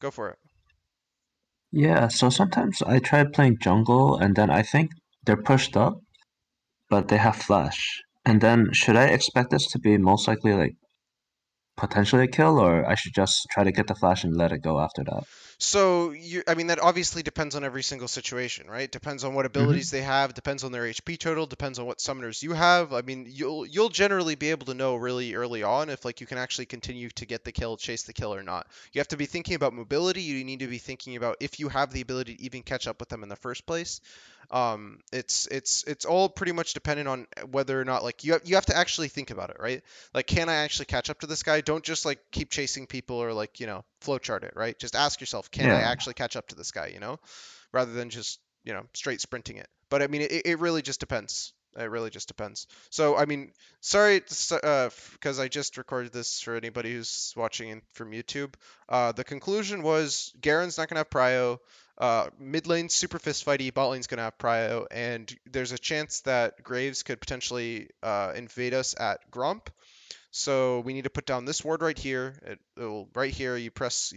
Go for it. Yeah, so sometimes I try playing jungle and then I think they're pushed up, but they have flash. And then should I expect this to be most likely like potentially a kill, or I should just try to get the flash and let it go after that? So I mean, that obviously depends on every single situation, right? Depends on what abilities Mm-hmm. they have, depends on their HP total, depends on what summoners you have. I mean, you'll generally be able to know really early on if like you can actually continue to get the kill, chase the kill or not. You have to be thinking about mobility. You need to be thinking about if you have the ability to even catch up with them in the first place. It's all pretty much dependent on whether or not like you have to actually think about it, right? Like, can I actually catch up to this guy? Don't just like keep chasing people or like flowchart it, right? Just ask yourself, can I Yeah. actually catch up to this guy? Rather than just straight sprinting it. But I mean, it really just depends. It really just depends. So I mean, sorry, because I just recorded this for anybody who's watching from YouTube. The conclusion was Garen's not gonna have prio. Mid lane super fist fighty, bot lane's gonna have prio, and there's a chance that Graves could potentially invade us at Gromp. So we need to put down this ward right here. Right here, you press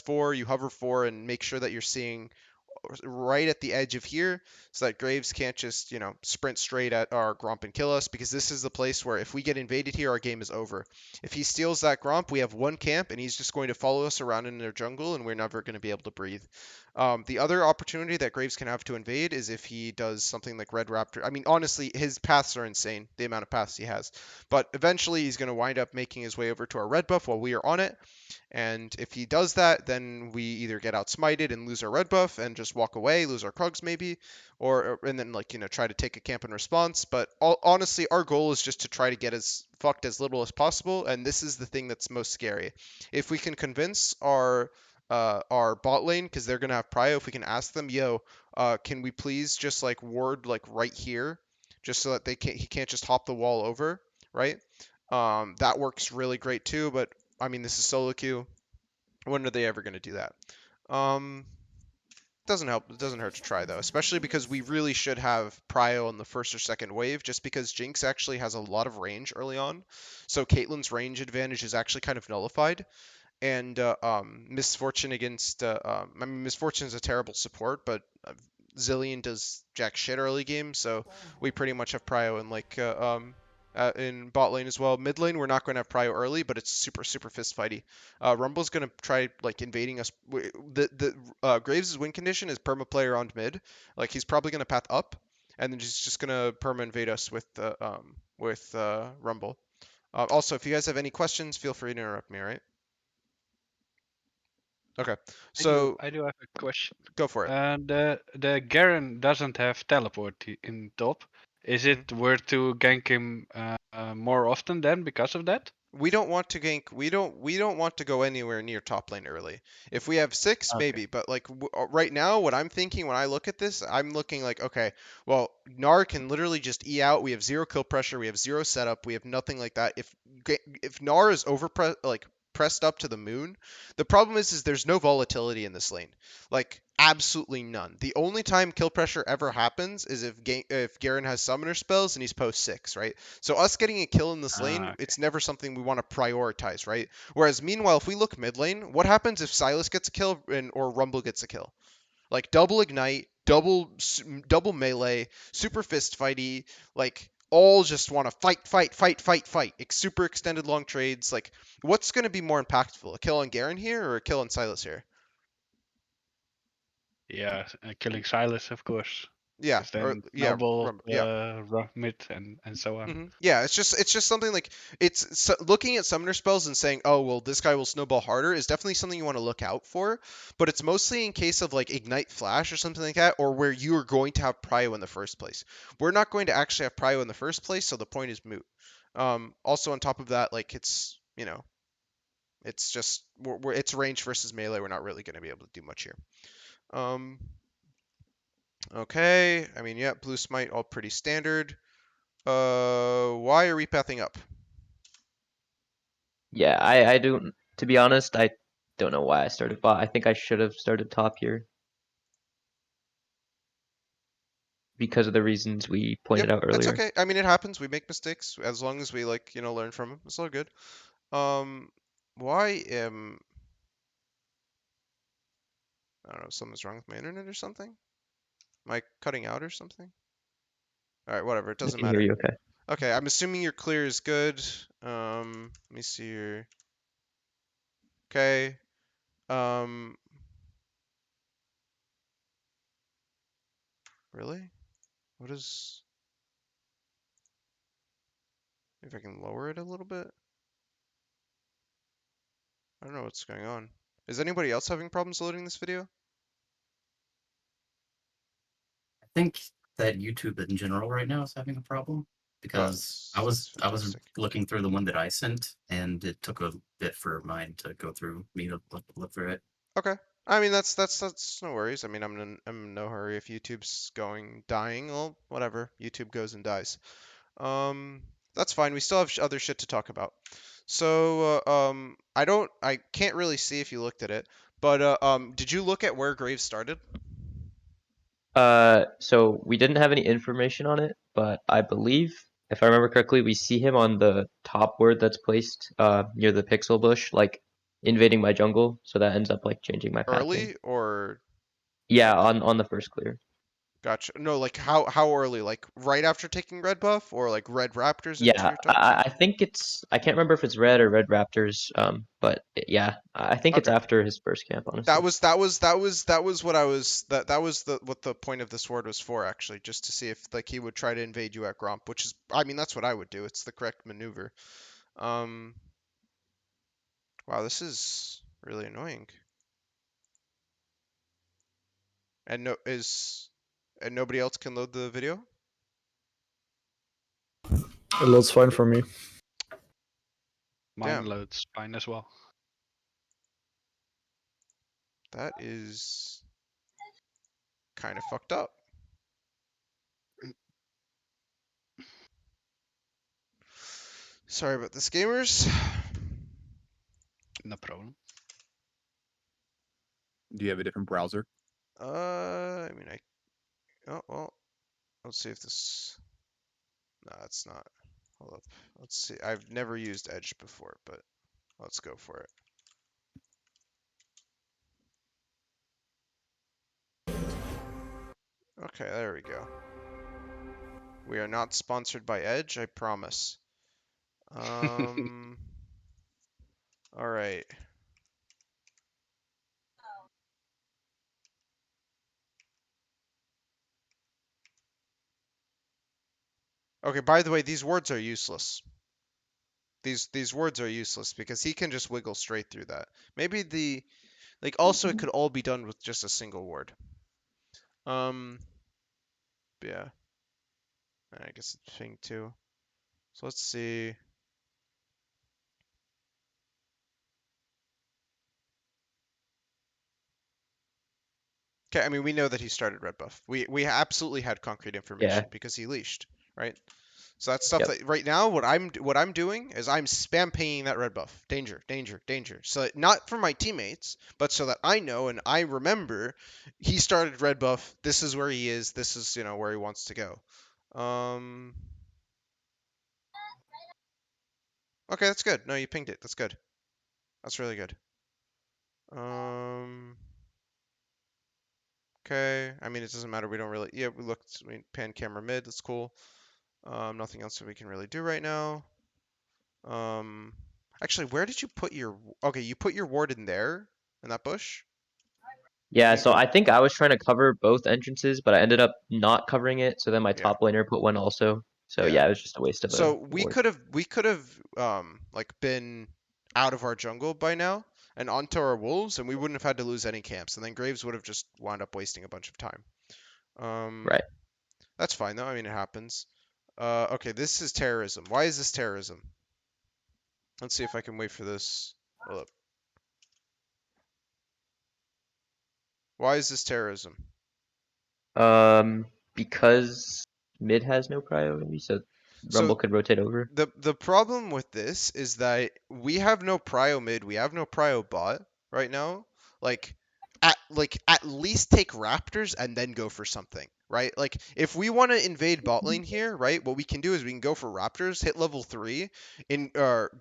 four, you hover four, and make sure that you're seeing right at the edge of here so that Graves can't just, sprint straight at our Gromp and kill us, because this is the place where if we get invaded here, our game is over. If he steals that Gromp, we have one camp and he's just going to follow us around in their jungle and we're never going to be able to breathe. The other opportunity that Graves can have to invade is if he does something like Red Raptor. I mean, honestly, his paths are insane, the amount of paths he has. But eventually he's going to wind up making his way over to our red buff while we are on it. And if he does that, then we either get outsmited and lose our red buff and just walk away, lose our Krugs maybe, or and then like try to take a camp in response. But honestly, our goal is just to try to get as fucked as little as possible, and this is the thing that's most scary. If we can convince our bot lane, because they're gonna have prio, if we can ask them, yo, can we please just like ward like right here, just so that he can't just hop the wall over, right? That works really great too, but I mean, this is solo queue. When are they ever going to do that? Um, doesn't help. It doesn't hurt to try though, especially because we really should have prio on the first or second wave, just because Jinx actually has a lot of range early on. So Caitlyn's range advantage is actually kind of nullified. And Misfortune against, I mean, Misfortune is a terrible support, but Zillion does jack shit early game, so we pretty much have prio in bot lane as well. Mid lane, we're not going to have prio early, but it's super super fist fighty. Rumble's going to try like invading us. The Graves' win condition is perma play around mid. Like he's probably going to path up, and then he's just going to perma invade us with Rumble. Also, if you guys have any questions, feel free to interrupt me. All right? Okay, so I do have a question. go for it. The Garen doesn't have teleport in top. Is Mhm. it worth to gank him more often then because of that? We don't want to gank. We don't want to go anywhere near top lane early. If we have six, Okay. maybe. But like right now, what I'm thinking when I look at this, I'm looking like, okay, well, Gnar can literally just E out. We have zero kill pressure. We have zero setup. We have nothing like that. If Gnar is pressed up to the moon, the problem is there's no volatility in this lane. Like absolutely none. The only time kill pressure ever happens is if Garen has summoner spells and he's post 6, right? So us getting a kill in this lane, Okay. it's never something we want to prioritize, right? Whereas meanwhile, if we look mid lane, what happens if Silas gets a kill or Rumble gets a kill? Like double ignite, double melee, super fist fighty, like all just want to fight, fight, fight, fight, fight. Super extended long trades. Like, what's going to be more impactful, a kill on Garen here or a kill on Silas here? Yeah, killing Silas, of course, Yeah, because or then yeah, snowball, yeah. rough mid, and so on. Yeah, it's just something like looking at summoner spells and saying, oh well, this guy will snowball harder is definitely something you want to look out for, but it's mostly in case of like ignite flash or something like that, or where you are going to have prio in the first place. We're not going to actually have prio in the first place, so the point is moot. Also on top of that, like it's just it's range versus melee. We're not really going to be able to do much here. Um, okay, I mean yeah, blue smite all pretty standard. Why are we pathing up? Yeah, I don't. To be honest, I don't know why I started bot. I think I should have started top here because of the reasons we Yep, pointed out that's earlier. okay. I mean, it happens. We make mistakes as long as we like, learn from them. It's all good. Um, why am I don't know, something's wrong with my internet or something? Am I cutting out or something? All right, whatever. It I doesn't can hear matter. you okay. Okay, I'm assuming your clear is good. Let me see your. Okay. Um, really? What is? If I can lower it a little bit. I don't know what's going on. Is anybody else having problems loading this video? I think that YouTube in general right now is having a problem Oh, because that's I was fantastic. looking through the one that I sent and it took a bit for mine to go through me to look through it. Okay. I mean that's no worries. I mean I'm in no hurry if YouTube's dying. Well, whatever. YouTube goes and dies. Um, that's fine. We still have other shit to talk about. So I can't really see if you looked at it, but did you look at where Graves started? So we didn't have any information on it, but I believe, if I remember correctly, we see him on the top word that's placed near the pixel bush, like invading my jungle. So that ends up like changing my pathing. Early or Yeah, on the first clear. gotcha. No, like how early? Like right after taking red buff or like red raptors into Yeah, your top? I think I can't remember if it's red or red raptors. But yeah, I think it's Okay. after his first camp, That honestly. was that was that was that was what I was that was the what the point of this ward was for actually, just to see if like he would try to invade you at Gromp, which is I mean that's what I would do. It's the correct maneuver. Um, wow, this is really annoying. And no is and nobody else can load the video? It looks fine for me. Mine Damn, loads fine as well. that is kind of fucked up. Sorry about this, gamers. No problem. Do you have a different browser? I mean oh well, let's see if this no, it's not. Hold up. Let's see. I've never used Edge before, but let's go for it. Okay, there we go. We are not sponsored by Edge, I promise. All right. Okay, by the way, these words are useless. These words are useless because he can just wiggle straight through that. Maybe like also it could all be done with just a single word. Um, yeah. I guess it's ping too. So let's see. Okay, I mean we know that he started red buff. We absolutely had concrete Yeah. information because he leashed, right? So that's stuff Yep. that right now what I'm doing is I'm spam pinging that red buff. Danger, danger, danger. So not for my teammates, but so that I know and I remember he started red buff. This is where he is. This is, where he wants to go. Okay, that's good. No, you pinged it. That's good. That's really good. Okay. I mean, it doesn't matter. We don't really. Yeah, we looked. Pan camera mid. That's cool. Nothing else that we can really do right now. Um, actually, where did you put your? Okay, you put your ward in there, in that bush. I Yeah, think so that. I think I was trying to cover both entrances, but I ended up not covering it. So then my Yeah, top laner put one also. So yeah. yeah, it was just a waste of So a we ward. could have like been out of our jungle by now and onto our wolves, and we wouldn't have had to lose any camps, and then Graves would have just wound up wasting a bunch of time. Um, Right. that's fine though. I mean, it happens. Okay, this is terrorism. Why is this terrorism? Let's see if I can wait for this. Hold up. Why is this terrorism? Because mid has no priority, so So Rumble could rotate over. the problem with this is that we have no prio mid, we have no prio bot right now. Like at least take Raptors and then go for something. right? Like if we want to invade bot lane here, right? What we can do is we can go for Raptors, hit level 3,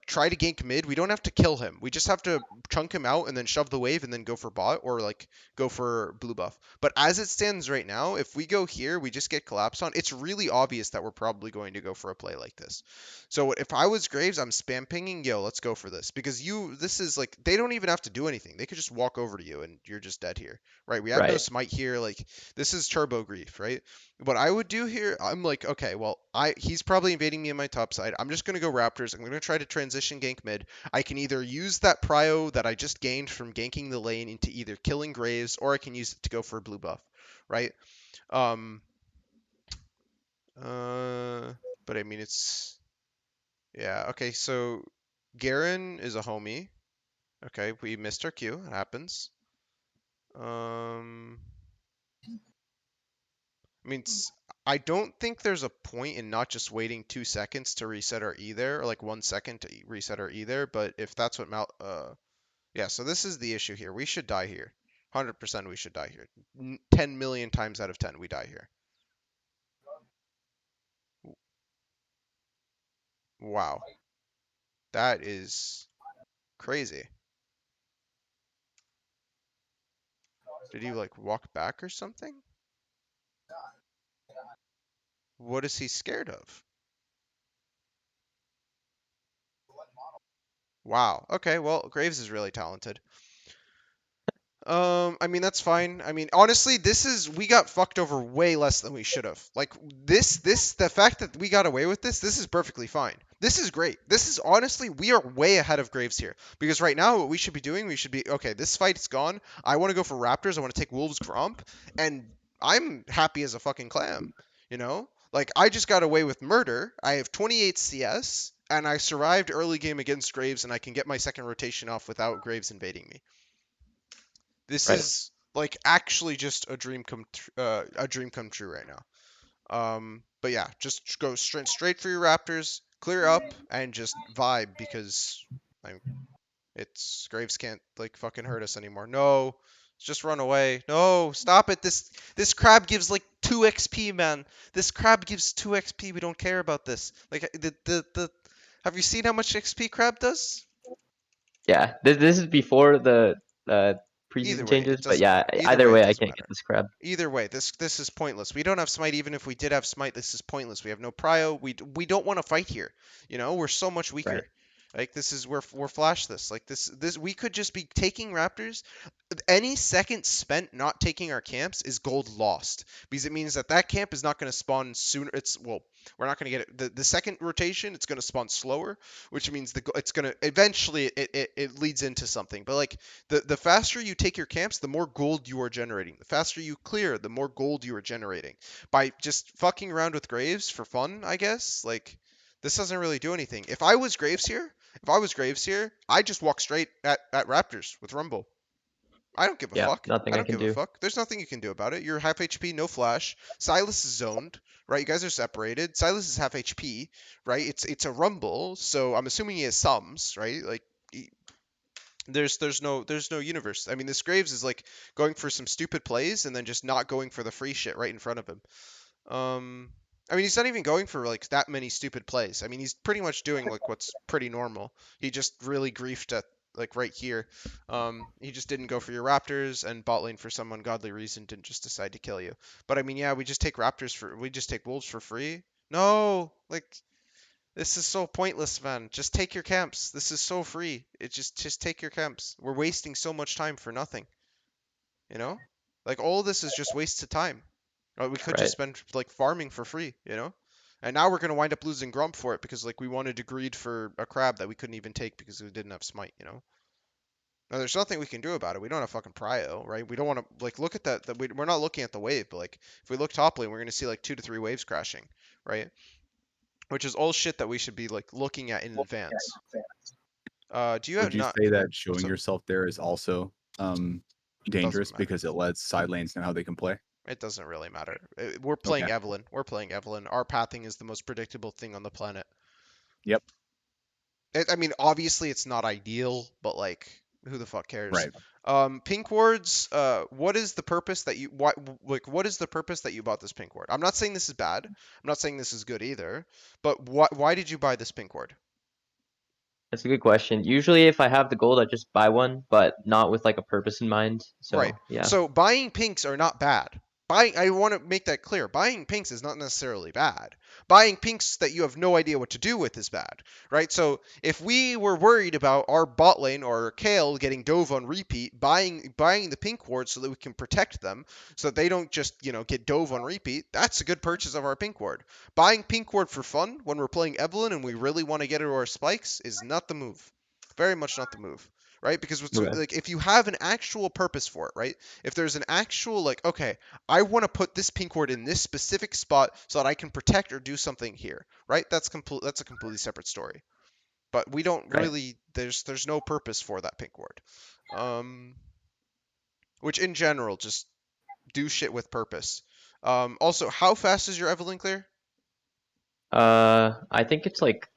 try to gank mid. We don't have to kill him. We just have to chunk him out and then shove the wave and then go for bot or like go for blue buff. But as it stands right now, if we go here, we just get collapsed on. It's really obvious that we're probably going to go for a play like this. So if I was Graves, I'm spam pinging, yo, let's go for this because this is like they don't even have to do anything. They could just walk over to you and you're just dead here, right? We have no Right. smite here. Like this is turbo grief, right? What I would do here, I'm like, okay, well, he's probably invading me in my top side. I'm just gonna go Raptors. I'm gonna try to transition gank mid. I can either use that prio that I just gained from ganking the lane into either killing Graves, or I can use it to go for a blue buff, right? Um, but I mean, yeah, okay. So Garen is a homie. Okay, we missed our Q. It happens. I mean, I don't think there's a point in not just waiting 2 seconds to reset our E there, or like 1 second to reset our E there. But if that's what yeah. So this is the issue here. We should die here. 100% we should die here. 10 million times out of 10 we die here. Wow, that is crazy. Did he like walk back or something? What is he scared of? Wow. Okay, well, Graves is really talented. I mean that's fine. I mean honestly, we got fucked over way less than we should have. Like the fact that we got away with this is perfectly fine. This is great. This is honestly we are way ahead of Graves here because right now what we should be doing, we should be okay. This fight's gone. I want to go for Raptors. I want to take Wolves Gromp, and I'm happy as a fucking clam. You know, like I just got away with murder. I have 28 CS. And I survived early game against Graves, and I can get my second rotation off without Graves invading me. This Right. is like actually just a dream come true right now. But yeah, just go straight for your Raptors, clear up, and just vibe because like it's Graves can't like fucking hurt us anymore. No, just run away. No, stop it. This crab gives like 2 XP, man. This crab gives 2 XP. We don't care about this. Like the have you seen how much XP crab does? Yeah. This is before the Either preseason way, it changes, but doesn't yeah, matter. Either either way, it way, I doesn't can't get matter. this crab. Either way, this is pointless. We don't have smite. Even if we did have smite, this is pointless. We have no prio. We don't want to fight here. You know, we're so much Right. weaker. Like this is we're flash this. Like this we could just be taking Raptors. Any second spent not taking our camps is gold lost because it means that camp is not going to spawn sooner. We're not going to get it. The second rotation, it's going to spawn slower, which means it's going to eventually it leads into something. But like the faster you take your camps, the more gold you are generating. The faster you clear, the more gold you are generating by just fucking around with Graves for fun, I guess. Like this doesn't really do anything. If I was Graves here, I'd just walk straight at Raptors with Rumble. I don't give a Yeah, fuck. nothing I I don't can give a do. fuck. There's nothing you can do about it. You're half HP, no flash. Silas is zoned, right? You guys are separated. Silas is half HP, right? It's a rumble, so I'm assuming he has sums, right? Like there's no universe. I mean, this Graves is like going for some stupid plays and then just not going for the free shit right in front of him. I mean, he's not even going for like that many stupid plays. I mean, he's pretty much doing like what's pretty normal. He just really griefed at like right here. He just didn't go for your Raptors, and bot lane for some ungodly reason didn't just decide to kill you. But I mean, yeah, we just take Wolves for free. No, like this is so pointless, man. Just take your camps. This is so free. Just take your camps. We're wasting so much time for nothing. You know, like all this is just wasted time. We could just Right. spend like farming for free, you know? And now we're gonna wind up losing Grump for it because like we wanted to greed for a crab that we couldn't even take because we didn't have smite, you know? Now there's nothing we can do about it. We don't have fucking prio, right? We don't want to like look at that. We're not looking at the wave, but like if we look top lane, we're gonna see like 2 to 3 waves crashing, right? Which is all shit that we should be like looking at in advance. Do you have Would you not? say that What's showing up? yourself there is also Doesn't dangerous matter. because it lets side lanes know how they can play? It doesn't really matter. We're playing Okay. Evelynn. We're playing Evelynn. Our pathing is the most predictable thing on the planet. Yep. I mean, obviously it's not ideal, but like who the fuck cares? Right. Pink wards. What is the purpose that you what is the purpose that you bought this pink ward? I'm not saying this is bad. I'm not saying this is good either. But why did you buy this pink ward? That's a good question. Usually, if I have the gold, I just buy one, but not with like a purpose in mind. Right. So yeah. So buying pinks are not bad. I want to make that clear. Buying pinks is not necessarily bad. Buying pinks that you have no idea what to do with is bad, right? So if we were worried about our bot lane or Kale getting dove on repeat, buying the pink ward so that we can protect them, so that they don't just get dove on repeat, that's a good purchase of our pink ward. Buying pink ward for fun when we're playing Evelynn and we really want to get into our spikes is not the move. Very much not the move, right? Because Okay. like if you have an actual purpose for it, right? If there's an actual like, okay, I want to put this pink ward in this specific spot so that I can protect or do something here, right? That's a completely separate story. But we don't Right. really there's no purpose for that pink ward. Um, which in general just do shit with purpose. Also, how fast is your Evelynn clear? I think it's like,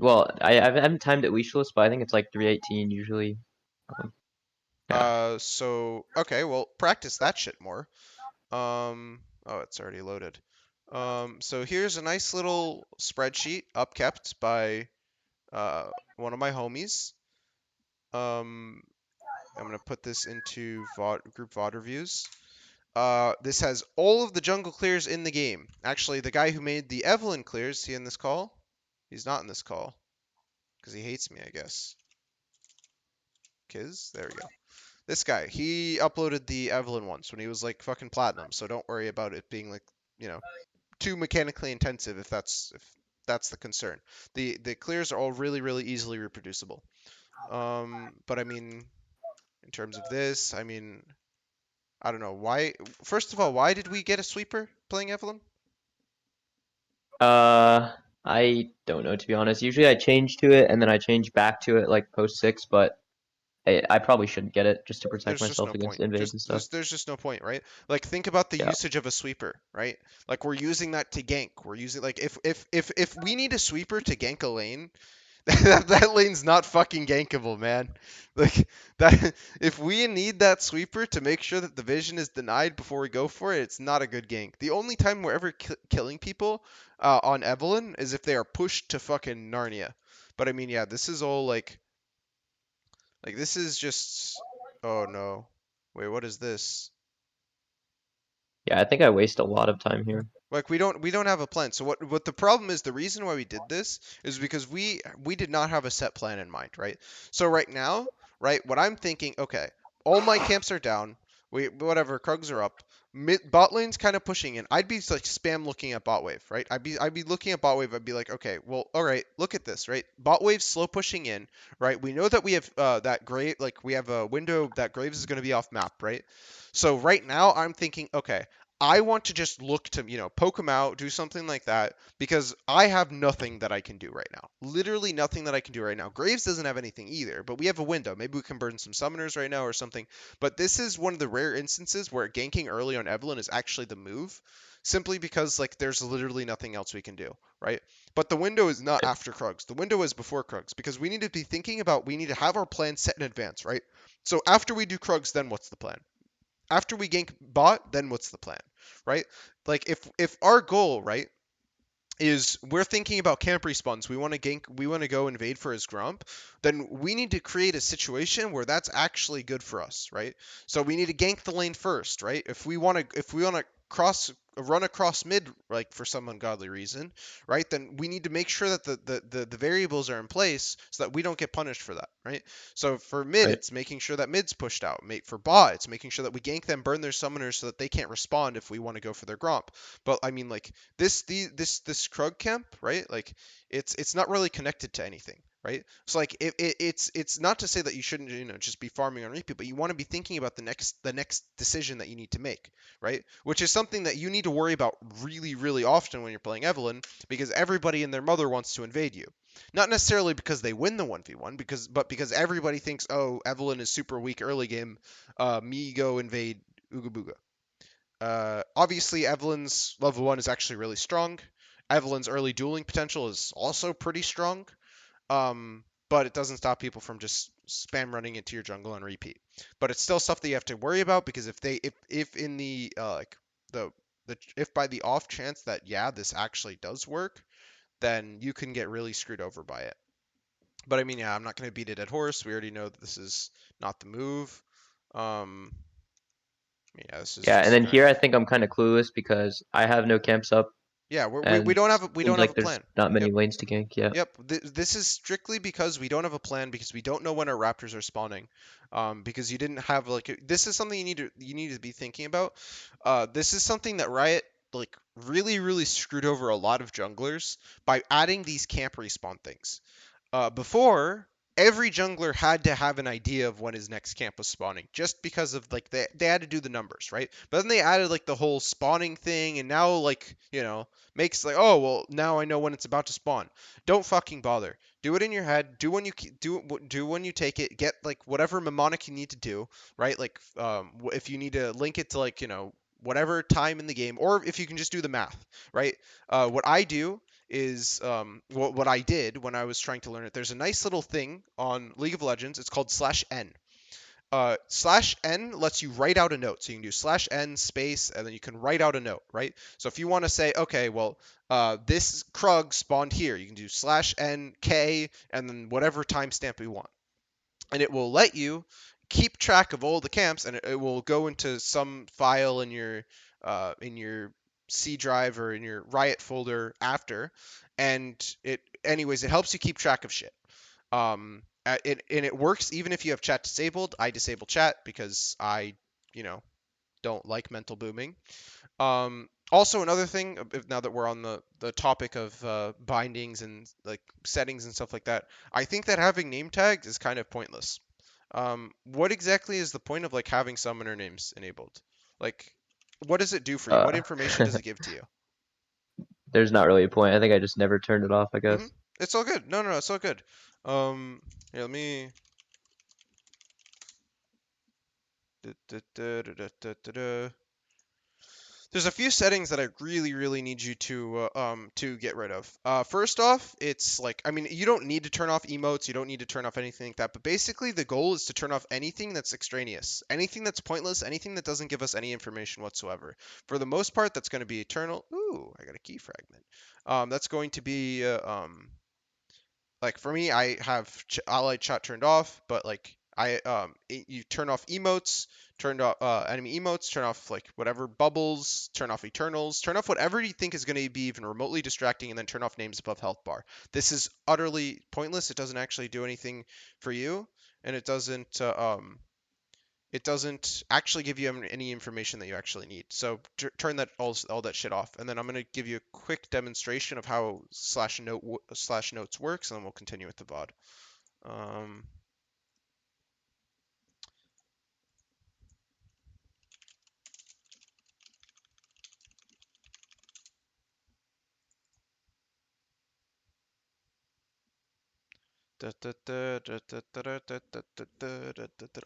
well, I haven't timed it wishless, but I think it's like 318 usually. Yeah. So okay, well practice that shit more. Oh, it's already loaded. So here's a nice little spreadsheet upkept by one of my homies. I'm gonna put this into group VOD reviews. This has all of the jungle clears in the game. Actually, the guy who made the Evelynn clears, is he in this call? He's not in this call because he hates me, I guess. Kiz, there we go. This guy, he uploaded the Evelynn once when he was like fucking platinum. So don't worry about it being like too mechanically intensive if that's the concern. The clears are all really easily reproducible. But I mean, in terms of this, I mean, I don't know why. First of all, why did we get a sweeper playing Evelynn? I don't know, to be honest. Usually I change to it and then I change back to it like post 6, but I probably shouldn't get it just to protect There's just myself no against point. invades Just and stuff. there's just no point, right? Like think about the Yeah. usage of a sweeper, right? Like we're using that to gank. We're using like if we need a sweeper to gank a lane, that lane's not fucking gankable, man. Like that if we need that sweeper to make sure that the vision is denied before we go for it, it's not a good gank. The only time we're ever killing people on Evelynn is if they are pushed to fucking Narnia. But I mean, yeah, this is all like this is just oh no. Wait, what is this? Yeah, I think I waste a lot of time here. Like we don't have a plan. So what the problem is, the reason why we did this is because we did not have a set plan in mind, right? So right now, right, what I'm thinking, okay, all my camps are down. We whatever, Krugs are up. Bot lane's kind of pushing in. I'd be like spam looking at bot wave, right? I'd be looking at bot wave. I'd be like, okay, well, all right, look at this, right? Bot wave slow pushing in, right? We know that we have that grave, like we have a window that Graves is going to be off map, right? So right now I'm thinking, okay, I want to just look to, poke him out, do something like that, because I have nothing that I can do right now. Literally nothing that I can do right now. Graves doesn't have anything either, but we have a window. Maybe we can burn some summoners right now or something. But this is one of the rare instances where ganking early on Evelynn is actually the move, simply because like there's literally nothing else we can do, right? But the window is not after Krugs. The window is before Krugs, because we need to be thinking about, we need to have our plan set in advance, right? So after we do Krugs, then what's the plan? After we gank bot, then what's the plan, right? Like if our goal, right, is we're thinking about camp respawns, we want to gank, we want to go invade for his grump, then we need to create a situation where that's actually good for us, right? So we need to gank the lane first, right? If we want to run across mid, like for some ungodly reason, right, then we need to make sure that the variables are in place so that we don't get punished for that, right? So for mid, Right. it's making sure that mid's pushed out. For bot, it's making sure that we gank them, burn their summoners so that they can't respond if we want to go for their gromp. But I mean, like this Krug camp, right? Like it's not really connected to anything, right? So like it's not to say that you shouldn't just be farming on repeat, but you want to be thinking about the next decision that you need to make, right? Which is something that you need to worry about really often when you're playing Evelynn, because everybody and their mother wants to invade you. Not necessarily because they win the 1v1, but because everybody thinks, oh, Evelynn is super weak early game, me go invade Ooga Booga. Obviously, Evelynn's level 1 is actually really strong. Evelynn's early dueling potential is also pretty strong. But it doesn't stop people from just spam running into your jungle on repeat. But it's still stuff that you have to worry about because if in the like the if by the off chance that yeah this actually does work, then you can get really screwed over by it. But I mean, yeah, I'm not going to beat a dead horse. We already know that this is not the move. Um, yeah, this is Yeah, and just then here I think I'm kind of clueless because I have no camps up, yeah, we and don't have we seems don't have a like there's plan. not many Yep. lanes to gank. Yeah. Yep, this is strictly because we don't have a plan because we don't know when our raptors are spawning. Because you didn't have like this is something you need to be thinking about. This is something that Riot like really screwed over a lot of junglers by adding these camp respawn things. Before, every jungler had to have an idea of when his next camp was spawning, just because of like they had to do the numbers, right? But then they added like the whole spawning thing, and now like makes like oh well now I know when it's about to spawn. Don't fucking bother. Do it in your head. Do when you do when you take it. Get like whatever mnemonic you need to do, right? Like if you need to link it to like whatever time in the game, or if you can just do the math, right? What I do is what I did when I was trying to learn it. There's a nice little thing on League of Legends. It's called /n. /n lets you write out a note. So you can do /n space, and then you can write out a note, right? So if you want to say, okay, well, this Krug spawned here, you can do /n k, and then whatever timestamp you want, and it will let you keep track of all the camps, and it will go into some file in your C drive or in your Riot folder after, and it helps you keep track of shit. It works even if you have chat disabled. I disable chat because I you know don't like mental booming. Also, another thing, now that we're on the topic of bindings and like settings and stuff like that, I think that having name tags is kind of pointless. What exactly is the point of like having summoner names enabled? Like, what does it do for you? What Uh, information does it give to you? there's not really a point. I think I just never turned it off, I Hmm. guess. It's all good. No, it's all good. Here, let me. Da, da, da, da, da, da, da. There's a few settings that I really need you to get rid of. First off, it's like I mean you don't need to turn off emotes, you don't need to turn off anything like that, but basically the goal is to turn off anything that's extraneous, anything that's pointless, anything that doesn't give us any information whatsoever. For the most part, that's going to be eternal. Ooh, I got a key fragment. That's going to be like for me, I have allied chat turned off, but like you turn off emotes, turned off enemy emotes, turn off like whatever bubbles, turn off eternals, turn off whatever you think is going to be even remotely distracting, and then turn off names above health bar. This is utterly pointless. It doesn't actually do anything for you, and it doesn't actually give you any information that you actually need. So turn that all that shit off, and then I'm gonna give you a quick demonstration of how slash notes works, and then we'll continue with the VOD. Um,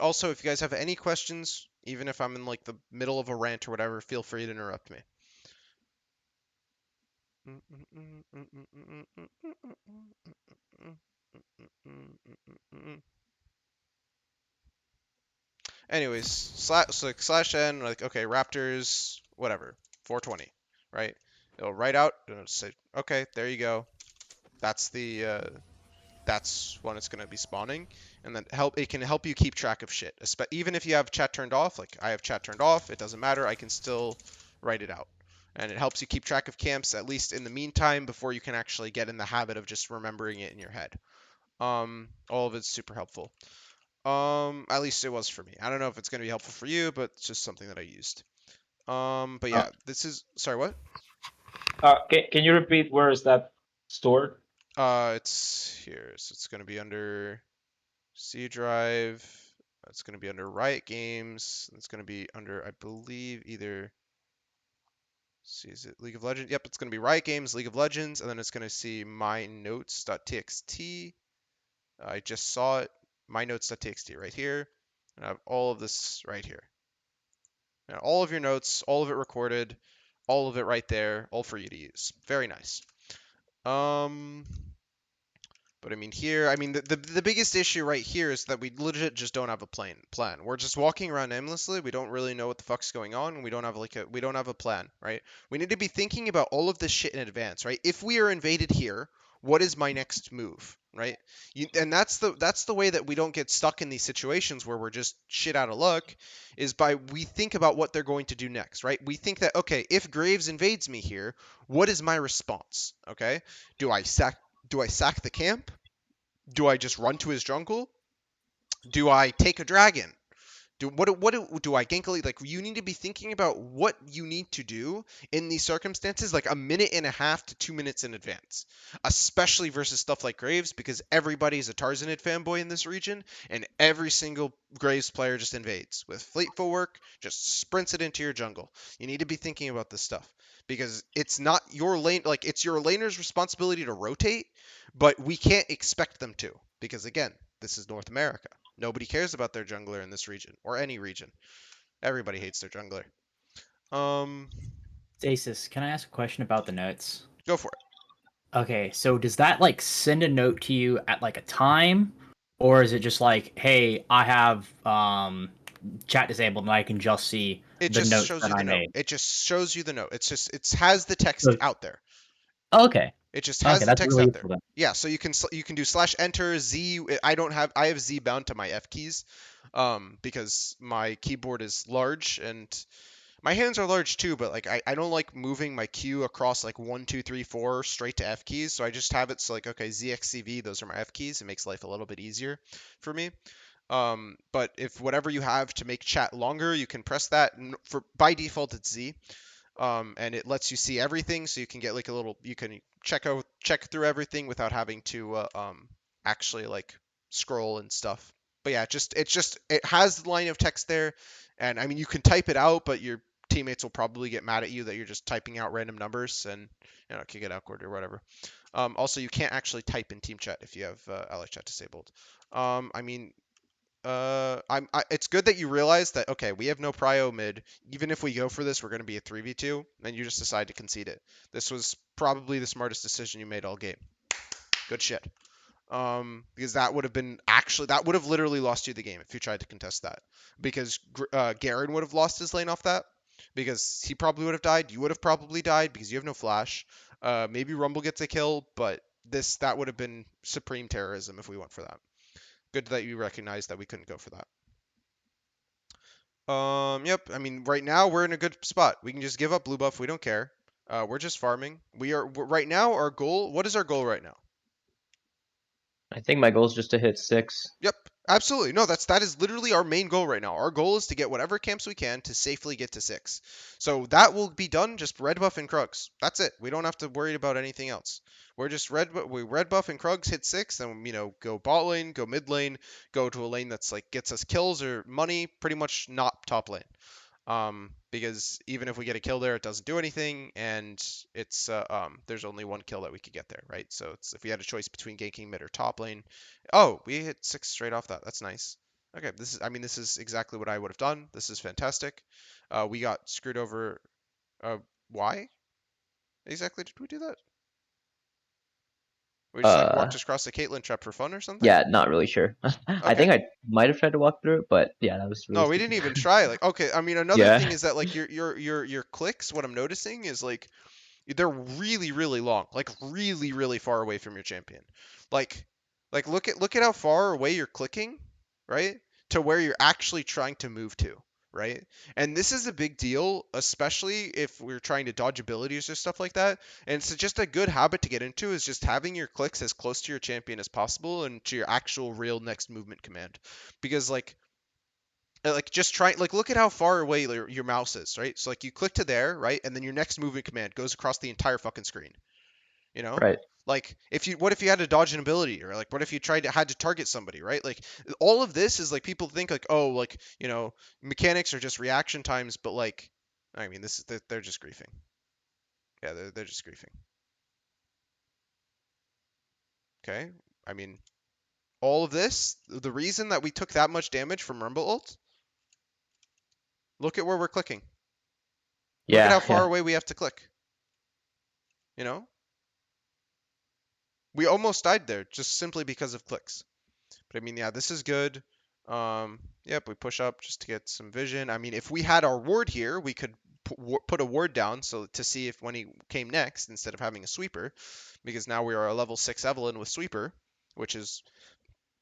Also, if you guys have any questions, even if I'm in like the middle of a rant or whatever, feel free to interrupt me. Anyways, /n like okay, Raptors, whatever, 420, right? It'll write out, it'll say, okay, there you go. That's that's when it's gonna be spawning, and then it can help you keep track of shit. Even if you have chat turned off, like I have chat turned off, it doesn't matter. I can still write it out, and it helps you keep track of camps at least in the meantime before you can actually get in the habit of just remembering it in your head. All of it's super helpful. At least it was for me. I don't know if it's gonna be helpful for you, but it's just something that I used. But Uh, yeah, this is sorry, what? can you repeat where is that stored? It's here. So it's gonna be under C drive. It's gonna be under Riot Games. It's gonna be under, I believe, either. See, is it League of Legends? Yep, it's gonna be Riot Games, League of Legends, and then it's gonna see my notes.txt. I just saw it. My notes.txt right here. And I have all of this right here. Now, all of your notes, all of it recorded, all of it right there, all for you to use. Very nice. Um, But I mean here, I mean the biggest issue right here is that we legit just don't have a plan. We're just walking around aimlessly. We don't really know what the fuck's going on. And we don't have we don't have a plan, right? We need to be thinking about all of this shit in advance, right? If we are invaded here, what is my next move, right? And that's the way that we don't get stuck in these situations where we're just shit out of luck, is by we think about what they're going to do next, right? We think that, okay, if Graves invades me here, what is my response? Okay, do I sack the camp? Do I just run to his jungle? Do I take a dragon? Do I gank elite? Like, you need to be thinking about what you need to do in these circumstances, like a minute and a half to 2 minutes in advance, especially versus stuff like Graves, because everybody's a Tarzanid fanboy in this region, and every single Graves player just invades with fleet footwork, just sprints it into your jungle. You need to be thinking about this stuff because it's not your lane, like it's your laner's responsibility to rotate, but we can't expect them to because again, this is North America. Nobody cares about their jungler in this region or any region. Everybody hates their jungler. Stasis, can I ask a question about the notes? Go for it. Okay, so does that like send a note to you at like a time, or is it just like, hey, I have chat disabled and I can just see It the just notes shows that you I the note. made? It just shows you the note. It has the text So, out there. okay, It just okay, has the that's text really out there. useful then. Yeah, so you can do slash enter Z. I have Z bound to my F keys, because my keyboard is large and my hands are large too, but like I don't like moving my Q across like 1, 2, 3, 4 straight to F keys. So I just have it so like, okay, ZXCV, those are my F keys. It makes life a little bit easier for me. But if whatever you have to make chat longer, you can press that. For by default, it's Z. And it lets you see everything, so you can get like a little, you can check through everything without having to actually like scroll and stuff. But yeah, it has the line of text there, and I mean you can type it out, but your teammates will probably get mad at you that you're just typing out random numbers, and it can get awkward or whatever. Also, you can't actually type in team chat if you have ally chat disabled. I mean, it's good that you realize that, okay, we have no prio mid. Even if we go for this, we're going to be a 3v2, and you just decide to concede it. This was probably the smartest decision you made all game. Good shit. Because that would have literally lost you the game if you tried to contest that. Because Garen would have lost his lane off that. Because he probably would have died. You would have probably died because you have no flash. Maybe Rumble gets a kill, but that would have been supreme terrorism if we went for that. Good that you recognize that we couldn't go for that. Yep. I mean, right now we're in a good spot. We can just give up blue buff. We don't care. We're just farming. Right now. Our goal. What is our goal right now? I think my goal is just to hit 6. Yep. Absolutely. No, that is literally our main goal right now. Our goal is to get whatever camps we can to safely get to 6. So that will be done just red buff and Krugs. That's it. We don't have to worry about anything else. We're just red buff and Krugs hit 6, then go bot lane, go mid lane, go to a lane that's like gets us kills or money, pretty much not top lane. Because even if we get a kill there, it doesn't do anything, and it's there's only one kill that we could get there, right? So if we had a choice between ganking mid or top lane, oh, we hit 6 straight off that. That's nice. Okay, this is exactly what I would have done. This is fantastic. We got screwed over. Why exactly did we do that? We just like walked across the Caitlyn trap for fun or something? Yeah, not really sure. I Okay. think I might have tried to walk through it, but yeah, that was really No, we stupid. didn't even try. Like, okay, I mean, another Yeah. thing is that like your clicks. What I'm noticing is like they're really really long, like really really far away from your champion. Like look at how far away you're clicking, right? To where you're actually trying to move to, right? And this is a big deal, especially if we're trying to dodge abilities or stuff like that. And it's just a good habit to get into is just having your clicks as close to your champion as possible and to your actual real next movement command. Because like just try like look at how far away your mouse is, right? So like you click to there, right? And then your next movement command goes across the entire fucking screen. You know? Right. Like what if you had to dodge an ability, or like what if you had to target somebody, right? Like all of this is like people think like, oh, like, mechanics are just reaction times, but like I mean they're just griefing. Yeah, they're just griefing. Okay? I mean, all of this, the reason that we took that much damage from Rumble ult, look at where we're clicking. Look at Yeah, how far yeah. away we have to click. You know? We almost died there just simply because of clicks. But I mean, yeah, this is good. Yep, we push up just to get some vision. I mean, if we had our ward here, we could put a ward down so to see if when he came next instead of having a sweeper, because now we are a level 6 Evelynn with sweeper, which is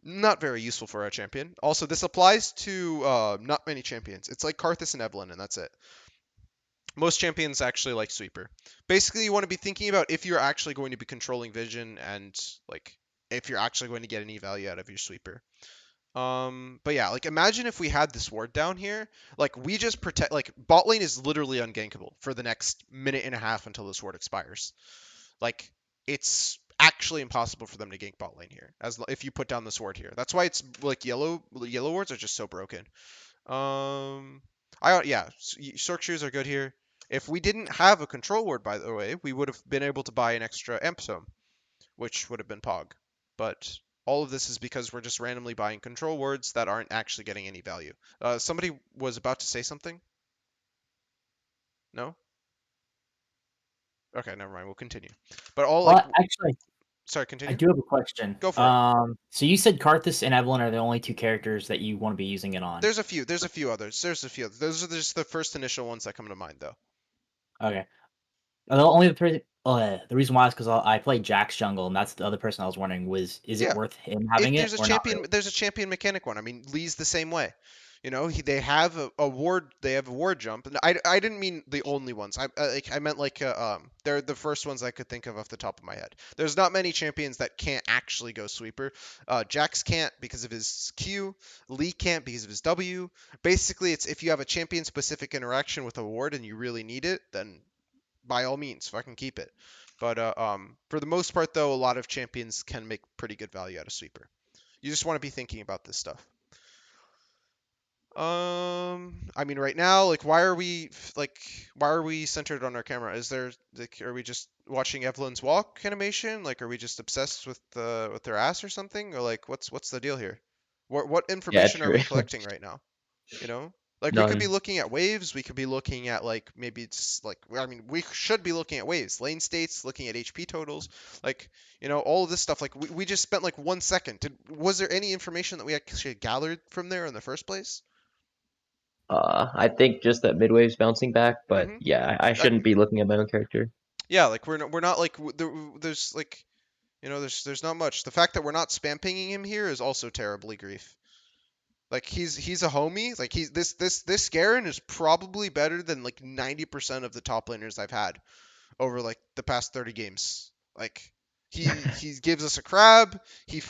not very useful for our champion. Also, this applies to not many champions. It's like Karthus and Evelynn, and that's it. Most champions actually like sweeper. Basically, you want to be thinking about if you're actually going to be controlling vision and like if you're actually going to get any value out of your sweeper. But yeah, like imagine if we had this ward down here, like we just protect, like bot lane is literally ungankable for the next minute and a half until this ward expires. Like it's actually impossible for them to gank bot lane here, as if you put down this ward here. That's why it's like yellow wards are just so broken. Yeah, Sork shoes are good here. If we didn't have a control ward, by the way, we would have been able to buy an extra Ampsome, which would have been Pog. But all of this is because we're just randomly buying control words that aren't actually getting any value. Somebody was about to say something? No? Okay, never mind. We'll continue. But all like, actually, sorry, I continue. do have a question. Go for it. So you said Karthus and Evelynn are the only two characters that you want to be using it on. There's a few. There's a few others. There's a few. Those are just the first initial ones that come to mind, though. Okay. The reason why is because I played Jack's jungle, and that's the other person I was wondering was, is Yeah. it worth him having There's it a or not champion. really? There's a champion mechanic one. I mean, Lee's the same way. You know, they have a ward. They have a ward jump. And I didn't mean the only ones. I meant like they're the first ones I could think of off the top of my head. There's not many champions that can't actually go sweeper. Jax can't because of his Q. Lee can't because of his W. Basically, it's if you have a champion specific interaction with a ward and you really need it, then by all means, fucking keep it. But for the most part, though, a lot of champions can make pretty good value out of sweeper. You just want to be thinking about this stuff. I mean, right now, like, why are we centered on our camera? Is there like, are we just watching Evelynn's walk animation? Like, are we just obsessed with their ass or something? Or like, what's the deal here? What information are true. we collecting right now? You know, like we could be None. looking at waves. We could be looking at like maybe it's like I mean we should be looking at waves, lane states, looking at HP totals, like you know all of this stuff. Like we just spent like 1 second. Was there any information that we actually gathered from there in the first place? I think just that mid wave's bouncing back, but Mm-hmm. yeah, I shouldn't be looking at my own character. Yeah, like we're not like there's like you know there's not much. The fact that we're not spam pinging him here is also terribly grief. Like he's a homie. Like this Garen is probably better than like 90% of the top laners I've had over like the past 30 games. Like he gives us a crab. He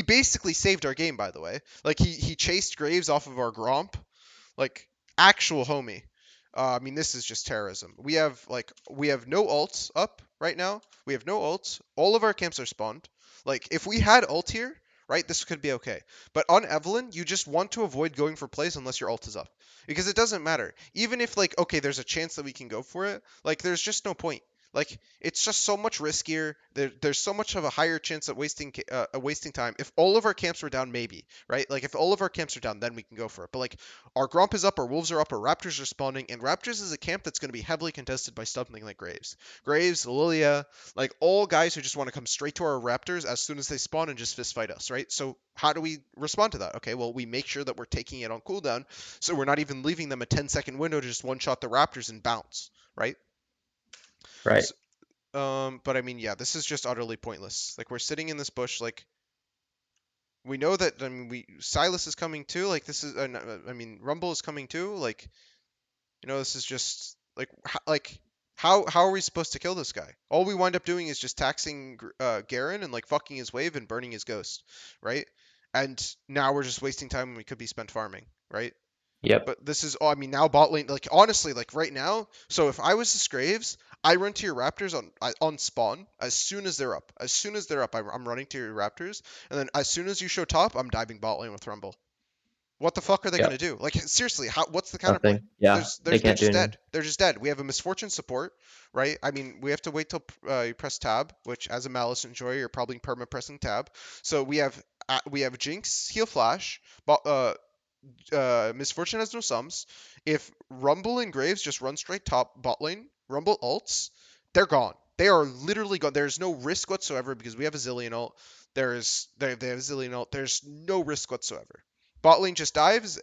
basically saved our game, by the way. Like he chased Graves off of our Gromp. Like actual homie. I mean, this is just terrorism. We have no ults up right now. We have no ults. All of our camps are spawned. Like if we had ult here, right, this could be okay. But on Evelynn, you just want to avoid going for plays unless your ult is up, because it doesn't matter. Even if like okay, there's a chance that we can go for it. Like there's just no point. Like it's just so much riskier. There's so much of a higher chance of wasting time. If all of our camps were down, maybe, right? Like if all of our camps are down, then we can go for it. But like our Gromp is up, our Wolves are up, our Raptors are spawning, and Raptors is a camp that's going to be heavily contested by something like Graves, Lilia, like all guys who just want to come straight to our Raptors as soon as they spawn and just fist fight us, right? So how do we respond to that? Okay, well we make sure that we're taking it on cooldown, so we're not even leaving them a 10-second window to just one-shot the Raptors and bounce, right? Right. So, but I mean, yeah, this is just utterly pointless. Like we're sitting in this bush, like we know that. I mean, Silas is coming too. Like this is, I mean, Rumble is coming too. Like you know, this is just like how are we supposed to kill this guy? All we wind up doing is just taxing Garen and like fucking his wave and burning his ghost, right? And now we're just wasting time when we could be spent farming, right? Yep. But this is, oh, I mean, now bot lane, like honestly, like right now. So if I was the Graves, I run to your Raptors on spawn as soon as they're up. As soon as they're up, I'm running to your Raptors, and then as soon as you show top, I'm diving bot lane with Rumble. What the fuck are they Yep. gonna do? Like seriously, what's the counterplay? Nothing. Yeah. They They're can't do just anything. dead. They're just dead. We have a misfortune support, right? I mean, we have to wait till you press tab, which as a Malice enjoyer, you're probably perma pressing tab. So we have Jinx heal flash, Misfortune has no sums. If Rumble and Graves just run straight top bot lane, Rumble ults, they're gone. They are literally gone. There's no risk whatsoever because we have a Zillion ult. They have a Zillion ult. There's no risk whatsoever. Bot lane just dies,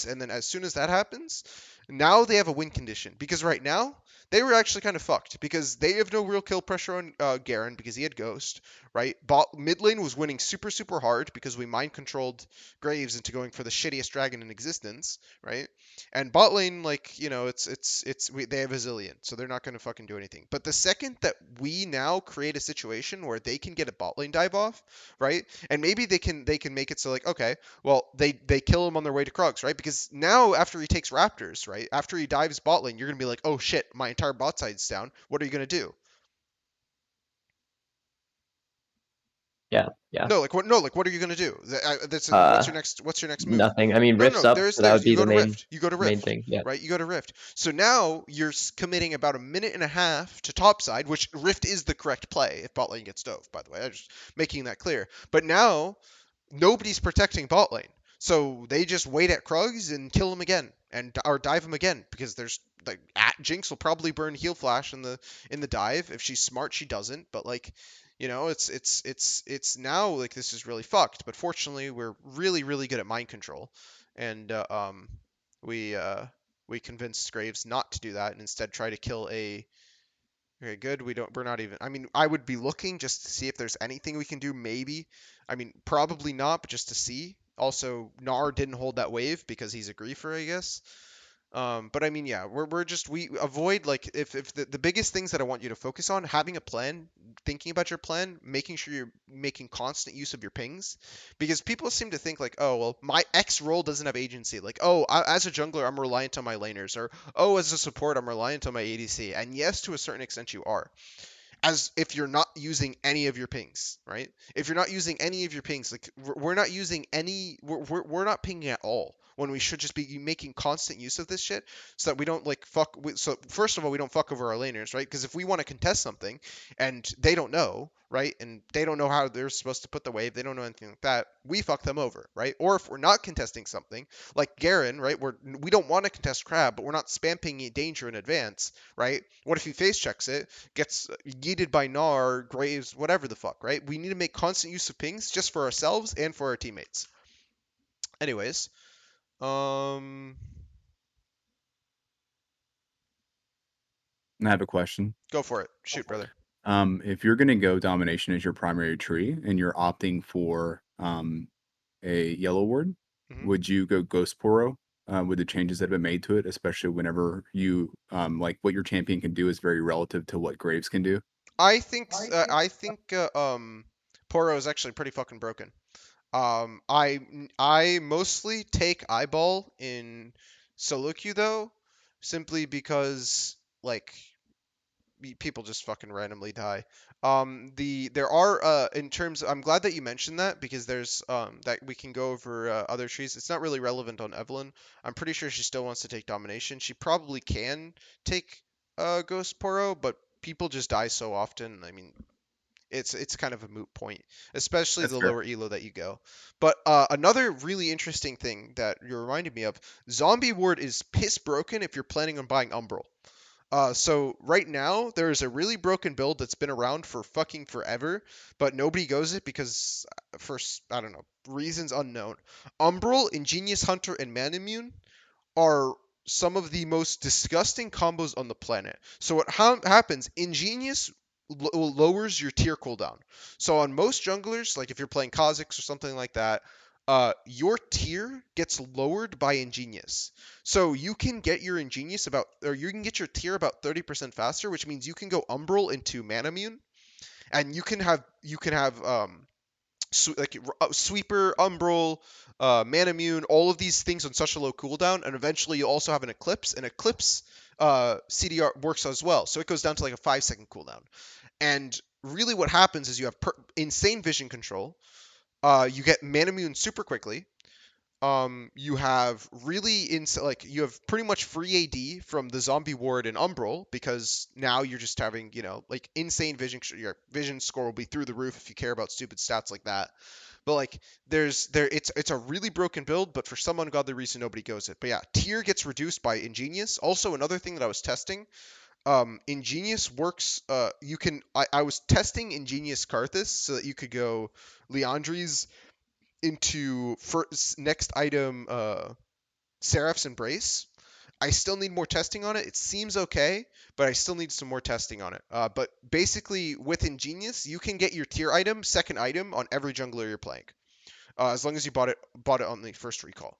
and then as soon as that happens, now they have a win condition. Because right now, they were actually kind of fucked because they have no real kill pressure on Garen because he had Ghost, right? Mid lane was winning super, super hard because we mind controlled Graves into going for the shittiest dragon in existence, right? And bot lane, like, they have a Zillion, so they're not going to fucking do anything. But the second that we now create a situation where they can get a bot lane dive off, right? And maybe they can make it so like, okay, well, they kill him on their way to Krugs, right? Because now after he takes Raptors, right? After he dives bot lane, you're gonna be like, oh shit, my entire bot side's down. What are you gonna do? Yeah, yeah. No, like what? No, like what are you gonna do? What's Uh, your next move? Nothing. I mean, No, no, Rift's no. up, There's so that would there's you be go the to main Rift. You go to main Rift, thing. Yeah. right? You go to Rift. So now you're committing about a minute and a half to top side, which Rift is the correct play if bot lane gets dove. By the way, I'm just making that clear. But now nobody's protecting bot lane. So they just wait at Krugs and kill him again, or dive him again because there's like Jinx will probably burn heal flash in the dive. If she's smart, she doesn't. But like, it's now like this is really fucked. But fortunately, we're really really good at mind control, and we uh, we convinced Graves not to do that and instead try to kill a. Okay, good. We're not even. I mean, I would be looking just to see if there's anything we can do. Maybe. I mean, probably not, but just to see. Also, Nar didn't hold that wave because he's a griefer, I guess. But I mean, yeah, we avoid like if the biggest things that I want you to focus on, having a plan, thinking about your plan, making sure you're making constant use of your pings, because people seem to think like, oh well, my X role doesn't have agency. Like, oh, as a jungler, I'm reliant on my laners, or oh, as a support, I'm reliant on my ADC. And yes, to a certain extent, you are as if you're not using any of your pings, right? If you're not using any of your pings, like we're not using any, we're not pinging at all when we should just be making constant use of this shit so that we don't like fuck. So first of all, we don't fuck over our laners, right? Because if we want to contest something and they don't know, right, and they don't know how they're supposed to put the wave, they don't know anything like that, we fuck them over, right? Or if we're not contesting something like Garen, right, we don't want to contest Crab, but we're not spam pinging danger in advance, right? What if he face checks it, gets yeeted by Gnar, Graves, whatever the fuck, right? We need to make constant use of pings just for ourselves and for our teammates. Anyways, I have a question. go for it. Shoot, brother. If you're gonna go domination as your primary tree and you're opting for a yellow ward, Mhm. would you go Ghost Poro with the changes that have been made to it, especially whenever you like what your champion can do is very relative to what Graves can do? I think Poro is actually pretty fucking broken. I mostly take eyeball in solo queue though, simply because like people just fucking randomly die. There are in terms. I'm glad that you mentioned that because there's that we can go over other trees. It's not really relevant on Evelynn. I'm pretty sure she still wants to take domination. She probably can take Ghost Poro, but people just die so often. I mean, it's kind of a moot point, especially That's the fair. lower elo that you go. But another really interesting thing that you're reminding me of, Zombie Ward is piss broken if you're planning on buying Umbral. So right now there is a really broken build that's been around for fucking forever, but nobody goes it because I don't know, reasons unknown. Umbral, Ingenious Hunter, and Manimmune are some of the most disgusting combos on the planet. So what happens? Ingenious lowers your tier cooldown. So on most junglers, like if you're playing Kha'Zix or something like that, your tier gets lowered by Ingenious. So you can get your Ingenious or you can get your tier about 30% faster, which means you can go Umbral into Manamune, and you can have sweeper, umbral, Manamune, all of these things on such a low cooldown, and eventually you also have an eclipse, and eclipse CDR works as well, so it goes down to like a 5 second cooldown. And really, what happens is you have insane vision control. You get Manamune super quickly. You have you have pretty much free AD from the zombie ward and Umbral because now you're just having like insane vision. Your vision score will be through the roof if you care about stupid stats like that. But like it's a really broken build, but for some ungodly reason nobody goes it. But yeah, tier gets reduced by Ingenious. Also another thing that I was testing, Ingenious works. I was testing Ingenious Karthus so that you could go Leandri's into first next item Seraph's Embrace. I still need more testing on it. It seems okay, but I still need some more testing on it. But basically, with Ingenious, you can get your tier item, second item, on every jungler you're playing, as long as you bought it on the first recall.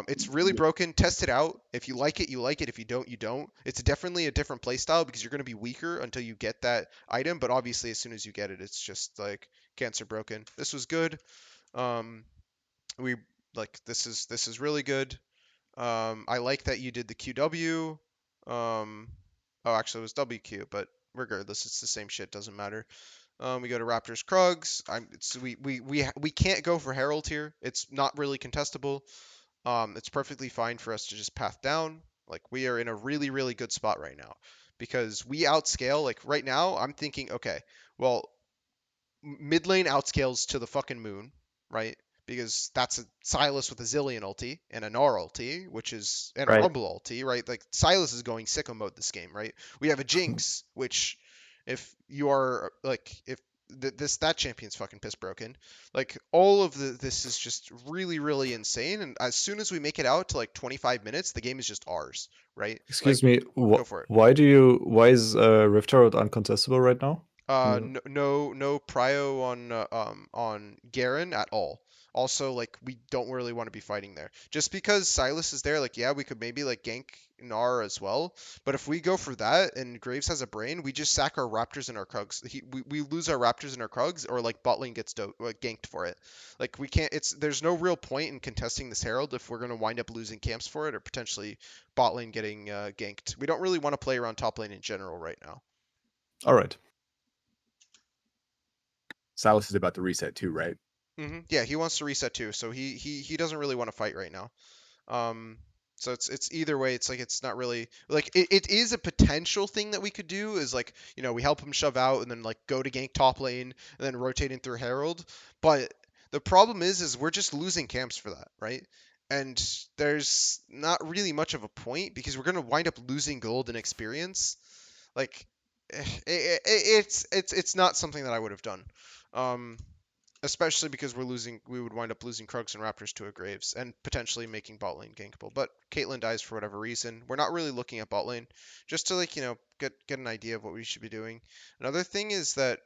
It's really broken. Test it out. If you like it, you like it. If you don't, you don't. It's definitely a different playstyle because you're going to be weaker until you get that item. But obviously, as soon as you get it, it's just like cancer broken. This was good. Um, we this is really good. I like that you did the QW. Oh, actually, it was WQ, but regardless, it's the same shit. Doesn't matter. We go to Raptors Krugs. We can't go for Herald here. It's not really contestable. It's perfectly fine for us to just path down. Like we are in a really, really good spot right now because we outscale. Like right now, I'm thinking, okay, well, mid lane outscales to the fucking moon, right? Because that's a Silas with a Zillion ulti and a Gnar ulti, and a Right. Rumble ulti, right? Like Silas is going sicko mode this game, right? We have a Jinx, which if you are like if that champion's fucking piss broken. Like all of this is just really really insane. And as soon as we make it out to like 25 minutes, the game is just ours, right? Like Excuse me. go for it. Why is Rift Herald uncontestable right now? No prio on Garen at all. Also, like we don't really want to be fighting there. Just because Silas is there, like yeah, we could maybe like gank Gnar as well. But if we go for that and Graves has a brain, we just sack our Raptors and our Krugs. We lose our Raptors and our Krugs, or like bot lane gets ganked for it. Like we can't. There's no real point in contesting this Herald if we're gonna wind up losing camps for it, or potentially bot lane getting ganked. We don't really want to play around top lane in general right now. All right. Silas is about to reset too, right? Yeah, he wants to reset too, so he doesn't really want to fight right now. Um, so it's either way. It's like it's not really like it is a potential thing that we could do. Is like we help him shove out and then like go to gank top lane and then rotate in through Herald. But the problem is we're just losing camps for that, right? And there's not really much of a point because we're gonna wind up losing gold and experience. Like it's not something that I would have done. Um, Especially because we would wind up losing Krugs and Raptors to a Graves and potentially making bot lane gankable. But Caitlyn dies for whatever reason. We're not really looking at bot lane just to like get an idea of what we should be doing. Another thing is that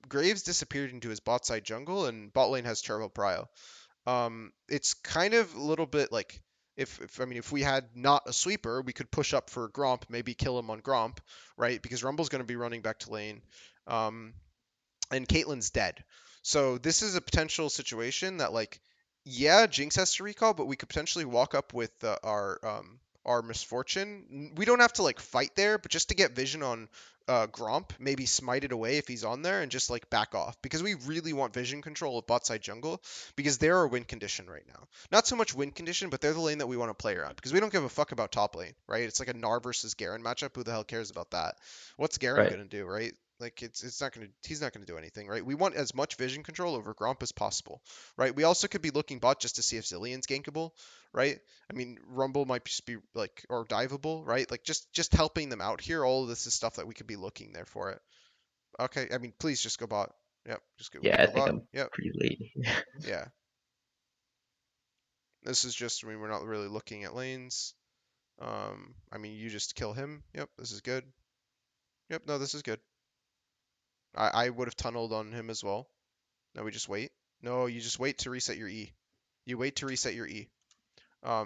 Graves disappeared into his bot side jungle and bot lane has turbo prio. It's kind of a little bit like if we had not a sweeper, we could push up for Gromp, maybe kill him on Gromp, right? Because Rumble's going to be running back to lane. And Caitlyn's dead. So this is a potential situation that like, yeah, Jinx has to recall, but we could potentially walk up with our misfortune. We don't have to like fight there, but just to get vision on Gromp, maybe smite it away if he's on there and just like back off because we really want vision control of bot side jungle because they're our win condition right now. Not so much win condition, but they're the lane that we want to play around because we don't give a fuck about top lane, right? It's like a Gnar versus Garen matchup. Who the hell cares about that? What's Garen Right. gonna do, right? Like it's not gonna he's not gonna do anything, right? We want as much vision control over Gromp as possible, right? We also could be looking bot just to see if Zillion's gankable, right? I mean, Rumble might just be like or diveable, right? Like just helping them out here. All of this is stuff that we could be looking there for it. Okay, I mean, please just go bot. Yep, just go. We Yeah, can I go think bot. I'm Yep, pretty late. yeah. This is just I mean we're not really looking at lanes. I mean you just kill him. Yep, this is good. Yep, no, this is good. I would have tunneled on him as well. No, we just wait. No, you just wait to reset your E. You wait to reset your E.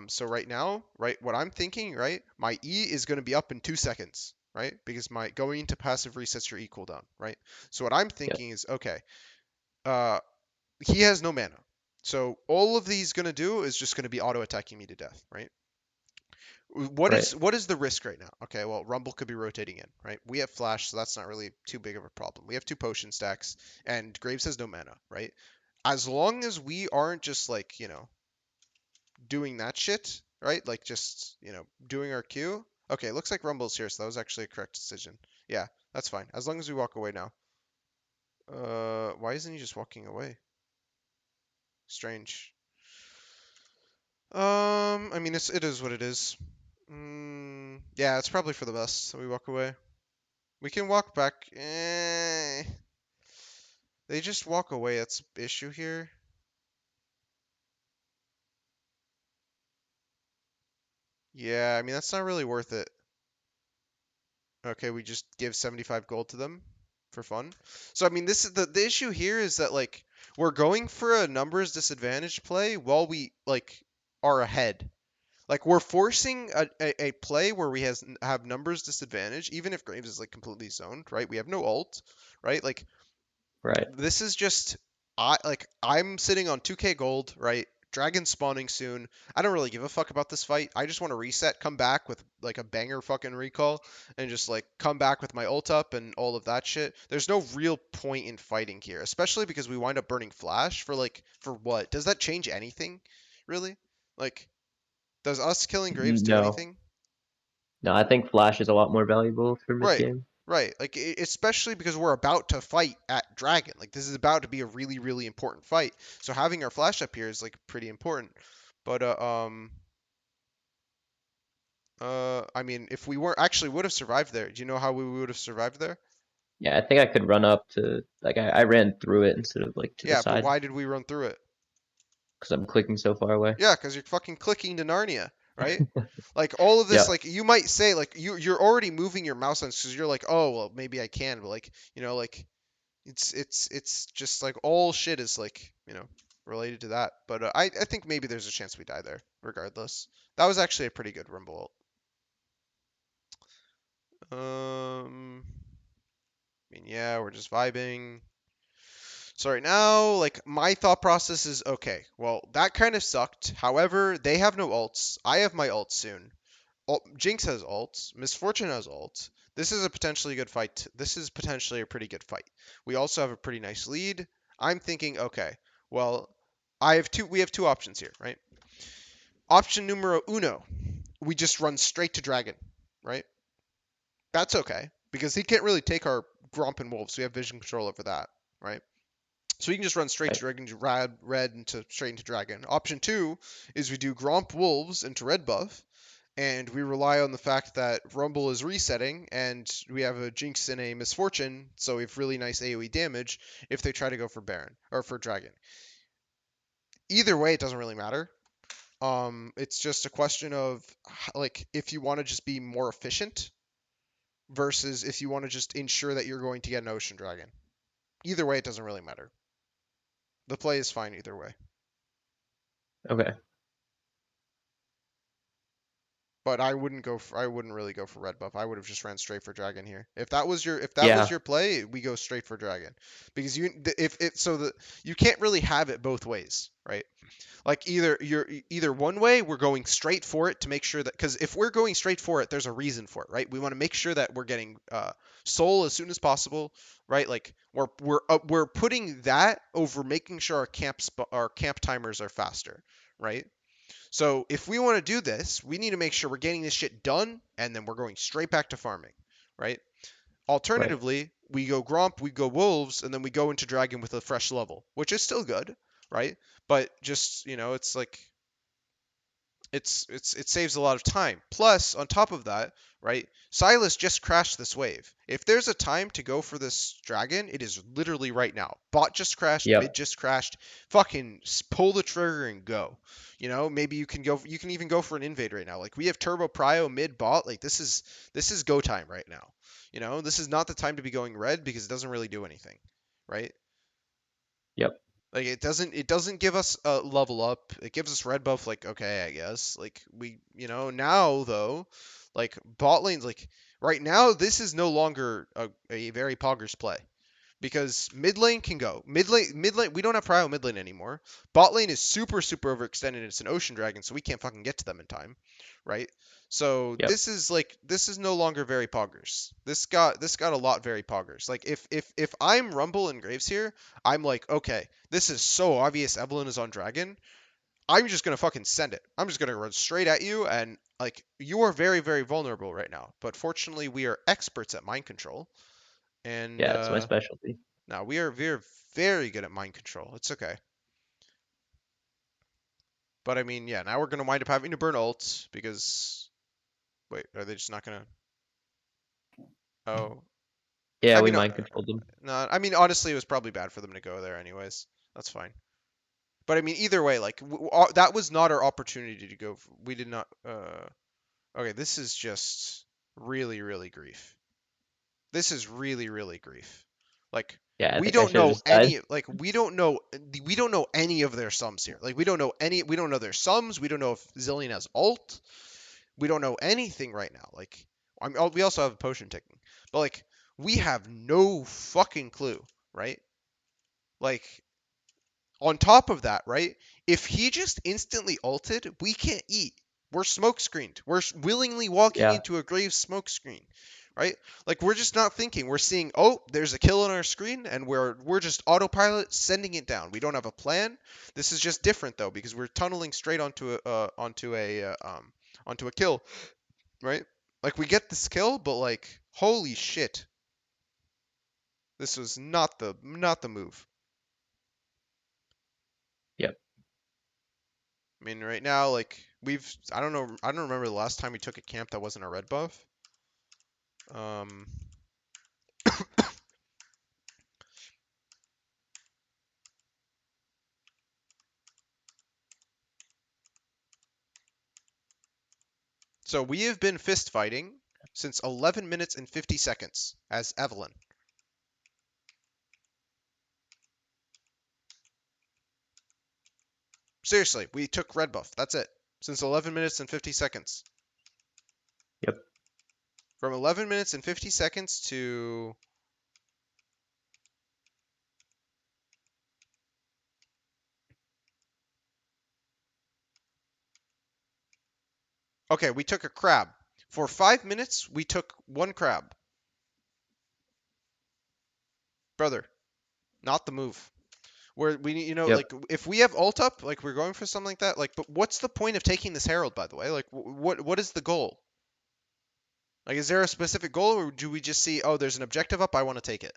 So right now, right, what I'm thinking, right, my E is going to be up in 2 seconds, right? Because my going into passive resets your E cooldown, right? So what I'm Yep. thinking is, okay, uh, he has no mana. So all of these going to do is just going to be auto attacking me to death, right? Right. What is the risk right now? Okay, well, Rumble could be rotating in, right? We have Flash, so that's not really too big of a problem. We have 2 potion stacks, and Graves has no mana, right? As long as we aren't just like, doing that shit, right? Like just, doing our Q. Okay, looks like Rumble's here, so that was actually a correct decision. Yeah, that's fine. As long as we walk away now. Why isn't he just walking away? Strange. I mean, it is what it is. Yeah, it's probably for the best that we walk away. We can walk back. They just walk away. That's the issue here. Yeah, I mean, that's not really worth it. Okay, we just give 75 gold to them for fun. So, I mean, this is the issue here is that, like, we're going for a numbers disadvantage play while we, like, are ahead. Like, we're forcing a play where we have numbers disadvantage, even if Graves is, like, completely zoned, right? We have no ult, right? Like, Right. this is just I'm sitting on 2k gold, right? Dragon spawning soon. I don't really give a fuck about this fight. I just want to reset, come back with like a banger fucking recall, and just like come back with my ult up and all of that shit. There's no real point in fighting here, especially because we wind up burning flash for what? Does that change anything? Really? Like, does us killing Graves do No. anything? No, I think Flash is a lot more valuable for mid Right. game. Right. Like especially because we're about to fight at Dragon. Like this is about to be a really really important fight. So having our flash up here is like pretty important. But I mean if we were actually would have survived there. Do you know how we would have survived there? Yeah, I think I could run up to like I ran through it instead of like to the Yeah, but side why did we run through it? because I'm clicking so far away. Yeah, because you're fucking clicking to Narnia, right? Like all of this, Yeah. like you might say, like you're already moving your mouse on because you're like, oh well, maybe I can, but like like it's just like all shit is like related to that. But I think maybe there's a chance we die there, regardless. That was actually a pretty good rumble. I mean, yeah, we're just vibing. So right now, like my thought process is okay. Well, that kind of sucked. However, they have no ults. I have my ult soon. Jinx has ults. Misfortune has ults. This is a potentially good fight. This is potentially a pretty good fight. We also have a pretty nice lead. I'm thinking, okay, well, we have two options here, right? Option numero uno, we just run straight to dragon, right? That's okay because he can't really take our Gromp and Wolves. We have vision control over that, right? So we can just run straight to Right. dragon, red into straight into dragon. Option two is we do Gromp Wolves into red buff, and we rely on the fact that Rumble is resetting, and we have a Jinx and a Misfortune, so we have really nice AoE damage if they try to go for Baron or for Dragon. Either way, it doesn't really matter. It's just a question of like if you want to just be more efficient versus if you want to just ensure that you're going to get an Ocean Dragon. Either way, it doesn't really matter. The play is fine either way. Okay. But I wouldn't really go for red buff. I would have just ran straight for dragon here. If that was Yeah. your play, we go straight for dragon. Because if it so that you can't really have it both ways, right? Like either one way we're going straight for it to make sure that because if we're going straight for it, there's a reason for it, right? We want to make sure that we're getting soul as soon as possible, right? Like we're putting that over making sure our camp timers are faster, right? So if we want to do this, we need to make sure we're getting this shit done, and then we're going straight back to farming, right? Right. Alternatively, we go Gromp, we go Wolves, and then we go into Dragon with a fresh level, which is still good, right? But just, it's like it saves a lot of time. Plus, on top of that, right? Silas just crashed this wave. If there's a time to go for this dragon, it is literally right now. Bot just crashed, mid Yep. just crashed. Fucking pull the trigger and go. Maybe you can go. You can even go for an invade right now. Like we have turbo prio mid bot. Like this is go time right now. This is not the time to be going red because it doesn't really do anything, right? Yep. Like it doesn't give us a level up. It gives us red buff. Like okay, I guess. Like we now though, like bot lanes like right now this is no longer a very poggers play because mid lane can go. Mid lane we don't have prio mid lane anymore. Bot lane is super super overextended. It's an ocean dragon, so we can't fucking get to them in time, right? So Yep. this is no longer very poggers. This got a lot very poggers. Like if I'm Rumble and Graves here, I'm like okay, this is so obvious. Evelynn is on dragon. I'm just gonna fucking send it. I'm just gonna run straight at you, and like you are very very vulnerable right now. But fortunately, we are experts at mind control, and Yeah, it's my specialty. now we are very good at mind control. It's okay. But I mean, yeah, now we're gonna wind up having to burn ults because Wait, are they just not gonna? Oh, Yeah, I we mean, mind controlled them. no, I mean honestly, it was probably bad for them to go there anyways. That's fine. But I mean, either way, like that was not our opportunity to go. We did not. Okay, this is just really, really grief. This is really, really grief. Like Yeah, I we think I don't should have know just died. any. Like we don't know any of their sums here. Like we don't know any. We don't know their sums. We don't know if Zillion has ult. We don't know anything right now. Like we also have a potion ticking, but like we have no fucking clue, right? Like on top of that, right? If he just instantly ulted, we can't eat. We're smoke screened. We're willingly walking Yeah, into a grave smoke screen, right? Like we're just not thinking. We're seeing, oh, there's a kill on our screen, and we're just autopilot sending it down. We don't have a plan. This is just different though because we're tunneling straight onto a kill, right? Like we get this kill, but like holy shit, this was not the move. yep. I mean, right now, like I don't know, I don't remember the last time we took a camp that wasn't a red buff. Um, so we have been fist fighting since 11 minutes and 50 seconds as Evelynn. Seriously, we took red buff. That's it. Since 11 minutes and 50 seconds. Yep. From 11 minutes and 50 seconds to okay, we took a crab. For 5 minutes, we took one crab. Brother, not the move. Where we Yep. like if we have ult up, like we're going for something like that, like but what's the point of taking this herald by the way? Like what is the goal? Like is there a specific goal or do we just see, oh, there's an objective up, I want to take it?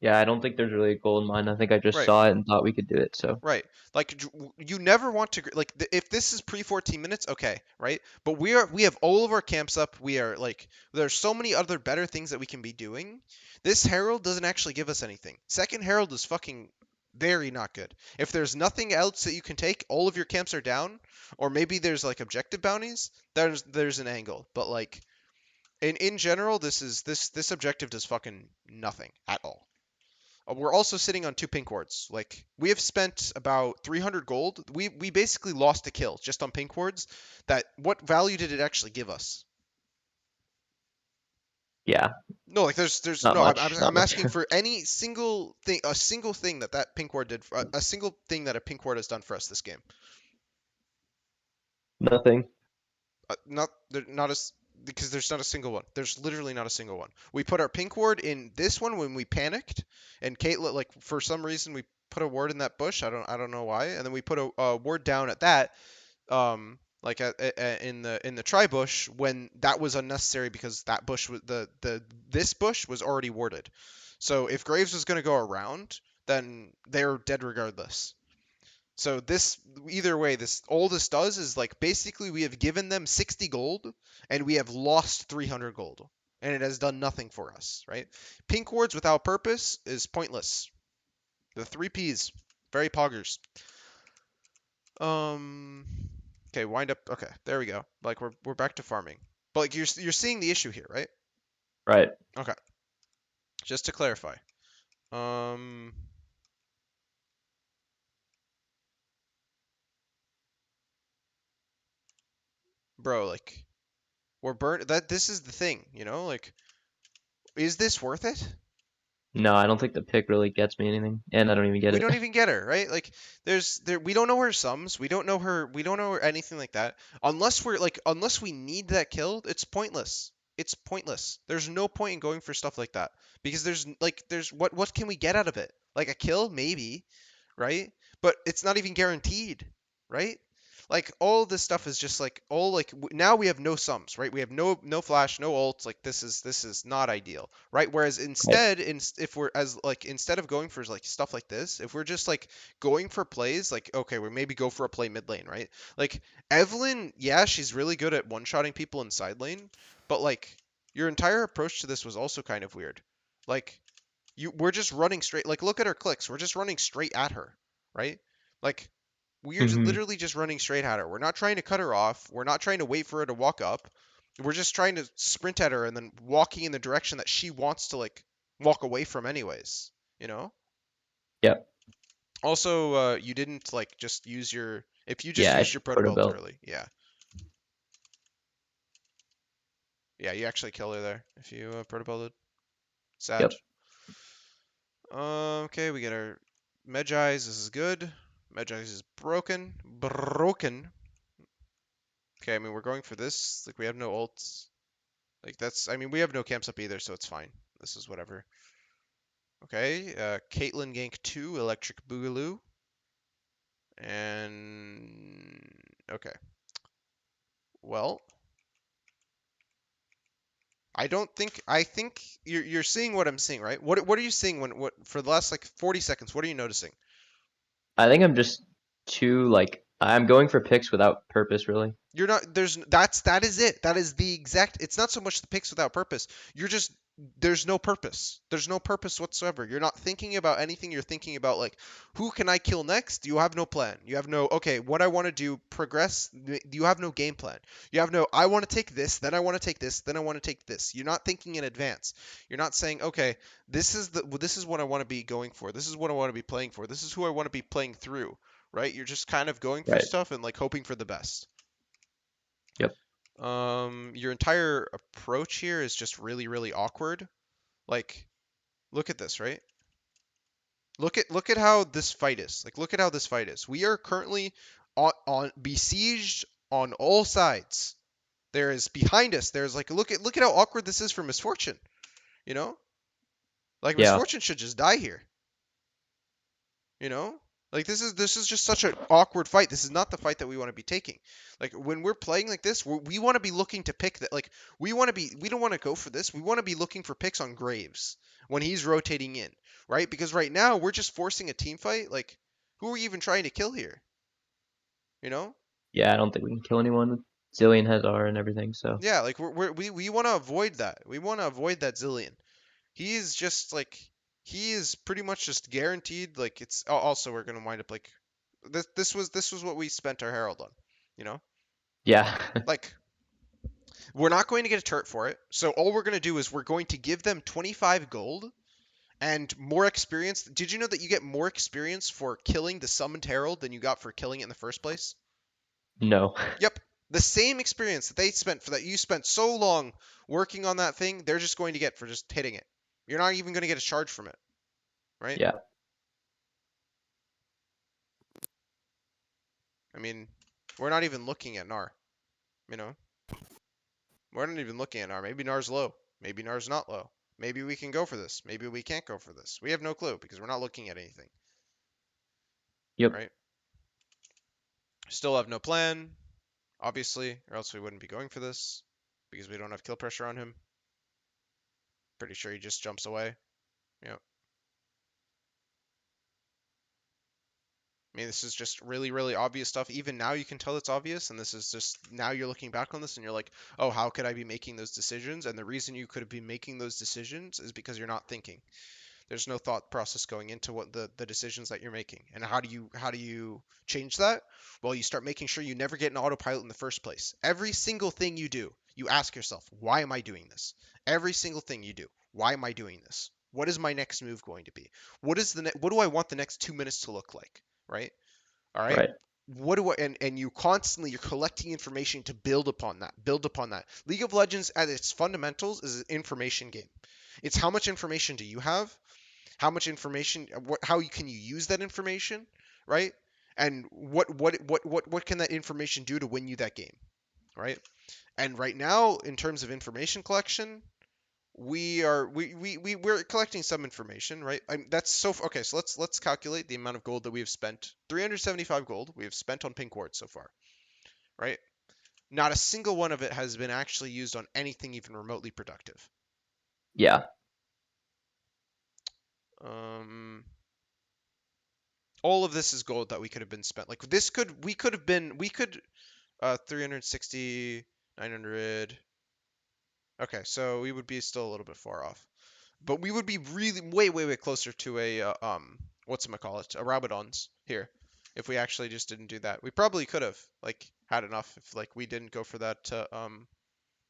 Yeah, I don't think there's really a goal in mind. I think I just Right. saw it and thought we could do it. So Right. Like you never want to like if this is pre 14 minutes, okay, right? But we have all of our camps up. We are like there's so many other better things that we can be doing. This herald doesn't actually give us anything. Second herald is fucking very not good. If there's nothing else that you can take, all of your camps are down, or maybe there's like objective bounties, there's an angle. But like in general, this objective does fucking nothing at all. We're also sitting on 2 pink wards. Like we have spent about 300 gold. We basically lost a kill just on pink wards. That what value did it actually give us? yeah, No, like there's not no. much. Not I'm much. asking for any single thing, a single thing that pink ward did, a single thing that a pink ward has done for us this game. Nothing. Not as because there's not a single one. There's literally not a single one. We put our pink ward in this one when we panicked, and Caitlyn, like for some reason we put a ward in that bush. I don't know why, and then we put a ward down at that, like in the tri bush when that was unnecessary because that bush was this bush was already warded. So if Graves was gonna go around, then they're dead regardless. So this either way, all this does is like basically we have given them 60 gold and we have lost 300 gold. And it has done nothing for us, right? Pink wards without purpose is pointless. The 3Ps, very poggers. Okay, wind up. Okay, there we go. Like we're back to farming. But like you're seeing the issue here, right? Right. Okay. Just to clarify. Um bro, like we're burnt that this is the thing, like is this worth it? No, I don't think the pick really gets me anything, and I don't even get We it. don't even get her, right? Like we don't know her sums, we don't know her anything like that. Unless we need that kill, it's pointless. It's pointless. There's no point in going for stuff like that because there's what can we get out of it? Like a kill maybe, right? But it's not even guaranteed, right? Like all this stuff is just like all like now we have no sums, right? We have no flash, no ults. Like this is not ideal, right? Whereas Right. instead, if we're as like instead of going for like stuff like this, if we're just like going for plays, like okay, we maybe go for a play mid lane, right? Like Evelynn, yeah, she's really good at one-shotting people in side lane, but like your entire approach to this was also kind of weird. Like we're just running straight. Like look at her clicks. We're just running straight at her, right? Like we're just Hmm. literally just running straight at her. We're not trying to cut her off. We're not trying to wait for her to walk up. We're just trying to sprint at her and then walking in the direction that she wants to like walk away from anyways, you know? Yep. Also, you didn't like just use your if you just Yeah, I used should your proto put a belt belt. early. Yeah. Yeah, you actually kill her there if you proto belted. Sad. Yep. Okay, we get our Medjai's. This is good. Medjai's is broken. Broken. Okay, I mean, we're going for this. Like, we have no ults. Like, that's... I mean, we have no camps up either, so it's fine. This is whatever. Okay, Caitlyn gank 2, Electric Boogaloo. And... Okay. Well... I don't think... I think you're seeing what I'm seeing, right? What are you seeing when... What, for the last, like, 40 seconds, what are you noticing? I think I'm just too like I'm going for picks without purpose, really. You're not that is it. That is the exact it's not so much the picks without purpose. You're just there's no purpose. There's no purpose whatsoever. You're not thinking about anything. You're thinking about like who can I kill next? You have no plan. You have no okay, what I want to do progress. You have no game plan. You have no I want to take this, then I want to take this, then I want to take this. You're not thinking in advance. You're not saying, "Okay, this is what I want to be going for. This is what I want to be playing for. This is who I want to be playing through." Right? You're just kind of going for Right. stuff and like hoping for the best. Yep. Your entire approach here is just really, really awkward. Like, look at this, right? Look at how this fight is. Like, look at how this fight is. We are currently on besieged on all sides. There is behind us. There's like look at how awkward this is for Misfortune. You know, like Yeah. Misfortune should just die here. You know, like this is just such an awkward fight. This is not the fight that we want to be taking. Like when we're playing like this, we want to be looking to pick that. Like we don't want to go for this. We want to be looking for picks on Graves when he's rotating in, right? Because right now we're just forcing a team fight. Like who are we even trying to kill here? You know? Yeah, I don't think we can kill anyone. Zillion has R and everything, so Yeah, like we want to avoid that. We want to avoid that Zillion. He's just like he is pretty much just guaranteed. Like it's also we're gonna wind up like this was what we spent our Herald on. You know, yeah. like we're not going to get a turret for it. So all we're gonna do is we're going to give them 25 gold and more experience. Did you know that you get more experience for killing the summoned Herald than you got for killing it in the first place? No. Yep. The same experience that they spent for that you spent so long working on that thing, they're just going to get for just hitting it. You're not even going to get a charge from it, right? Yeah. I mean, we're not even looking at Nar, you know? We're not even looking at Nar. Maybe Nar's low. Maybe Nar's not low. Maybe we can go for this. Maybe we can't go for this. We have no clue because we're not looking at anything, Yep. right? Still have no plan, obviously, or else we wouldn't be going for this because we don't have kill pressure on him. Pretty sure he just jumps away. Yep. I mean, this is just really, really obvious stuff. Even now, you can tell it's obvious, and this is just now you're looking back on this and you're like, oh, how could I be making those decisions? And the reason you could have been making those decisions is because you're not thinking. There's no thought process going into what the decisions that you're making. And how do you change that? Well, you start making sure you never get an autopilot in the first place. Every single thing you do, you ask yourself, why am I doing this? Every single thing you do, why am I doing this? What is my next move going to be? What do I want the next 2 minutes to look like? Right? All right. Right. What do I and you constantly you're collecting information to build upon that. Build upon that. League of Legends at its fundamentals is an information game. It's how much information do you have? How much information how can you use that information, right? And what can that information do to win you that game, right? And right now in terms of information collection, we're collecting some information, right? That's so okay. So let's calculate the amount of gold that we have spent. 375 gold we have spent on pink ward so far. right? Not a single one of it has been actually used on anything even remotely productive. Yeah. All of this is gold that we could have been spent. Like this could, we could have been, we could, 360, 900. Okay, so we would be still a little bit far off. But we would be really way closer to a whatchamacallit, a Rabadon's here if we actually just didn't do that. We probably could have like had enough if like we didn't go for that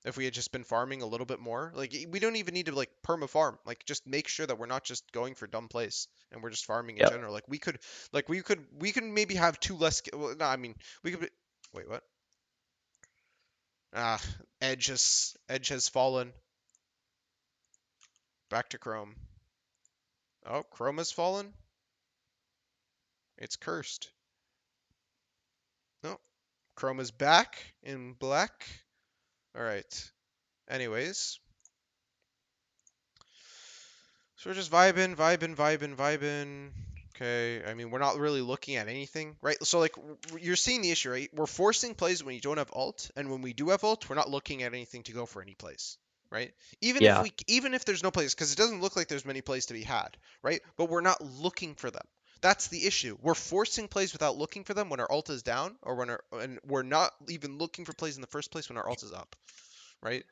if we had just been farming a little bit more. Like we don't even need to like perma farm. Like just make sure that we're not just going for dumb plays and we're just farming in Yep. general. Like we could maybe have two less well, no, I mean, we could wait, what? Ah, edge has fallen. Back to Chrome. Oh, Chrome has fallen. It's cursed. No, Chrome is back in black. All right. Anyways, so we're just vibing. Okay. I mean, we're not really looking at anything, right? So like, you're seeing the issue, right? We're forcing plays when you don't have ult, and when we do have ult, we're not looking at anything to go for any plays, right? Yeah. Even if there's no plays, because it doesn't look like there's many plays to be had, right? But we're not looking for them. That's the issue. We're forcing plays without looking for them when our ult is down, or and we're not even looking for plays in the first place when our ult is up, right?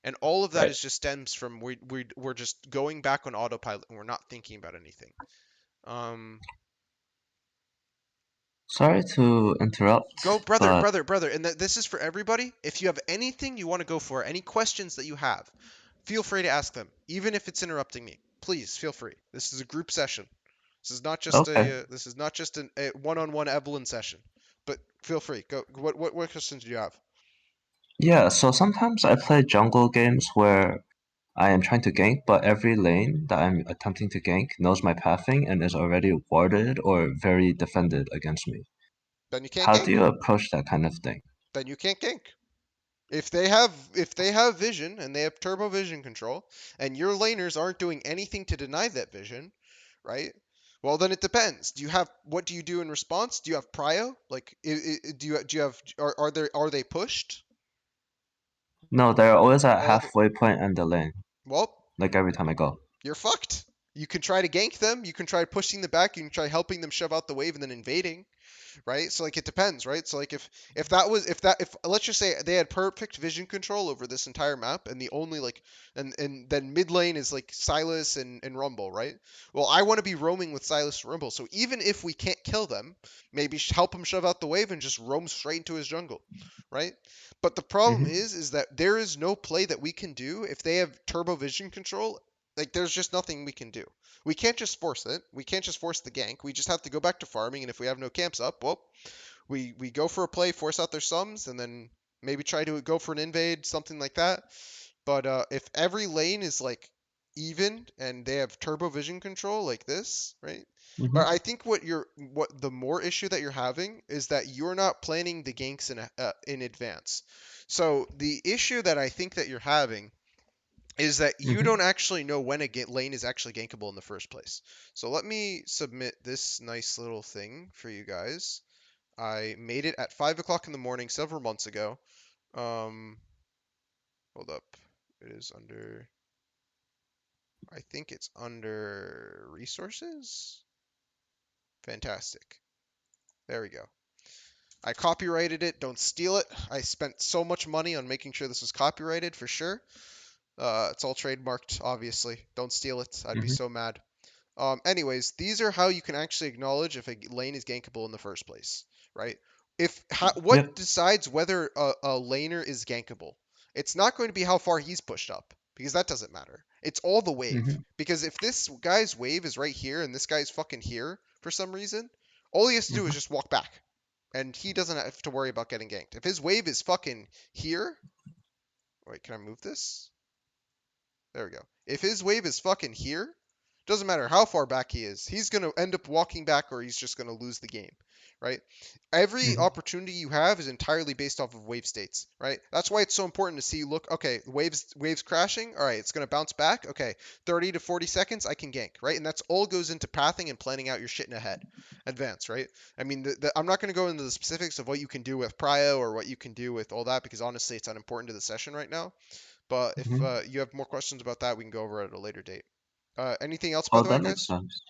And all of that Right. is just stems from we're just going back on autopilot and we're not thinking about anything. Um, Sorry to Go, interrupt, brother, but brother, and this is for everybody. If you have anything you want to go for, any questions that you have, feel free to ask them, even if it's interrupting me. Please feel free. This is a group session. okay. This is not just a one-on-one Evelynn session. But feel free. Go. What questions do you have? Yeah, so sometimes I play jungle games where I am trying to gank, but every lane that I'm attempting to gank knows my pathing and is already warded or very defended against me. Then you can't How do gank. you approach that kind of thing? Then you can't gank. If they have vision and they have turbo vision control, and your laners aren't doing anything to deny that vision, right? Well, then it depends. What do you do in response? Do you have prio? Like, do you have are they pushed? No, they're always at Well, halfway point in the lane, well, like every time I go. you're fucked. You can try to gank them. You can try pushing them back. You can try helping them shove out the wave and then invading. Right? So like it depends, right? So like if let's just say they had perfect vision control over this entire map and the only like and then mid lane is like Silas and Rumble, right? Well, I want to be roaming with Silas and Rumble. So even if we can't kill them, maybe help him shove out the wave and just roam straight into his jungle, right? But the problem Hmm. is that there is no play that we can do if they have turbo vision control. Like there's just nothing we can do. We can't just force it. We can't just force the gank. We just have to go back to farming, and if we have no camps up, well, we go for a play, force out their sums, and then maybe try to go for an invade, something like that. But if every lane is like even and they have turbo vision control like this, right? But Hmm. I think what the more issue that you're having is that you're not planning the ganks in advance. So the issue that I think that you're having is that you Hmm. don't actually know when a lane is actually gankable in the first place. So let me submit this nice little thing for you guys. I made it at 5 o'clock in the morning several months ago. Um, Hold up. It is under, I think it's under resources. Fantastic. There we go. I copyrighted it. Don't steal it. I spent so much money on making sure this was copyrighted for sure. It's all trademarked, obviously. Don't steal it. I'd be Hmm. so mad. Anyways, these are how you can actually acknowledge if a lane is gankable in the first place, right? What Yep. decides whether a laner is gankable? It's not going to be how far he's pushed up, because that doesn't matter. It's all the wave. Hmm. Because if this guy's wave is right here and this guy's fucking here for some reason, all he has to do is Hmm. just walk back, and he doesn't have to worry about getting ganked. If his wave is fucking here, wait, can I move this? There we go. If his wave is fucking here, Doesn't matter how far back he is. He's going to end up walking back or he's just going to lose the game, right? Every opportunity you have is entirely based off of wave states, right? That's why it's so important to see, look, okay, waves crashing. All right, it's going to bounce back. Okay, 30 to 40 seconds, I can gank, right? And that's all goes into pathing and planning out your shit in advance, right? I mean, I'm not going to go into the specifics of what you can do with prio or what you can do with all that because honestly, it's unimportant to the session right now. But if you have more questions about that, we can go over it at a later date. Anything else, by Oh, the way, that makes guys? sense.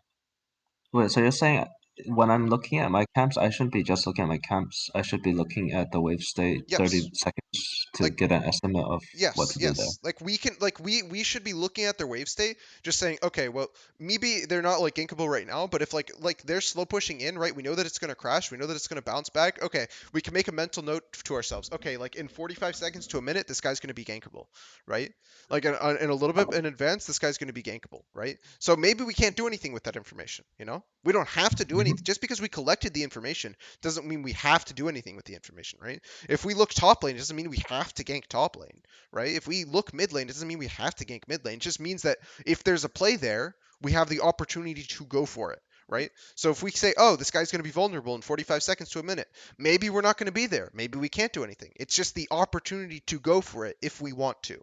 Wait, so you're saying when I'm looking at my camps, I shouldn't be just looking at my camps. I should be looking at the wave state 30 Yes. seconds to Like get an estimate of what yes, to do there. yes. Like we can like we should be looking at their wave state, just saying, okay, well, maybe they're not like gankable right now, but if like they're slow pushing in, right? We know that it's gonna crash, we know that it's gonna bounce back. Okay, we can make a mental note to ourselves. Okay, like in 45 seconds to a minute, this guy's gonna be gankable, right? Like in a little bit in advance, this guy's gonna be gankable, right? So maybe we can't do anything with that information, you know? We don't have to do anything. Just because we collected the information doesn't mean we have to do anything with the information, right? If we look top lane, it doesn't mean we have to gank top lane, right? If we look mid lane, it doesn't mean we have to gank mid lane. It just means that if there's a play there, we have the opportunity to go for it, right? So if we say, oh, this guy's going to be vulnerable in 45 seconds to a minute, maybe we're not going to be there. Maybe we can't do anything. It's just the opportunity to go for it if we want to,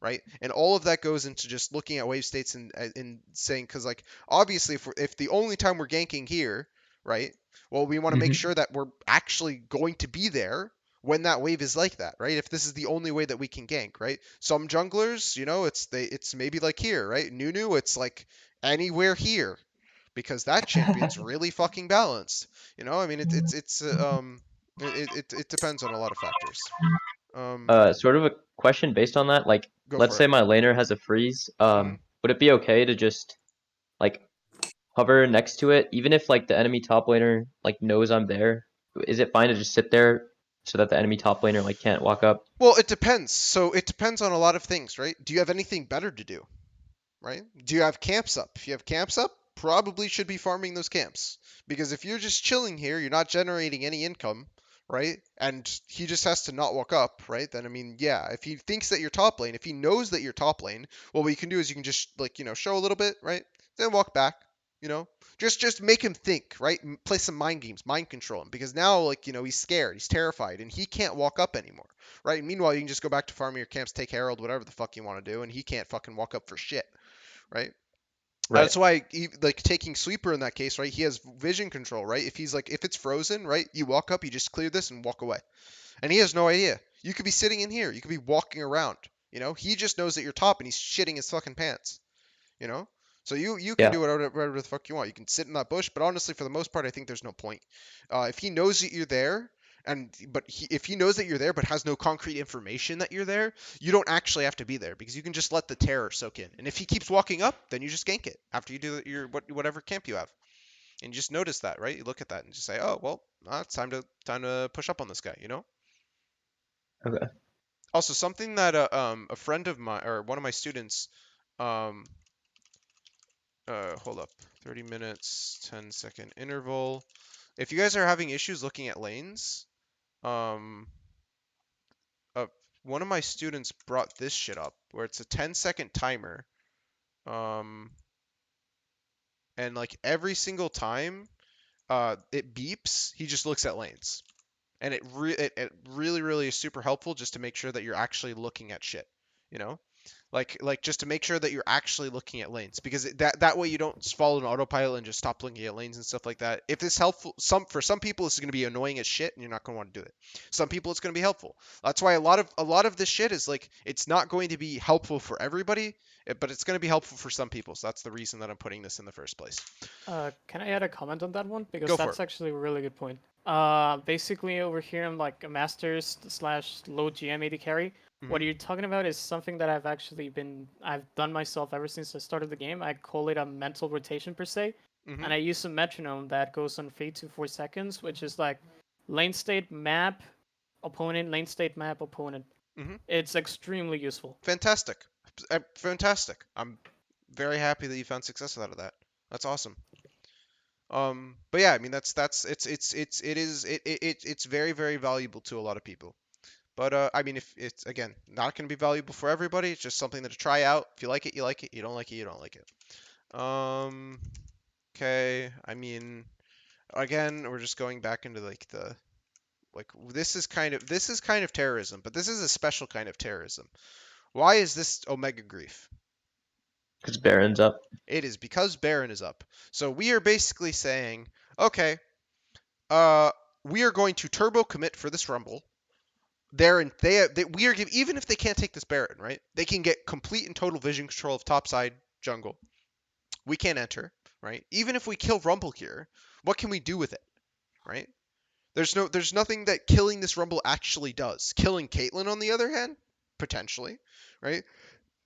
right? And all of that goes into just looking at wave states and saying, because like obviously if the only time we're ganking here, right? Well, we want to make sure that we're actually going to be there when that wave is like that, right? If this is the only way that we can gank, right? Some junglers, you know, it's maybe like here, right? Nunu, it's like anywhere here because that champion's really fucking balanced. You know, I mean, it depends on a lot of factors. Sort of a question based on that. Like, Go let's for it. say my laner has a freeze. Hmm. Would it be okay to just like hover next to it, even if like the enemy top laner like knows I'm there? Is it fine to just sit there so that the enemy top laner like can't walk up? Well, it depends. So it depends on a lot of things, right? Do you have anything better to do? Right? Do you have camps up? If you have camps up, probably should be farming those camps. Because if you're just chilling here, you're not generating any income, right? And he just has to not walk up, right? Then I mean, yeah, if he thinks that you're top lane, if he knows that you're top lane, well, what you can do is you can just like, show a little bit, right? Then walk back, you know? Just make him think, right? Play some mind games, mind control him because now like, he's scared, he's terrified and he can't walk up anymore, right? Meanwhile, you can just go back to farming your camps, take Herald, whatever the fuck you want to do and he can't fucking walk up for shit, right? Right. That's why, like taking Sweeper in that case, right? He has vision control, right? If he's like, if it's frozen, right? You walk up, you just clear this and walk away, and he has no idea. You could be sitting in here, you could be walking around, He just knows that you're top, and he's shitting his fucking pants, you know. So you can Yeah. do whatever the fuck you want. You can sit in that bush, but honestly, for the most part, I think there's no point. If he knows that you're there, if he knows that you're there but has no concrete information that you're there, you don't actually have to be there because you can just let the terror soak in. And if he keeps walking up, then you just gank it after you do whatever camp you have. And you just notice that, right? You look at that and just say, oh well, it's time to push up on this guy, Okay. Also, something that a friend of mine or one of my students um, hold up, 30 minutes, 10-second interval. If you guys are having issues looking at lanes, um, uh, one of my students brought this shit up where it's a 10-second timer, um, and like every single time it beeps, he just looks at lanes, and it really really is super helpful just to make sure that you're actually looking at shit, you know. Like just to make sure that you're actually looking at lanes because that way you don't follow an autopilot and just stop looking at lanes and stuff like that. If it's helpful, for some people this is going to be annoying as shit and you're not going to want to do it. Some people it's going to be helpful. That's why a lot of this shit is like it's not going to be helpful for everybody, but it's going to be helpful for some people. So that's the reason that I'm putting this in the first place. Can I add a comment on that one? Because Go for that's it. actually a really good point. Basically over here I'm like a masters slash low GM AD carry. What Mhm. you're talking about is something that I've done myself ever since I started the game. I call it a mental rotation per se. Mhm. And I use a metronome that goes on 3 to 4 seconds, which is like lane state map, opponent, lane state map, opponent. Mhm. It's extremely useful. Fantastic. Fantastic. I'm very happy that you found success out of that. That's awesome. But yeah, I mean that's it's very very valuable to a lot of people. But I mean, if it's again not going to be valuable for everybody, it's just something to try out. If you like it, you like it. You don't like it, you don't like it. Okay. I mean, again, we're just going back into like this is kind of terrorism, but this is a special kind of terrorism. Why is this Omega Grief? Because Baron's up. It is because Baron is up. So we are basically saying, okay, we are going to turbo commit for this Rumble. We are even if they can't take this Baron, right? They can get complete and total vision control of topside jungle. We can't enter, right? Even if we kill Rumble here, what can we do with it, right? There's nothing that killing this Rumble actually does. Killing Caitlyn, on the other hand, potentially, right?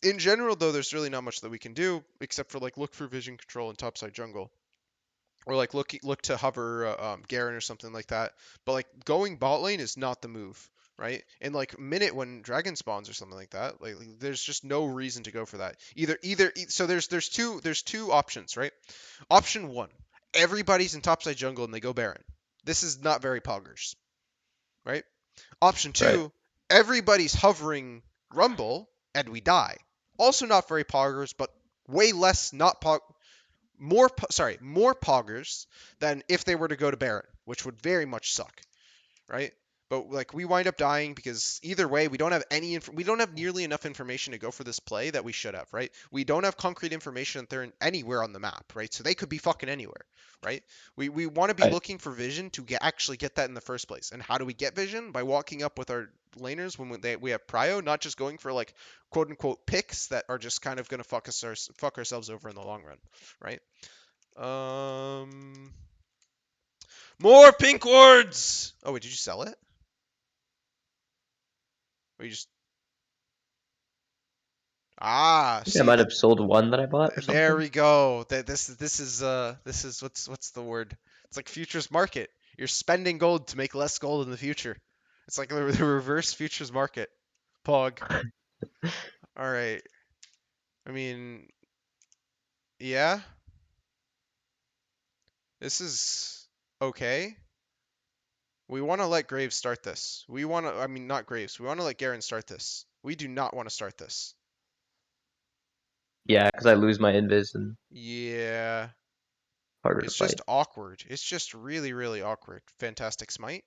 In general, though, there's really not much that we can do except for like look for vision control in topside jungle, or like look to hover Garen or something like that. But like going bot lane is not the move, right? In like minute when dragon spawns or something like that, like there's just no reason to go for that. So there's two options, right? Option one, everybody's in topside jungle and they go Baron. This is not very poggers, right? Option Right. two, everybody's hovering Rumble and we die. Also not very poggers, but way less not pog more poggers than if they were to go to Baron, which would very much suck, right? But like we wind up dying because either way we don't have we don't have nearly enough information to go for this play that we should have, right? We don't have concrete information that they're anywhere on the map, right? So they could be fucking anywhere, right? We want to be Right. looking for vision to actually get that in the first place. And how do we get vision? By walking up with our laners when we have prio, not just going for like quote unquote picks that are just kind of gonna fuck ourselves over in the long run, right? Um, More pink wards. Oh wait, did you sell it? Or you just I think I see might that have sold one that I bought or there something. we go. This is what's the word? It's like futures market. You're spending gold to make less gold in the future. It's like the reverse futures market. Pog. All right. I mean, yeah. This is okay. We want to let Graves start this. We want to, I mean, not Graves. We want to let Garen start this. We do not want to start this. Yeah, because I lose my invis and Yeah. harder to It's fight. just awkward. It's just really, really awkward. Fantastic smite.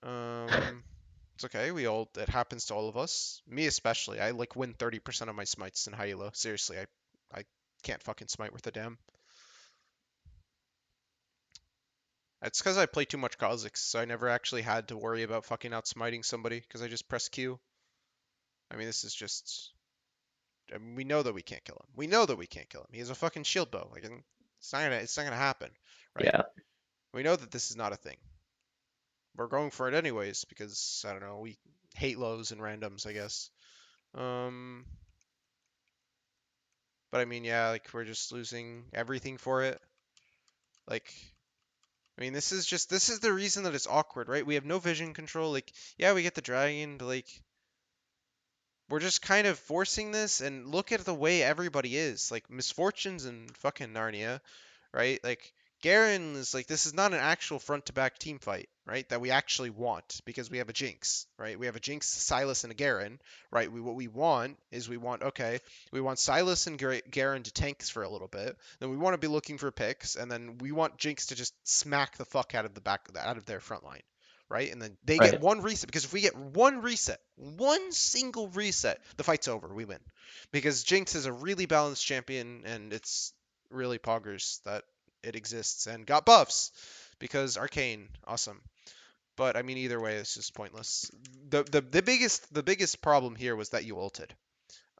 It's okay. It happens to all of us. Me especially. I like win 30% of my smites in high elo. Seriously, I can't fucking smite worth a damn. It's because I play too much Kha'Zix, so I never actually had to worry about fucking out smiting somebody because I just press Q. I mean, this is just. I mean, we know that we can't kill him. We know that we can't kill him. He has a fucking shield bow. Like, it's not gonna happen, right? Yeah. We know that this is not a thing. We're going for it anyways because I don't know, we hate lows and randoms, I guess. Um, but I mean, yeah, like we're just losing everything for it. Like, I mean, this is the reason that it's awkward, right? We have no vision control. Like, yeah, we get the dragon, but like we're just kind of forcing this. And look at the way everybody is. Like misfortunes and fucking Narnia, right? Like Garen is like this is not an actual front to back team fight, right? That we actually want because we have a Jinx, right? We have a Jinx, Silas, and a Garen, right? What we want is we want Silas and Garen to tank for a little bit. Then we want to be looking for picks, and then we want Jinx to just smack the fuck out of their front line. Right, and then they get Right. one reset because if we get one reset, one single reset, the fight's over. We win because Jinx is a really balanced champion, and it's really poggers that it exists and got buffs because Arcane, awesome. But I mean, either way, it's just pointless. The biggest problem here was that you ulted.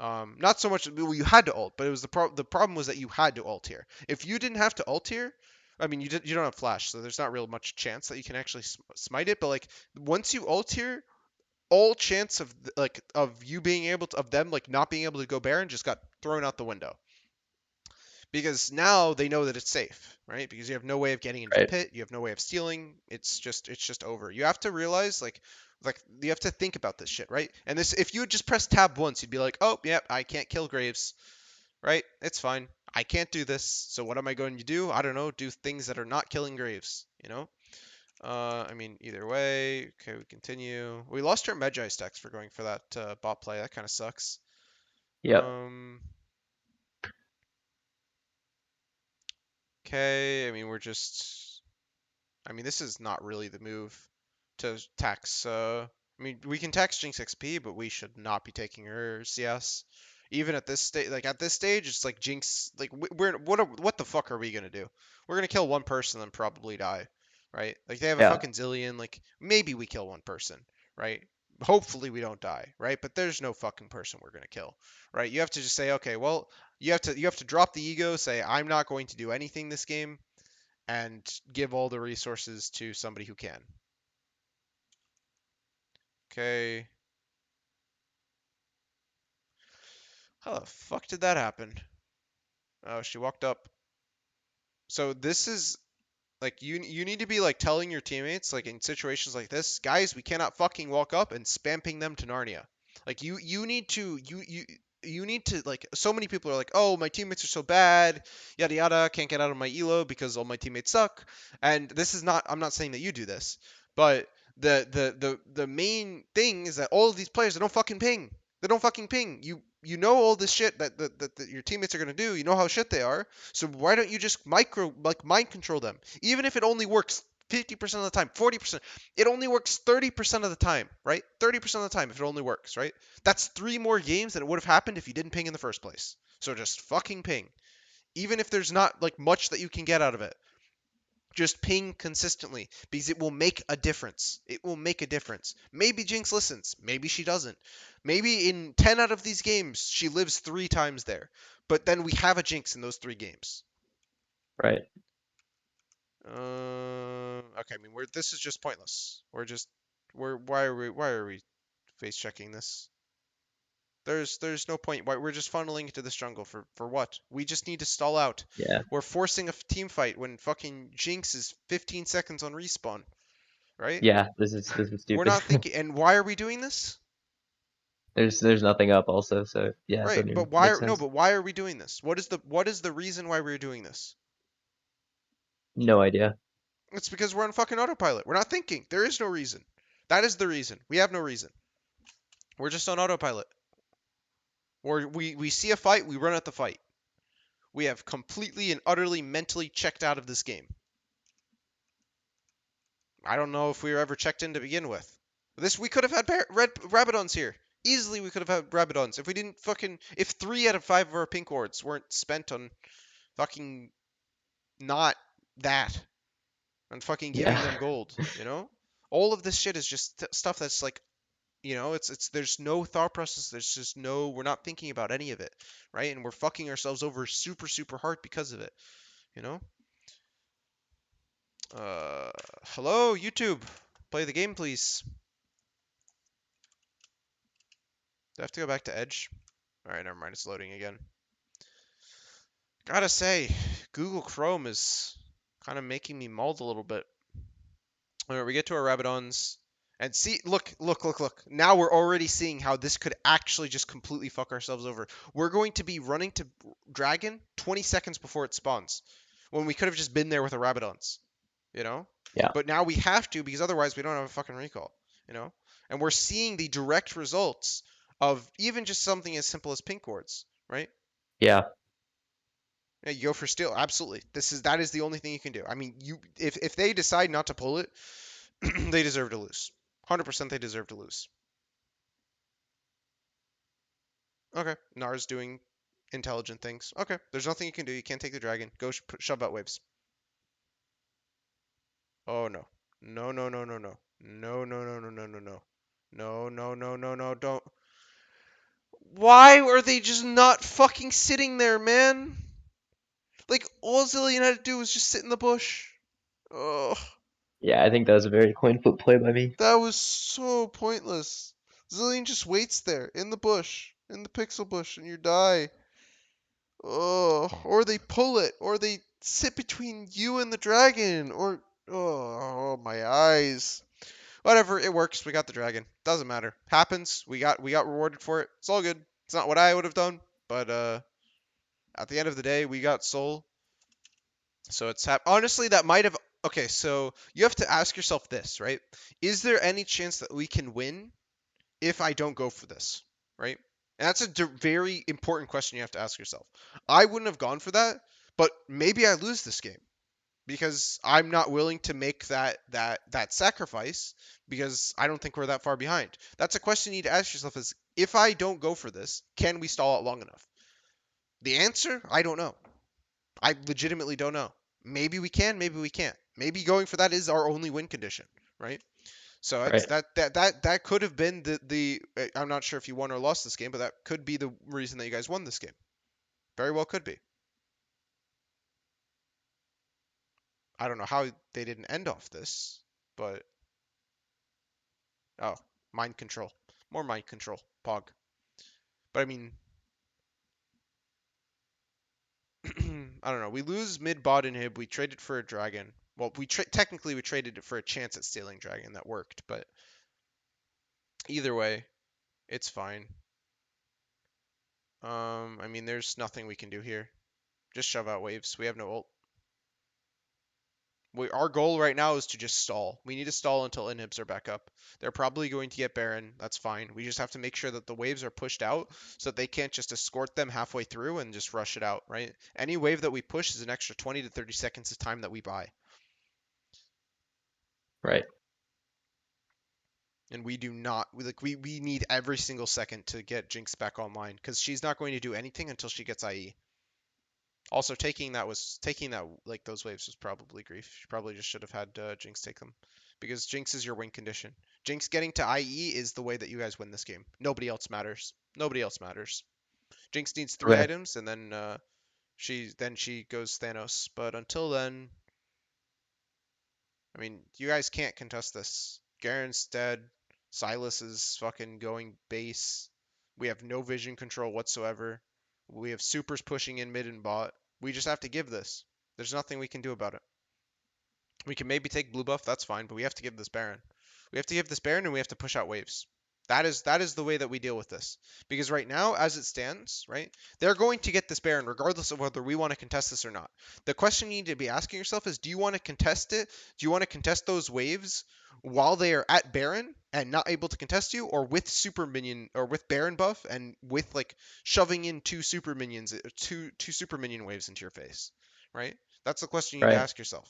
Not so much well, you had to ult, but it was the problem was that you had to ult here. If you didn't have to ult here, I mean, you don't have flash, so there's not real much chance that you can actually smite it. But like once you ult here, all chance of of you being able to of them like not being able to go Baron just got thrown out the window because now they know that it's safe, right? Because you have no way of getting into the Right. pit, you have no way of stealing. It's just over. You have to realize like you have to think about this shit, right? And this if you had just pressed tab once, you'd be like, "Oh, yeah, I can't kill Graves." Right? It's fine. I can't do this. So what am I going to do? I don't know, do things that are not killing Graves, you know? I mean, either way, okay, we continue. We lost our Magi stacks for going for that bot play. That kind of sucks. Yep. Um, Okay, I mean, we're just... I mean, this is not really the move to tax. I mean, we can tax Jinx XP, but we should not be taking her CS. Even at this stage, like at this stage, it's like Jinx. Like we're what the fuck are we gonna do? We're gonna kill one person and probably die, right? Like they have a Yeah. fucking zillion. Like maybe we kill one person, right? Hopefully we don't die, right? But there's no fucking person we're gonna kill, right? You have to just say, okay, well, you have to drop the ego, say I'm not going to do anything this game, and give all the resources to somebody who can. Okay. How the fuck did that happen? Oh, she walked up. So this is like you need to be like telling your teammates like in situations like this, guys, we cannot fucking walk up and spam ping them to Narnia. Like you need to you need to like so many people are like, "Oh, my teammates are so bad. Yada yada, can't get out of my elo because all my teammates suck." And this is not I'm not saying that you do this, but the main thing is that all of these players they don't fucking ping. They don't fucking ping. You know all this shit that your teammates are gonna do. You know how shit they are. So why don't you just mind control them? Even if it only works 50% of the time, 40%, it only works 30% of the time, right? 30% of the time if it only works, right? That's 3 more games than it would have happened if you didn't ping in the first place. So just fucking ping. Even if there's not like much that you can get out of it. Just ping consistently because it will make a difference. It will make a difference. Maybe Jinx listens. Maybe she doesn't. Maybe in 10 out of these games, she lives 3 times there. But then we have a Jinx in those 3 games. Right. Okay, I mean, this is just pointless. Why are we face checking this? There's no point. Why we're just funneling into this jungle for what? We just need to stall out. Yeah. We're forcing a team fight when fucking Jinx is 15 seconds on respawn, right? Yeah. This is We're stupid. not thinking. And why are we doing this? There's nothing up also, so yeah, it Right, doesn't but even make but sense. why are we doing this? What is the reason why we're doing this? No idea. It's because we're on fucking autopilot. We're not thinking. There is no reason. That is the reason. We have no reason. We're just on autopilot. Or we see a fight, we run at the fight. We have completely and utterly mentally checked out of this game. I don't know if we were ever checked in to begin with. We could have had red Rabadons here. Easily we could have had Rabadons if we didn't fucking if 3 out of 5 of our pink wards weren't spent on fucking not that and fucking giving Yeah. them gold, you know? All of this shit is just stuff that's like, it's there's no thought process, there's just no we're not thinking about any of it, right? And we're fucking ourselves over super super hard because of it, you know? Hello YouTube. Play the game please. Do I have to go back to Edge? Alright, never mind, it's loading again. Gotta say, Google Chrome is kind of making me mauled a little bit. Alright, we get to our Rabadons. And see, look. Now we're already seeing how this could actually just completely fuck ourselves over. We're going to be running to Dragon 20 seconds before it spawns. When we could have just been there with a Rabadons. You know? Yeah. But now we have to because otherwise we don't have a fucking recall. You know? And we're seeing the direct results of even just something as simple as pink wards, right? Yeah. Yeah, you go for steal, absolutely. That is the only thing you can do. I mean, if they decide not to pull it, they deserve to lose. 100% they deserve to lose. Okay, Nar's doing intelligent things. Okay, there's nothing you can do. You can't take the dragon. Go shove out waves. Oh no. No, no, no, no, no. No, no, no, no, no, no, no. No, no, no, no, no, don't. Why are they just not fucking sitting there, man? Like, all Zillion had to do was just sit in the bush. Oh, Yeah, I think that was a very coin flip play by me. that was so pointless. Zillion just waits there, in the bush, in the pixel bush, and you die. Oh, or they pull it, or they sit between you and the dragon, or oh my eyes. Whatever, it works. We got the dragon. Doesn't matter. Happens. We got rewarded for it. It's all good. It's not what I would have done, but at the end of the day, we got soul. So it's honestly that might have okay. So you have to ask yourself this, right? Is there any chance that we can win if I don't go for this, right? And that's a very important question you have to ask yourself. I wouldn't have gone for that, But maybe I lose this game because I'm not willing to make that sacrifice because I don't think we're that far behind. That's a question you need to ask yourself is if I don't go for this, can we stall it long enough? The answer, I don't know. I legitimately don't know. Maybe we can, maybe we can't. Maybe going for that is our only win condition, right? So Right. that could have been the I'm not sure if you won or lost this game, but that could be the reason that you guys won this game. Very well could be. I don't know how they didn't end off this, but oh, mind control. More mind control. Pog. But I mean, I don't know. We lose mid bot inhib. We traded for a dragon. Well, technically we traded it for a chance at stealing dragon that worked, but either way, it's fine. I mean, there's nothing we can do here. Just shove out waves. We have no ult. Our goal right now is to just stall. We need to stall until inhibs are back up. They're probably going to get Baron. That's fine. We just have to make sure that the waves are pushed out so that they can't just escort them halfway through and just rush it out, right? Any wave that we push is an extra 20 to 30 seconds of time that we buy. Right. And we do not, we need every single second to get Jinx back online because she's not going to do anything until she gets IE. Also, taking that like those waves was probably grief. She probably just should have had Jinx take them, because Jinx is your win condition. Jinx getting to IE is the way that you guys win this game. Nobody else matters. Nobody else matters. Jinx needs 3 Okay. items, and then she goes Thanos. But until then, I mean, you guys can't contest this. Garen's dead. Silas is fucking going base. We have no vision control whatsoever. We have supers pushing in mid and bot. We just have to give this. There's nothing we can do about it. We can maybe take blue buff, that's fine, but we have to give this Baron. We have to give this Baron and we have to push out waves. That is the way that we deal with this. Because right now, as it stands, right, they're going to get this Baron regardless of whether we want to contest this or not. The question you need to be asking yourself is, do you want to contest it? Do you want to contest those waves while they are at Baron and not able to contest you, or with super minion or with Baron buff and with like shoving in two super minions, two super minion waves into your face, right? That's the question you need to Right. ask yourself,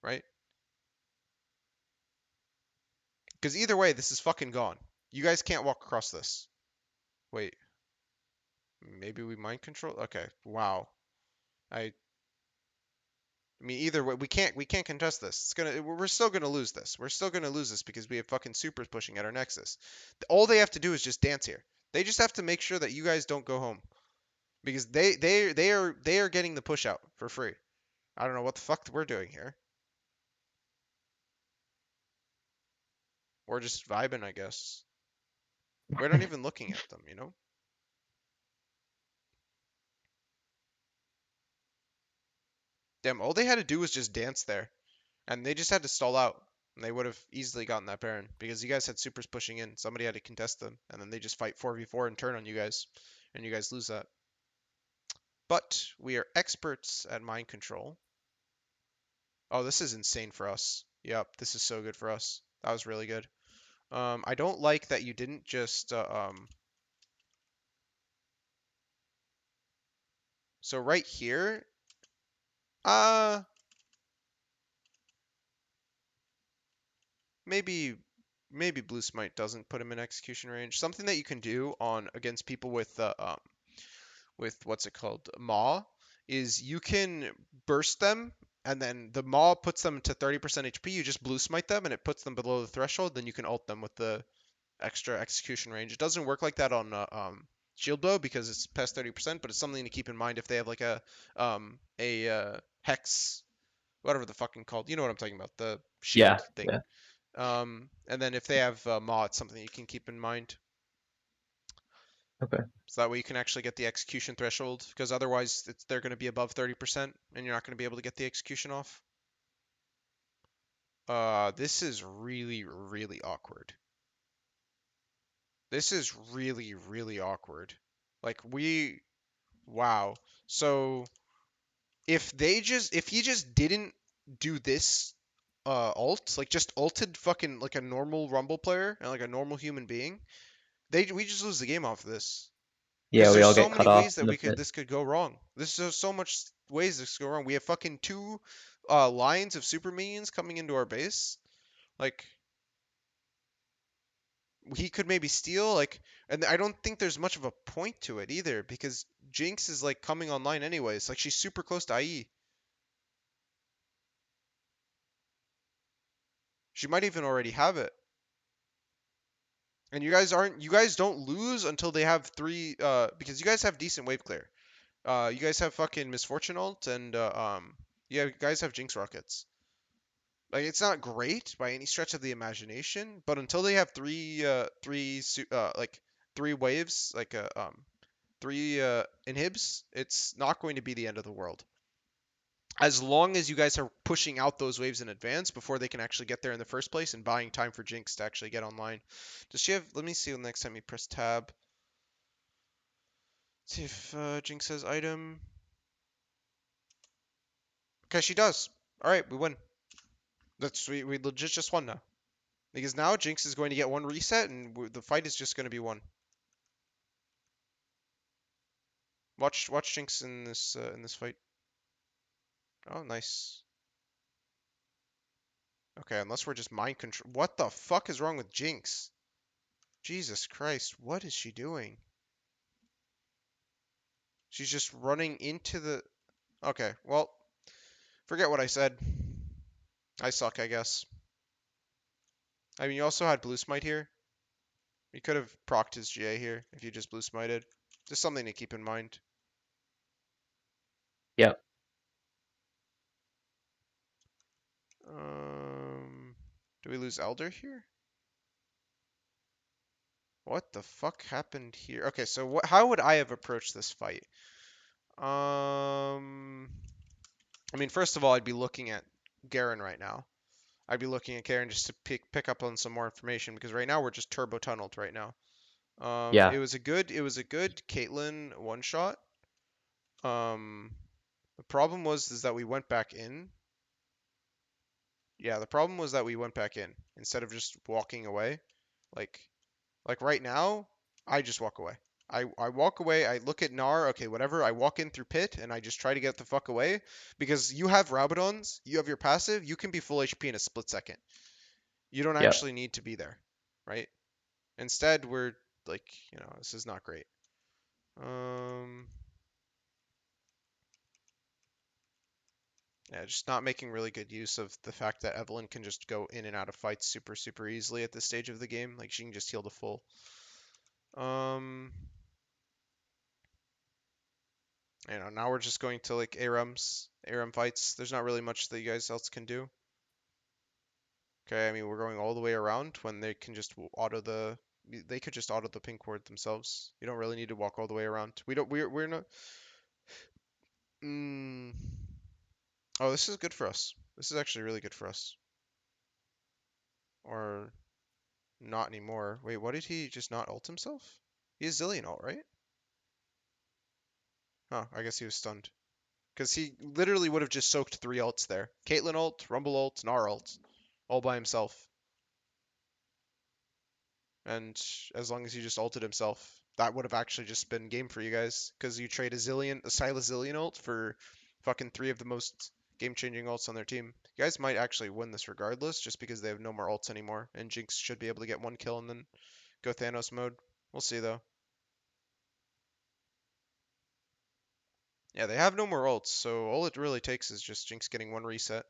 right? Because either way, this is fucking gone. You guys can't walk across this. Wait, maybe we mind control? Okay, wow. I mean, either way, we can't contest this. We're still gonna lose this. We're still gonna lose this because we have fucking supers pushing at our nexus. All they have to do is just dance here. They just have to make sure that you guys don't go home because they are getting the push out for free. I don't know what the fuck we're doing here. We're just vibing, I guess. We're not even looking at them, you know? Damn, all they had to do was just dance there. And they just had to stall out. And they would have easily gotten that Baron. Because you guys had supers pushing in. Somebody had to contest them. And then they just fight 4v4 and turn on you guys. And you guys lose that. But we are experts at mind control. Oh, this is insane for us. Yep, this is so good for us. That was really good. I don't like that you didn't just... So right here... Maybe Blue Smite doesn't put him in execution range. Something that you can do on against people with what's it called, Maw, is you can burst them and then the Maw puts them to 30% HP. You just Blue Smite them and it puts them below the threshold. Then you can ult them with the extra execution range. It doesn't work like that on Shield Blow because it's past 30%, but it's something to keep in mind if they have like a Hex, whatever the fucking called. You know what I'm talking about, the shield Yeah. thing. Yeah. And then if they have Maw, it's something you can keep in mind. Okay. So that way you can actually get the execution threshold, because otherwise they're going to be above 30% and you're not going to be able to get the execution off. This is really, really awkward. This is really, really awkward. Like wow. So if he just didn't do this ult, like just ulted fucking like a normal Rumble player and like a normal human being, we just lose the game off of this. Yeah, Because we there's all so get many cut off ways in that the pit. this could go wrong. This is so much ways this could go wrong. We have fucking 2 lines of super minions coming into our base. Like, he could maybe steal, like, and I don't think there's much of a point to it either, because Jinx is like coming online anyways. Like, she's super close to IE. She might even already have it. And you guys don't lose until they have 3, because you guys have decent wave clear. You guys have fucking Misfortune ult, and yeah, you guys have Jinx rockets. Like, it's not great by any stretch of the imagination, but until they have like 3 waves, like 3 inhibs, it's not going to be the end of the world. As long as you guys are pushing out those waves in advance before they can actually get there in the first place and buying time for Jinx to actually get online. Does she have? Let me see the next time you press tab. See if Jinx has item. Okay, she does. All right, we win. We legit just won now. Because now Jinx is going to get 1 reset, and the fight is just going to be won. Watch Jinx in this fight. Oh, nice. Okay, unless we're just mind control. What the fuck is wrong with Jinx? Jesus Christ, what is she doing? She's just running into the... Okay, well, forget what I said. I suck, I guess. I mean, you also had Blue Smite here. You could have procced his GA here if you just Blue Smited. Just something to keep in mind. Yep. Do we lose Elder here? What the fuck happened here? Okay, so how would I have approached this fight? I mean, first of all, I'd be looking at Garen right now. I'd be looking at Garen just to pick up on some more information, because right now we're just turbo tunneled right now. Yeah. It was a good Caitlyn one shot. The problem was is that we went back in. Yeah, the problem was that we went back in instead of just walking away. Like right now, I just walk away. I walk away, I look at Gnar, okay, whatever, I walk in through pit, and I just try to get the fuck away, because you have Rabadons, you have your passive, you can be full HP in a split second. You don't Yep. actually need to be there, right? Instead, we're, like, this is not great. Yeah, just not making really good use of the fact that Evelynn can just go in and out of fights super, super easily at this stage of the game. Like, she can just heal the full. Now we're just going to, like, ARAM fights. There's not really much that you guys else can do. Okay, I mean, we're going all the way around when they can just they could just auto the pink ward themselves. You don't really need to walk all the way around. We're not. Oh, this is good for us. This is actually really good for us. Or not anymore. Wait, what did he just not ult himself? He has Zillion ult, right? Huh, I guess he was stunned. Because he literally would have just soaked 3 ults there. Caitlyn ult, Rumble ult, Gnar ult. All by himself. And as long as he just ulted himself, that would have actually just been game for you guys. Because you trade a Sylas Zillion ult for fucking 3 of the most game-changing ults on their team. You guys might actually win this regardless, just because they have no more ults anymore. And Jinx should be able to get 1 kill and then go Thanos mode. We'll see though. Yeah, they have no more ults, so all it really takes is just Jinx getting 1 reset.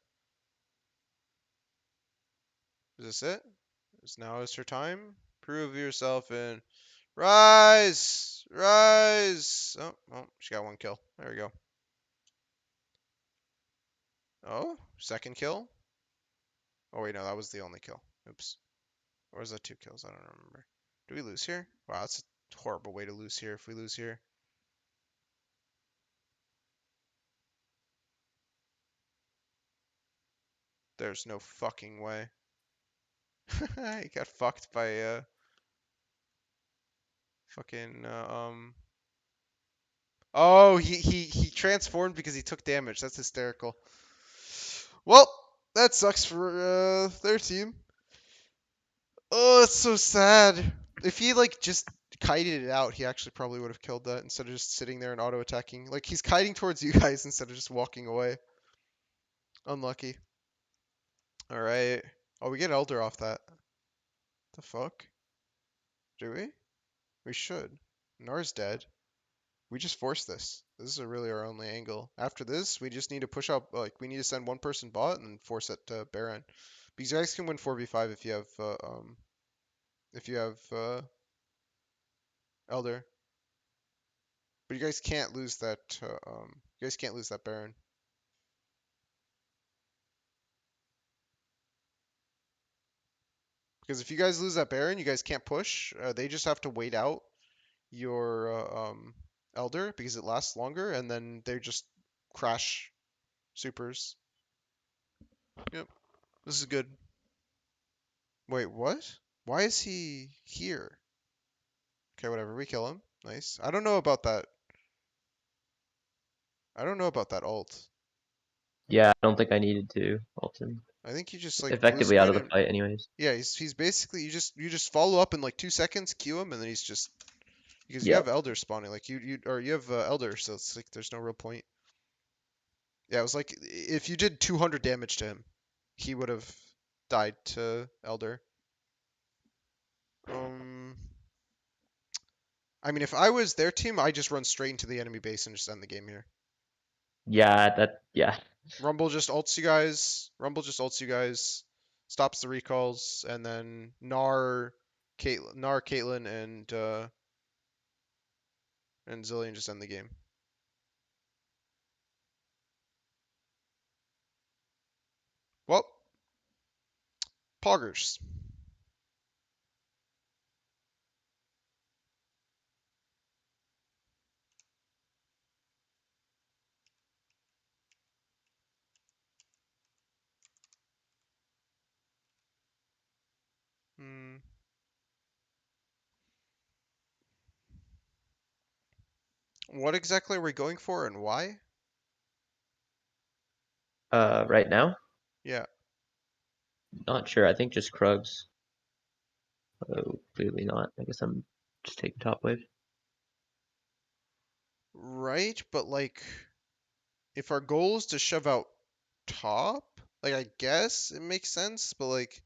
Is this it? Now is her time? Prove yourself and rise! Rise! Oh, she got 1 kill. There we go. Oh, 2nd kill? Oh wait, no, that was the only kill. Oops. Or was that 2 kills? I don't remember. Do we lose here? Wow, that's a horrible way to lose here if we lose here. There's no fucking way. He got fucked by fucking Oh, he transformed because he took damage. That's hysterical. Well, that sucks for their team. Oh, it's so sad. If he like just kited it out, he actually probably would have killed that instead of just sitting there and auto attacking. Like he's kiting towards you guys instead of just walking away. Unlucky. All right. Oh, we get Elder off that. The fuck? Do we? We should. Nar's dead. We just force this. This is really our only angle. After this, we just need to push up. Like we need to send one person bot and force it to Baron, because you guys can win 4v5 if you have Elder. But you guys can't lose that. You guys can't lose that Baron. Because if you guys lose that Baron, you guys can't push. They just have to wait out your Elder because it lasts longer, and then they just crash supers. Yep, this is good. Wait, what? Why is he here? Okay, whatever. We kill him. Nice. I don't know about that. I don't know about that ult. Yeah, I don't think I needed to ult him. I think you just like blue Effectively out screen of the him. fight, anyways. Yeah, he's basically you just follow up in like 2 seconds, Q him, and then he's just because you have Yep. Elder spawning, like you have Elder, so it's like there's no real point. Yeah, it was like if you did 200 damage to him, he would have died to Elder. I mean, if I was their team, I just run straight into the enemy base and just end the game here. Yeah. Rumble just ults you guys. Rumble just ults you guys. Stops the recalls, and then Caitlyn, and Zillion just end the game. Well, poggers. Hmm. What exactly are we going for and why? Right now? Yeah. Not sure. I think just Krugs. Oh, clearly not. I guess I'm just taking top wave. Right, but like, if our goal is to shove out top, like I guess it makes sense, but like,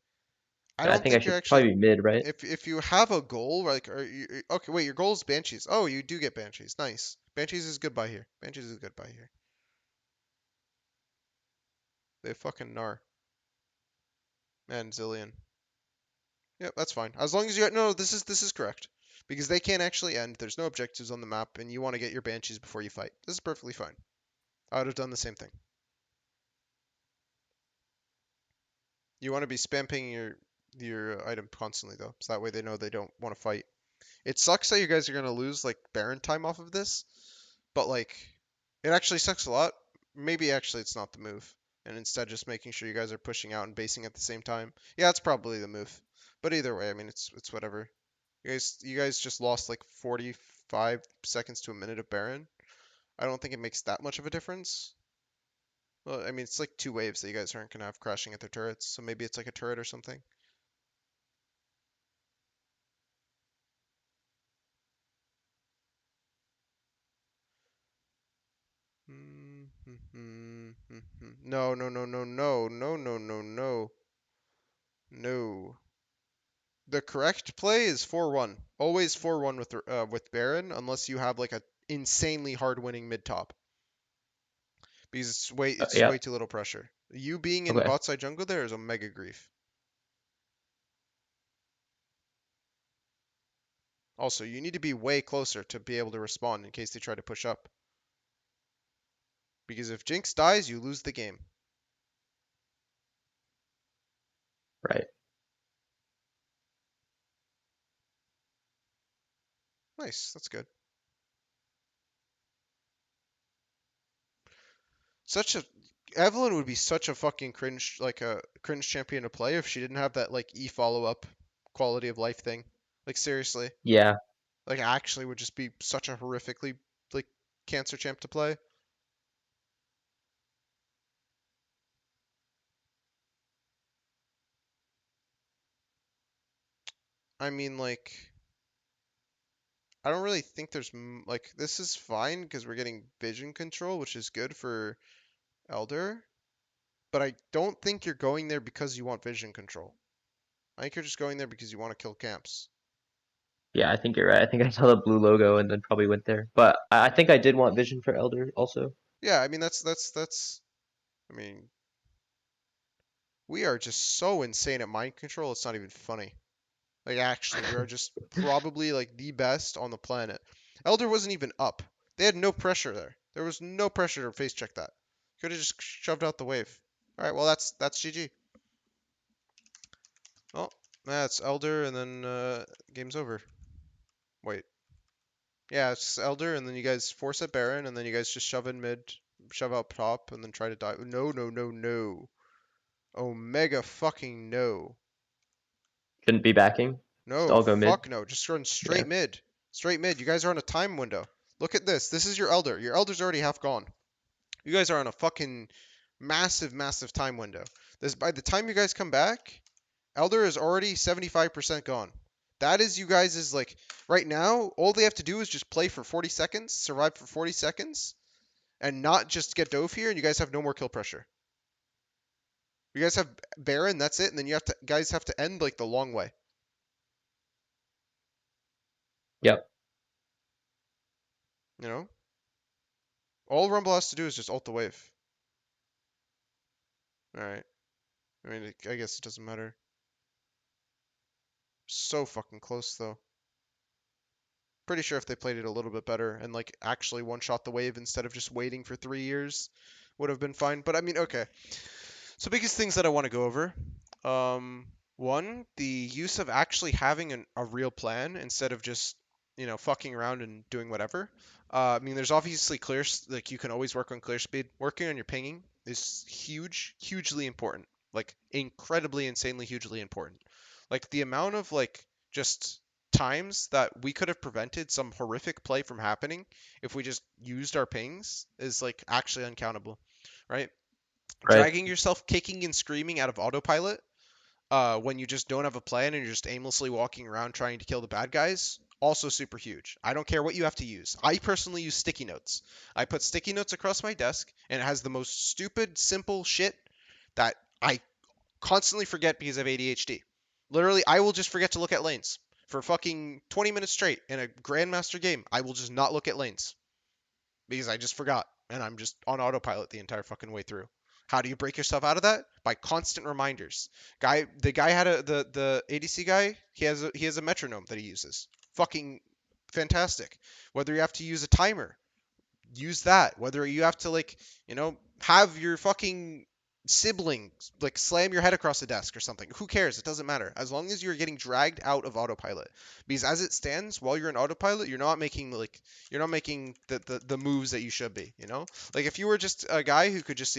I Yeah, I don't think I think you're should actually. probably be mid, right? If you have a goal, like, are you okay? Wait, your goal is Banshees. Oh, you do get Banshees. Nice. Banshees is goodbye here. Banshees is goodbye here. They fucking gnar. And Zillion. Yep, that's fine. As long as you no, this is correct. Because they can't actually end. There's no objectives on the map, and you want to get your Banshees before you fight. This is perfectly fine. I would have done the same thing. You want to be spam pinging your item constantly though, so that way they know they don't want to fight. It sucks that you guys are gonna lose like Baron time off of this, but like it actually sucks a lot. Maybe actually it's not the move, and instead just making sure you guys are pushing out and basing at the same time. Yeah, it's probably the move. But either way, I mean it's whatever. You guys just lost like 45 seconds to a minute of Baron. I don't think it makes that much of a difference. Well, I mean it's like 2 waves that you guys aren't gonna have crashing at their turrets, so maybe it's like a turret or something. No, no, no, no, no, no, no, no, no, no. The correct play is 4-1. Always 4-1 with Baron, unless you have like a insanely hard winning mid top, because it's Yeah. way too little pressure. You being in Okay. bot side jungle there is a mega grief. Also, you need to be way closer to be able to respond in case they try to push up. Because if Jinx dies, you lose the game. Right. Nice, that's good. Such a Evelynn would be such a fucking cringe, like a cringe champion to play if she didn't have that like E follow up quality of life thing. Like seriously, Yeah. like actually would just be such a horrifically like cancer champ to play. I mean like I don't really think there's like this is fine because we're getting vision control, which is good for Elder. But I don't think you're going there because you want vision control. I think you're just going there because you want to kill camps. Yeah, I think you're right. I think I saw the blue logo and then probably went there. But I think I did want vision for Elder also. Yeah, I mean that's. I mean, we are just so insane at mind control. It's not even funny. Like actually, we are just probably like the best on the planet. Elder wasn't even up. They had no pressure there. There was no pressure to face check that. Could have just shoved out the wave. All right, well that's GG. Oh, that's Elder, and then game's over. Wait. Yeah, it's Elder, and then you guys force at Baron, and then you guys just shove in mid, shove out top, and then try to die. No, no, no, no. Omega fucking no. Shouldn't be backing. Just No, all go mid. fuck no. Just run Yeah. straight mid. Straight mid. You guys are on a time window. Look at this. This is your Elder. Your Elder's already half gone. You guys are on a fucking massive, massive time window. This by the time you guys come back, Elder is already 75% gone. That is you guys is like right now, all they have to do is just play for 40 seconds, survive for 40 seconds, and not just get dove here, and you guys have no more kill pressure. You guys have Baron, that's it, and then you have to guys have to end like the long way. Yep. You know? All Rumble has to do is just ult the wave. Alright. I mean, I guess it doesn't matter. So fucking close, though. Pretty sure if they played it a little bit better and, like, actually one-shot the wave instead of just waiting for 3 years would have been fine. But, I mean, okay. So, biggest things that I want to go over. One, the use of actually having a real plan instead of just, fucking around and doing whatever. I mean, there's obviously like, you can always work on clear speed. Working on your pinging is huge, hugely important. Like, incredibly, insanely, hugely important. Like, the amount of, like, just times that we could have prevented some horrific play from happening if we just used our pings is, like, actually uncountable, right? Right. Dragging yourself kicking and screaming out of autopilot when you just don't have a plan and you're just aimlessly walking around trying to kill the bad guys, also super huge. I don't care what you have to use. I personally use sticky notes. I put sticky notes across my desk, and it has the most stupid, simple shit that I constantly forget because of ADHD. Literally, I will just forget to look at lanes for fucking 20 minutes straight in a Grandmaster game. I will just not look at lanes because I just forgot, and I'm just on autopilot the entire fucking way through. How do you break yourself out of that? By constant reminders. The guy had the ADC guy. He has a metronome that he uses. Fucking fantastic. Whether you have to use a timer, use that. Whether you have to like have your fucking sibling like slam your head across the desk or something. Who cares? It doesn't matter. As long as you're getting dragged out of autopilot. Because as it stands, while you're in autopilot, you're not making the moves that you should be, Like if you were just a guy who could just,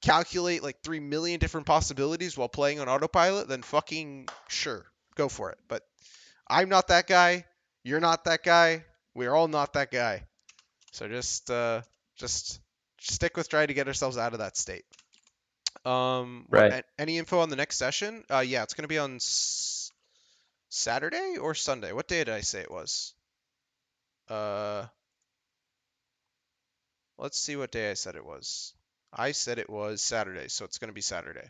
calculate like 3 million different possibilities while playing on autopilot, then fucking sure, go for it. But I'm not that guy. You're not that guy. We're all not that guy. So just stick with trying to get ourselves out of that state. Right. Any info on the next session? Yeah, it's gonna be on Saturday or Sunday. What day did I say it was? Uh, let's see what day I said it was. I said it was Saturday, so it's gonna be Saturday.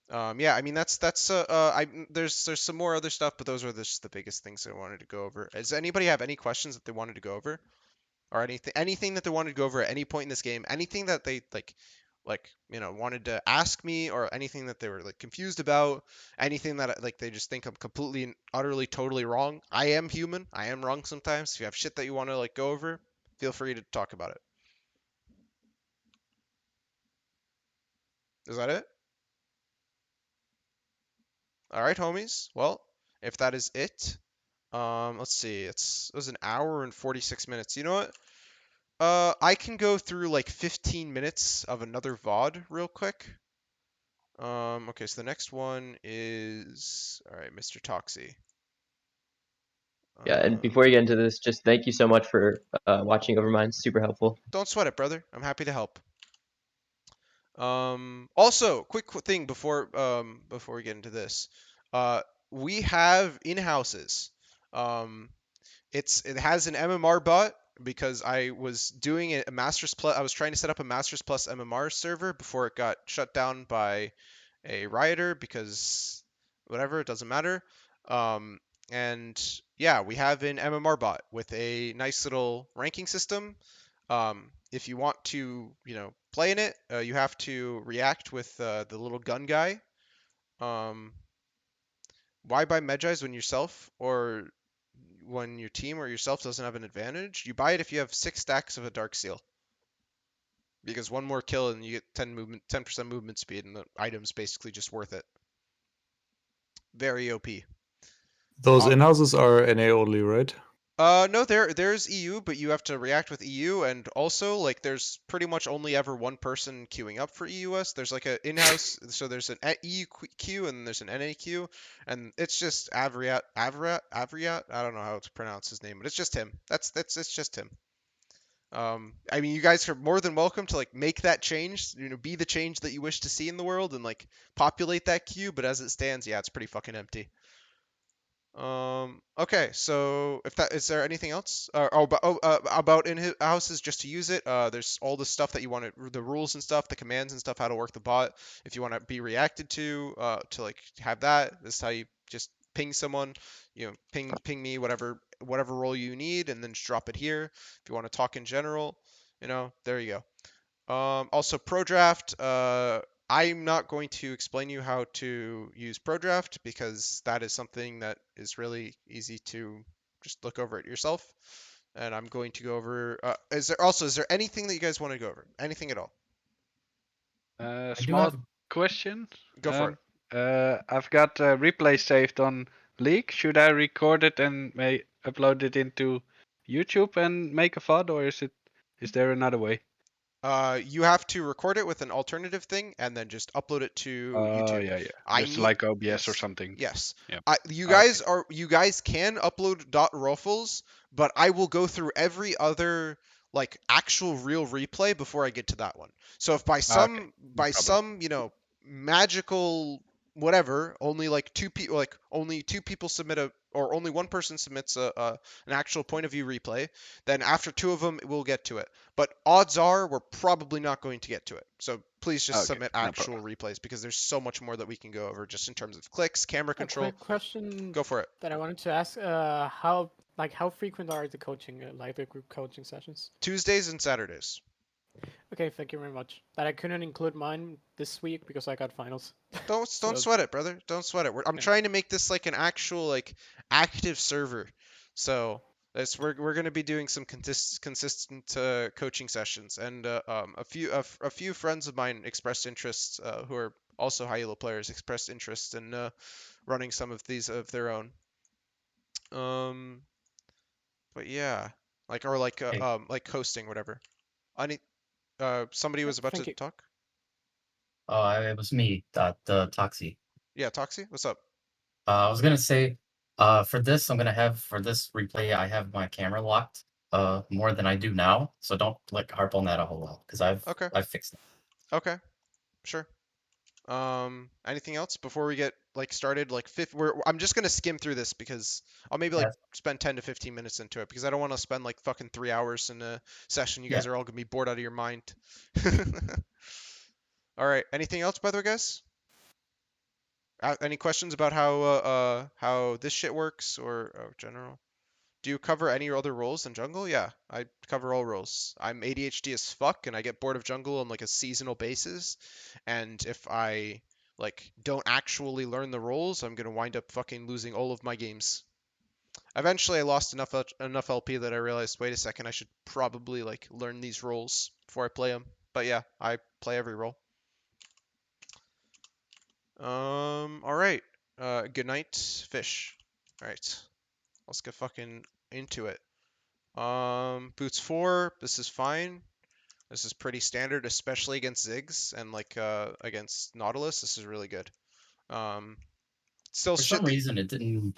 Yeah, I mean there's some more other stuff, but those are just the biggest things I wanted to go over. Does anybody have any questions that they wanted to go over? Or anything that they wanted to go over at any point in this game, anything that they wanted to ask me, or anything that they were like confused about, anything that like they just think I'm completely and utterly totally wrong. I am human. I am wrong sometimes. If you have shit that you want to like go over, feel free to talk about it. Is that it? All right, homies. Well, if that is it, let's see. It was an hour and 46 minutes. You know what? I can go through like 15 minutes of another VOD real quick. Okay, so the next one is all right, Mr. Toxie. Yeah, and before you get into this, just thank you so much for watching over mine. Super helpful. Don't sweat it, brother. I'm happy to help. Also, quick thing before we get into this. We have in-houses. It has an MMR bot because I was doing a Masters Plus. I was trying to set up a Masters Plus MMR server before it got shut down by a rioter because whatever, it doesn't matter. Um, and yeah, we have an MMR bot with a nice little ranking system. If you want to, play in it, you have to react with the little gun guy. Um, why buy Medjais when yourself or when your team or yourself doesn't have an advantage? You buy it if you have 6 stacks of a Dark Seal. Because one more kill and you get 10% movement speed, and the item's basically just worth it. Very OP. Those in-houses are NA only, right? No, there's EU, but you have to react with EU, and also like there's pretty much only ever one person queuing up for EUS. There's like a in-house, so there's an EU queue and there's an NA queue, and it's just Avriat. I don't know how to pronounce his name, but it's just him. It's just him. I mean, you guys are more than welcome to like make that change, be the change that you wish to see in the world and like populate that queue. But as it stands, yeah, it's pretty fucking empty. Okay, so if that is there anything else? About in houses just to use it. There's all the stuff that you want to, the rules and stuff, the commands and stuff, how to work the bot. If you want to be reacted to like have that, this is how you just ping someone, ping me, whatever role you need, and then just drop it here. If you want to talk in general, there you go. Also, ProDraft. I'm not going to explain you how to use ProDraft because that is something that is really easy to just look over it yourself. And I'm going to go over. Is there anything that you guys want to go over? Anything at all? Small question. Go for it. I've got a replay saved on League. Should I record it and upload it into YouTube and make a VOD, or is there another way? You have to record it with an alternative thing and then just upload it to YouTube. Yeah. Just like OBS or something. Yes. Yeah. You guys can upload .roffles, but I will go through every other like actual real replay before I get to that one. So if by some magical whatever, only like only two people submit or only one person submits an actual point of view replay, then after two of them we'll get to it. But odds are we're probably not going to get to it. So please just submit actual replays because there's so much more that we can go over just in terms of clicks, camera control. A quick question. Go for it. That I wanted to ask: how frequent are the coaching, like the group coaching sessions? Tuesdays and Saturdays. Okay, thank you very much. That I couldn't include mine this week because I got finals. Don't sweat it, brother. Don't sweat it. I'm trying to make this like an actual like active server. So we're gonna be doing some consistent coaching sessions, and a few friends of mine expressed interest who are also high elo players expressed interest in running some of these of their own. But yeah, like hosting whatever. Somebody was about to talk. Oh, it was me, the Toxie. Yeah, Toxie, what's up? I was gonna say, for this replay, I have my camera locked more than I do now, so don't like harp on that a whole lot because I've fixed it. Okay, sure. Anything else before we get like started? I'm just gonna skim through this because I'll maybe like spend 10 to 15 minutes into it because I don't want to spend like fucking 3 hours in a session. You guys are all gonna be bored out of your mind. All right. Anything else, by the way, guys? Any questions about how this shit works or general? Do you cover any other roles in jungle? Yeah, I cover all roles. I'm ADHD as fuck, and I get bored of jungle on like a seasonal basis. And if I like don't actually learn the roles, I'm gonna wind up fucking losing all of my games. Eventually, I lost enough LP that I realized, wait a second, I should probably like learn these roles before I play them. But yeah, I play every role. All right. Good night, fish. All right. Let's get fucking into it. Boots 4, this is fine. This is pretty standard, especially against Ziggs and like against Nautilus. This is really good. Still for some reason it didn't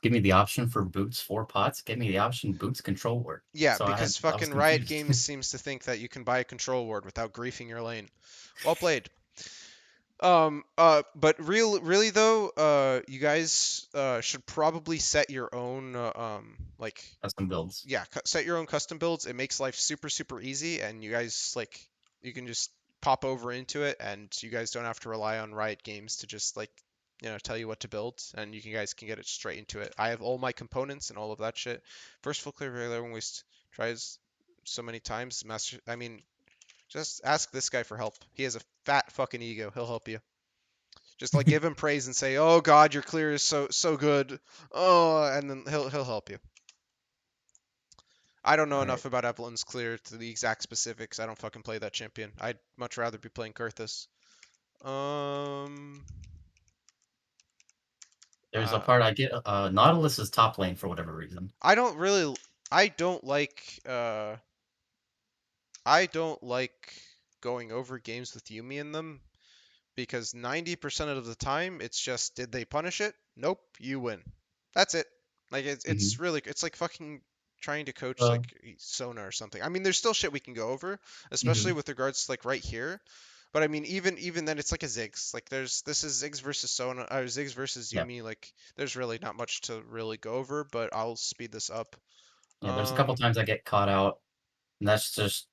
give me the option for boots 4 pots. Give me the option boots control ward. Yeah, so because fucking Riot Games seems to think that you can buy a control ward without griefing your lane. Well played. But really though, you guys should probably set your own like Custom builds. yeah, set your own custom builds. It makes life super super easy, and you guys like you can just pop over into it, and you guys don't have to rely on Riot Games to just like tell you what to build, and you guys can get it straight into it. I have all my components and all of that shit. First full clear regular one waste tries so many times. Master, I mean, just ask this guy for help. He has a fat fucking ego. He'll help you. Just like give him praise and say, "Oh God, your clear is so good." Oh, and then he'll help you. I don't know All enough right. about Evelynn's clear to the exact specifics. I don't fucking play that champion. I'd much rather be playing Kurthus. Um, There's a uh, part I get. Nautilus is top lane for whatever reason. I don't really, I don't like, I don't like going over games with Yumi in them because 90% of the time it's just did they punish it? Nope, you win. That's it. Like it's really it's like fucking trying to coach Uh, like Sona or something. I mean, there's still shit we can go over, especially mhm. with regards to like right here. But I mean, even then, it's like a Ziggs. Like this is Ziggs versus Sona, or Ziggs versus Yeah. Yumi. Like there's really not much to really go over, but I'll speed this up. Yeah. There's a couple times I get caught out, and that's just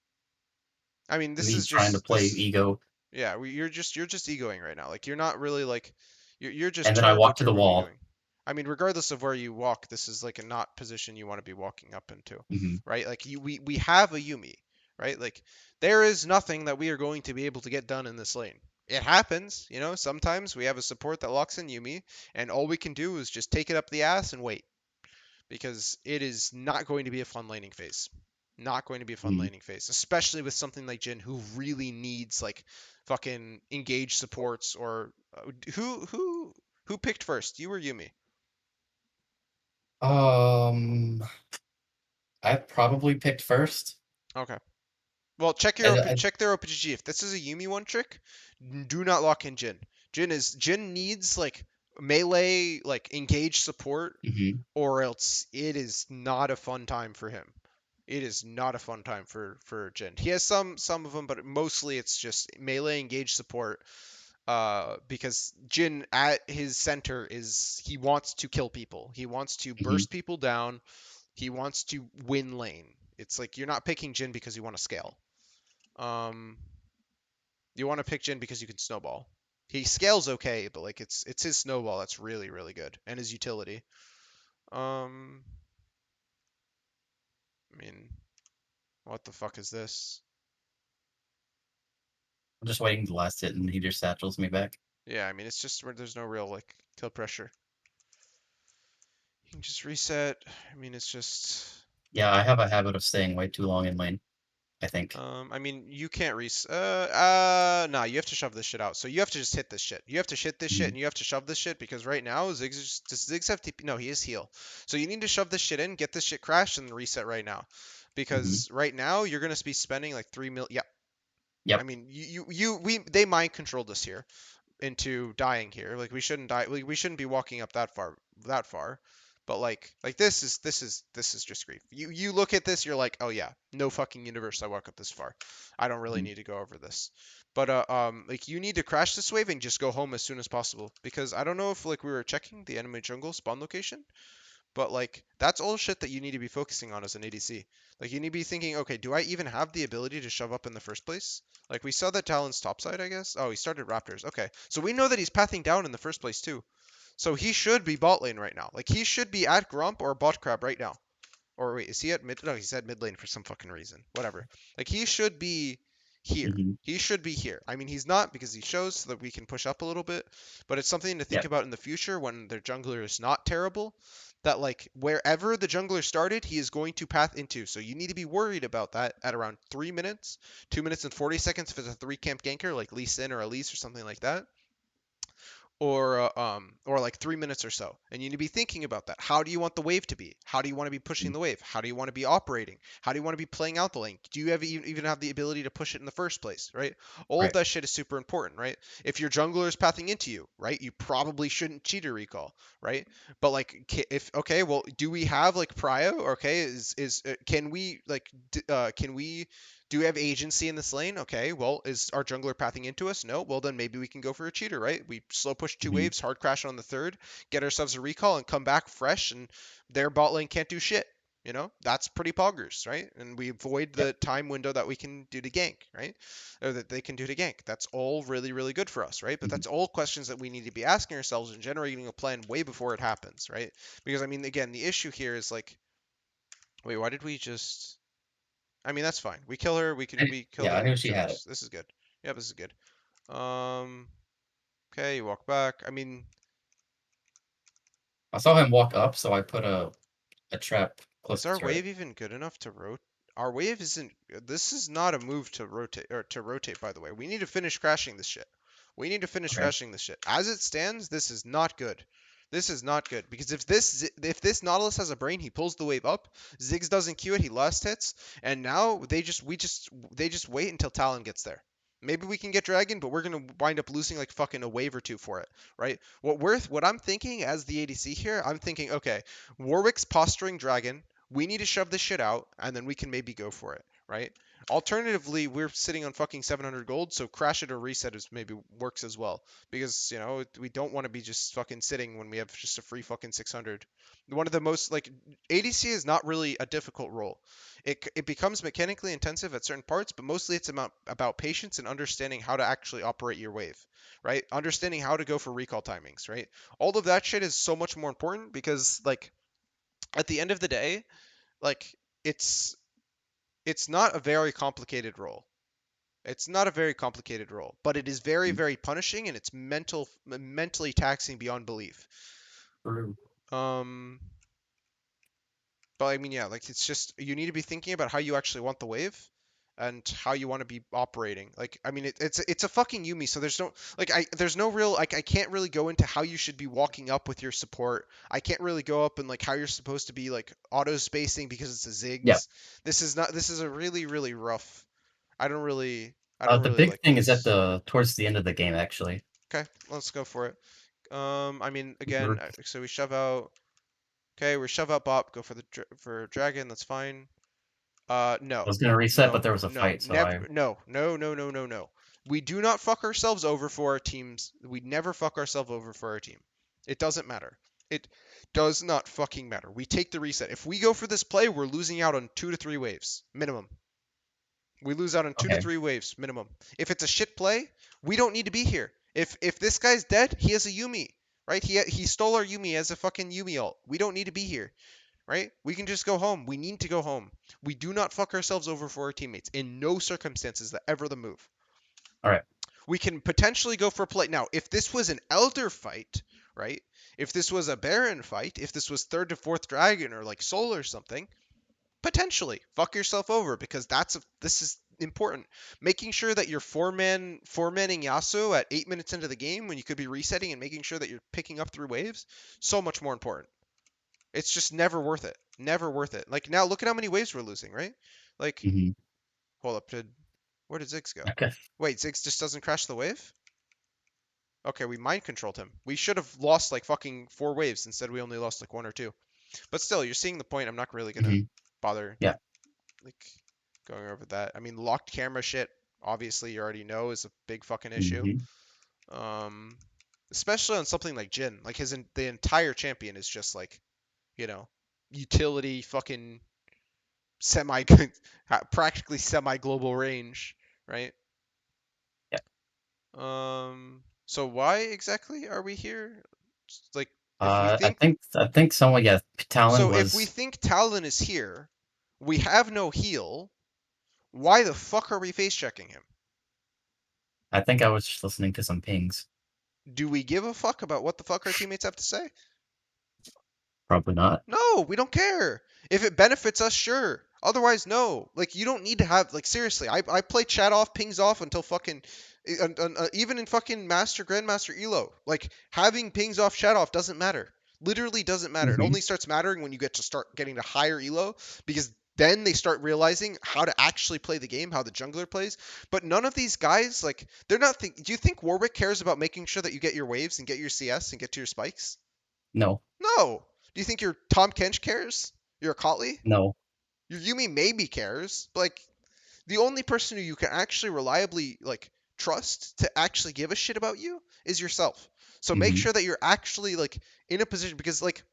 I mean, this me is trying to just play this. ego. Yeah, you're just egoing right now. Like you're not really like you're just And then I terrible walk to the terrible wall. egoing. I mean, regardless of where you walk, this is like a not position you want to be walking up into, Hmm. right? Like we have a Yumi, right? Like there is nothing that we are going to be able to get done in this lane. It happens, sometimes we have a support that locks in Yumi, and all we can do is just take it up the ass and wait because it is not going to be a fun laning phase. Not going to be a fun Hmm. laning phase, especially with something like Jhin who really needs like fucking engaged supports or who picked first? You or Yumi? Um, I probably picked first. Okay. Well, check their OPGG. If this is a Yumi one trick, do not lock in Jhin. Jhin needs like melee like engaged support Mhm. or else it is not a fun time for him. It is not a fun time for Jhin. He has some of them, but mostly it's just melee engage support. Because Jhin at his center is he wants to kill people. He wants to Mhm. burst people down. He wants to win lane. It's like you're not picking Jhin because you want to scale. Um, you want to pick Jhin because you can snowball. He scales okay, but like it's his snowball that's really really good and his utility. Um, I mean, what the fuck is this? I'm just waiting the last hit, and he just satchels me back. Yeah, I mean, it's just where there's no real like kill pressure. You can just reset. I mean, it's just. Yeah, I have a habit of staying way too long in lane, I think. I mean, you can't reset. Nah, you have to shove this shit out. So you have to just hit this shit. You have to hit this shit, Mhm. and you have to shove this shit because right now does Ziggs have TP? No, he is heal. So you need to shove this shit in, get this shit crashed, and then reset right now, Mhm. because right now you're gonna be spending like 3 mil. Yeah, I Yep. mean, they mind controlled us here into dying here. Like we shouldn't die. We shouldn't be walking up that far. But like this is just grief. You look at this, you're like, oh yeah, no fucking universe. I walk up this far. I don't really Mhm. need to go over this. But like you need to crash this wave and just go home as soon as possible because I don't know if like we were checking the enemy jungle spawn location, but like that's all shit that you need to be focusing on as an ADC. Like you need to be thinking, okay, do I even have the ability to shove up in the first place? Like we saw that Talon's topside, I guess. Oh, he started Raptors. Okay, so we know that he's pathing down in the first place too. So he should be bot lane right now. Like he should be at Grump or bot crab right now. Or wait, is he at mid? No, he's at mid lane for some fucking reason. Whatever. Like he should be here. Mhm. He should be here. I mean, he's not because he shows so that we can push up a little bit, but it's something to think Yep. about in the future when their jungler is not terrible. That like wherever the jungler started, he is going to path into. So you need to be worried about that at around 3 minutes, 2 minutes and 40 seconds if it's a 3 camp ganker like Lee Sin or Elise or something like that. or like 3 minutes or so, and you need to be thinking about that. How do you want the wave to be? How do you want to be pushing the wave? How do you want to be operating? How do you want to be playing out the lane? Do you have even have the ability to push it in the first place, right? All of Right. that shit is super important, right? If your jungler is pathing into you, right, you probably shouldn't cheater recall, right? But like, if okay, well, do we have like prio? Okay, can we like can we do we have agency in this lane? Okay, well, is our jungler pathing into us? No. Well, then maybe we can go for a cheater, right? We slow push 2 Mhm. waves, hard crash on the third, get ourselves a recall, and come back fresh, and their bot lane can't do shit. You know, that's pretty poggers, right? And we avoid Yep. the time window that we can do to gank, right? Or that they can do to gank. That's all really, really good for us, right? But Mhm. that's all questions that we need to be asking ourselves and generating a plan way before it happens, right? Because I mean, again, the issue here is like, wait, why did we just? I mean, that's fine. We kill her. We kill Yeah, I them. knew We she kill had it. this is good. Yeah, this is good. Um. Okay, you walk back. I mean, I saw him walk up, so I put a trap close is to our turret. wave even good enough to rotate? Our wave isn't. This is not a move to rotate or to rotate. By the way, we need to finish crashing this shit. We need to finish Okay. crashing this shit. As it stands, this is not good. This is not good because if this Nautilus has a brain, he pulls the wave up. Ziggs doesn't Q it, he last hits, and now they just wait until Talon gets there. Maybe we can get Dragon, but we're gonna wind up losing like fucking a wave or two for it, right? What I'm thinking as the ADC here, I'm thinking, okay, Warwick's posturing Dragon. We need to shove this shit out, and then we can maybe go for it, right? Alternatively, we're sitting on fucking 700 gold, so crash it or reset is maybe works as well. Because, you know, we don't want to be just fucking sitting when we have just a free fucking 600. One of the most, like, ADC is not really a difficult role. It becomes mechanically intensive at certain parts, but mostly it's about patience and understanding how to actually operate your wave, right? Understanding how to go for recall timings, right? All of that shit is so much more important because, like, at the end of the day, like, it's it's not a very complicated role. It's not a very complicated role, but it is very, Mhm. very punishing and it's mentally taxing beyond belief. True. Um, but I mean, yeah, like it's just you need to be thinking about how you actually want the wave and how you want to be operating. Like, I mean, it's a fucking Yumi, so there's no real like I can't really go into how you should be walking up with your support. I can't really go up and like how you're supposed to be like auto spacing because it's a Yeah. Ziggs. This is a really, really rough. I don't The really big like thing is at this. the towards the end of the game, actually. Okay, let's go for it. I mean, again, We're- so we shove out. Okay, we shove out Bop. Go for for Dragon. That's fine. I No, was gonna reset, but no, there was a no, fight, so never, I. no, no, no, no, no, no. We do not fuck ourselves over for our teams. We never fuck ourselves over for our team. It doesn't matter. It does not fucking matter. We take the reset. If we go for this play, we're losing out on 2 to 3 waves minimum. We lose out on two to Okay. three waves minimum. If it's a shit play, we don't need to be here. If this guy's dead, he has a Yumi, right? He stole our Yumi as a fucking Yumi ult. We don't need to be here, right? We can just go home. We need to go home. We do not fuck ourselves over for our teammates in no circumstances that ever the move. All right. We can potentially go for a play. Now, if this was an Elder fight, right? If this was a Baron fight, if this was third to fourth Dragon or like Soul or something, potentially fuck yourself over because this is important. Making sure that you're four manning Yasuo at 8 minutes into the game when you could be resetting and making sure that you're picking up 3 waves, so much more important. It's just never worth it. Never worth it. Like now, look at how many waves we're losing, right? Like, Mm-hmm. hold up, where did Ziggs go? Okay. Wait, Ziggs just doesn't crash the wave? Okay, we mind controlled him. We should have lost like fucking 4 waves. Instead, we only lost like 1 or 2. But still, you're seeing the point. I'm not really gonna Mm-hmm. bother Yeah. like going over that. I mean, locked camera shit, obviously you already know is a big fucking issue. Mm-hmm. Um, especially on something like Jhin. Like the entire champion is just like, you know, utility fucking semi practically semi global range, right? Yeah. So why exactly are we here? Like if we I think think someone, yeah, Talon so if we was. think Talon is here, we have no heal. Why the fuck are we face checking him? I think I was just listening to some pings. Do we give a fuck about what the fuck our teammates have to say? Probably not. No, we don't care. If it benefits us, sure. Otherwise, no. Like you don't need to have like seriously. I play chat off, pings off until fucking even in fucking Master Grandmaster Elo. Like having pings off, chat off doesn't matter. Literally doesn't matter. It Mhm. only starts mattering when you get to start getting to higher Elo because then they start realizing how to actually play the game, how the jungler plays. But none of these guys like they're not think. Do you think Warwick cares about making sure that you get your waves and get your CS and get to your spikes? No, No. Do you think your Tom Kench cares? Your Kotley? no. Your Yumi maybe cares, but like the only person who you can actually reliably like trust to actually give a shit about you is yourself. So make Mhm. sure that you're actually like in a position because like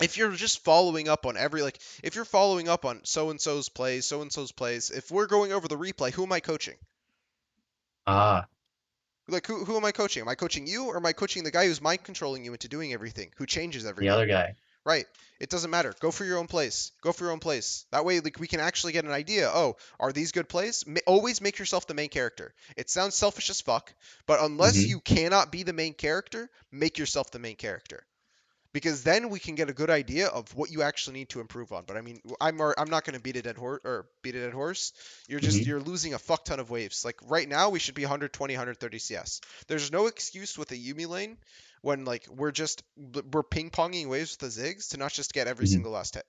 if you're just following up on every like if you're following up on so and so's plays, so and so's plays, if we're going over the replay, who am I coaching? Ah, Like who am I coaching? Am I coaching you or am I coaching the guy who's mind controlling you into doing everything, who changes every the game? other guy. Right. It doesn't matter. Go for your own plays. Go for your own plays. That way, like we can actually get an idea. Oh, are these good plays? Always make yourself the main character. It sounds selfish as fuck, but unless Mhm. you cannot be the main character, make yourself the main character. Because then we can get a good idea of what you actually need to improve on. But I mean, I'm not going to beat a dead horse or beat a dead horse. Mhm. You're losing a fuck ton of waves. Like right now, we should be 120, 130 CS. There's no excuse with the Yumi lane when like we're ping ponging waves with the Ziggs to not just get every Mhm. single last hit.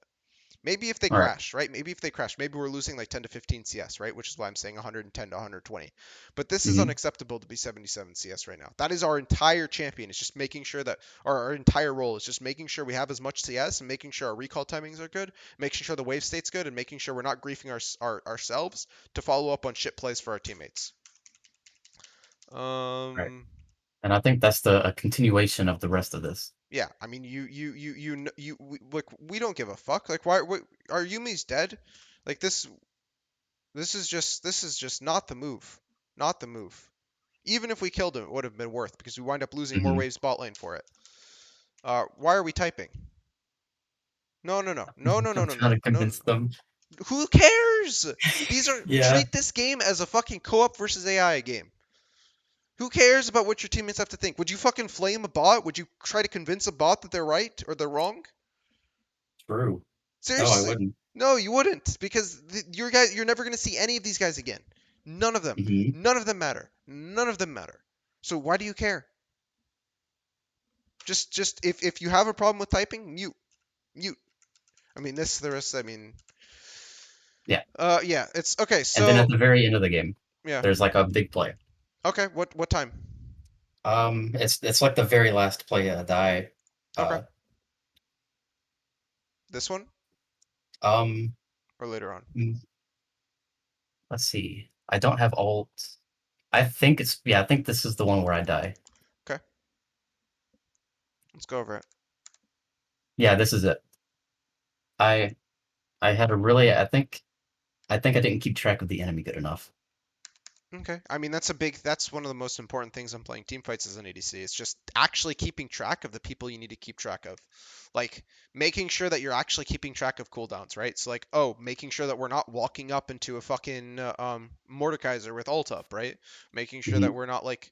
Maybe if they All right. crash, right? Maybe if they crash, maybe we're losing like 10 to 15 CS, right? Which is why I'm saying 110 to 120. But this is Mhm. unacceptable to be 77 CS right now. That is our entire champion. It's just making sure that our entire role is just making sure we have as much CS and making sure our recall timings are good, making sure the wave state's good, and making sure we're not griefing ourselves to follow up on shit plays for our teammates. Right. Um, And I think that's a continuation of the rest of this. yeah, I mean, like we don't give a fuck. Like, why? Our Yumi's dead. Like this is just not the move. Not the move. Even if we killed him, it would have been worth because we wind up losing more Mhm. waves bot lane for it. Why are we typing? No, no, no, no, no, no, I'm no, trying no, to no. convince them. Who cares? These are Yeah. treat this game as a fucking co-op versus AI game. Who cares about what your teammates have to think? Would you fucking flame a bot? Would you try to convince a bot that they're right or they're wrong? True. No, I Seriously. wouldn't. No, you wouldn't because you're never going to see any of these guys again. None of them. Mhm. None of them matter. None of them matter. So why do you care? Just if you have a problem with typing, mute. Mute. I mean, this the rest. I mean, Yeah. yeah. It's okay. And then So at the very end of the game, yeah. there's like a big play. Okay. What time? It's like the very last play die. Okay. Uh, This one um, or later on? mm, let's see. I don't have alt. I think it's yeah. I think this is the one where I die. Okay. Let's go over it. Yeah, this is it. I I had a really. I think I didn't keep track of the enemy good enough. Okay. I mean, that's one of the most important things on playing team fights as an ADC. It's just actually keeping track of the people you need to keep track of. Like making sure that you're actually keeping track of cooldowns, right? So like, oh, making sure that we're not walking up into a fucking Mordekaiser with ult up, right? Making sure Hmm. that we're not like,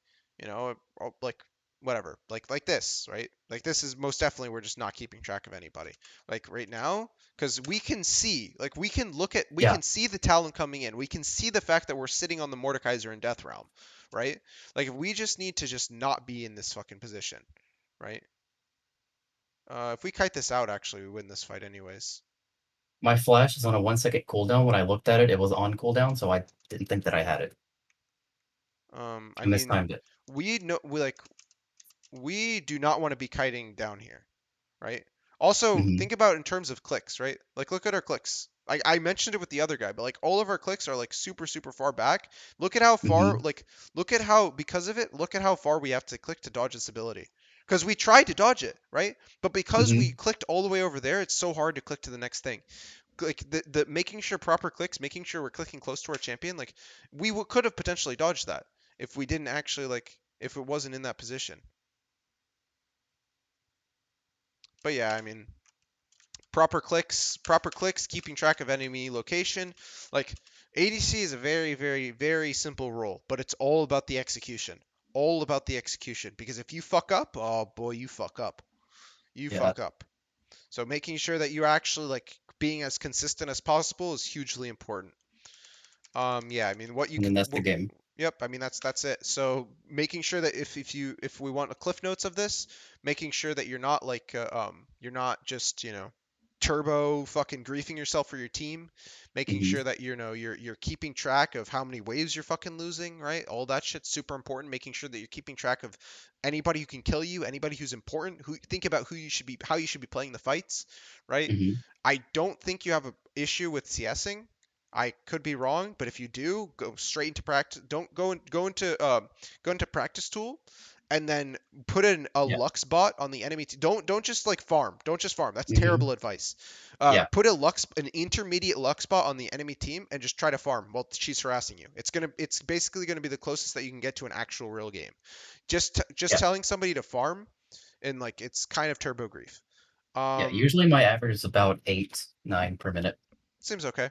like whatever, like this, right? Like this is most definitely we're just not keeping track of anybody. Like right now, because we can see, like we Yeah, can see the talent coming in. We can see the fact that we're sitting on the Mordekaiser in Death Realm, right? Like if we just need to just not be in this fucking position, right? If we kite this out, actually, we win this fight anyways. my flash is on a 1 second cooldown. When I looked at it, it was on cooldown, so I didn't think that I had it. I I mean, mistimed it. we do not want to be kiting down here, right? Also, Hmm. think about in terms of clicks, right? Like, look at our clicks. I mentioned it with the other guy, but like all of our clicks are like super, super far back. Look at how far, Hmm. like, look at how, because of it, look at how far we have to click to dodge this ability. Because we tried to dodge it, right? But because we Hmm. clicked all the way over there, it's so hard to click to the next thing. Like, the making sure proper clicks, making sure we're clicking close to our champion, like, could have potentially dodged that if we didn't actually, like, if it wasn't in that position. But yeah, I mean, proper clicks, keeping track of enemy location. Like ADC is a very, very, very simple role, but it's all about the execution. All about the execution. Because if you fuck up, oh boy, you fuck up. You Yeah. fuck up. So making sure that you're actually like being as consistent as possible is hugely important. Yeah, I mean, what you And then can. that's the game. Yep, I mean that's it. So making sure that if we want a cliff notes of this, making sure that you're not like you're not just turbo fucking griefing yourself for your team, making Mhm. sure that you're keeping track of how many waves you're fucking losing, right? All that shit's super important. Making sure that you're keeping track of anybody who can kill you, anybody who's important. Who think about who you should be, how you should be playing the fights, right? Mhm. I don't think you have a issue with CSing. I could be wrong, but if you do, go straight into practice. Don't go into practice tool, and then put in a Yeah. Lux bot on the enemy. Don't just like farm. Don't just farm. That's Mhm. terrible advice. Yeah. Put an intermediate Lux bot on the enemy team and just try to farm while she's harassing you. It's basically gonna be the closest that you can get to an actual real game. Just Yeah. telling somebody to farm, and like it's kind of turbo grief. Yeah. Usually my average is about 8, 9 per minute. Seems okay.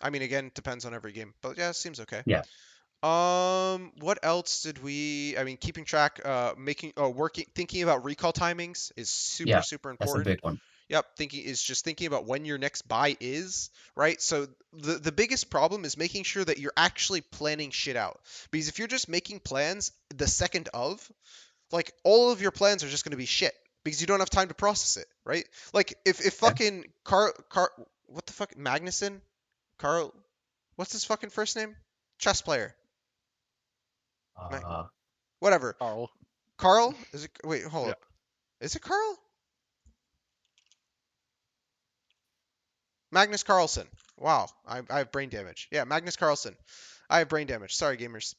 I mean, again, it depends on every game, but yeah, it seems okay. Yeah. What else did we? I mean, keeping track, thinking about recall timings is super Yeah. super That's a important. big one. Yep, thinking about when your next buy is, right? So the biggest problem is making sure that you're actually planning shit out. Because if you're just making plans the second of, like all of your plans are just going to be shit because you don't have time to process it, right? Like if Okay. fucking what the fuck, Magnuson, Carl, what's his fucking first name? Chess player. Uh, Whatever. Carl. Carl? Is it? Wait, hold Yeah. up. Is it Carl? Magnus Carlsen. Wow, I have brain damage. Yeah, Magnus Carlsen. I have brain damage. Sorry, gamers.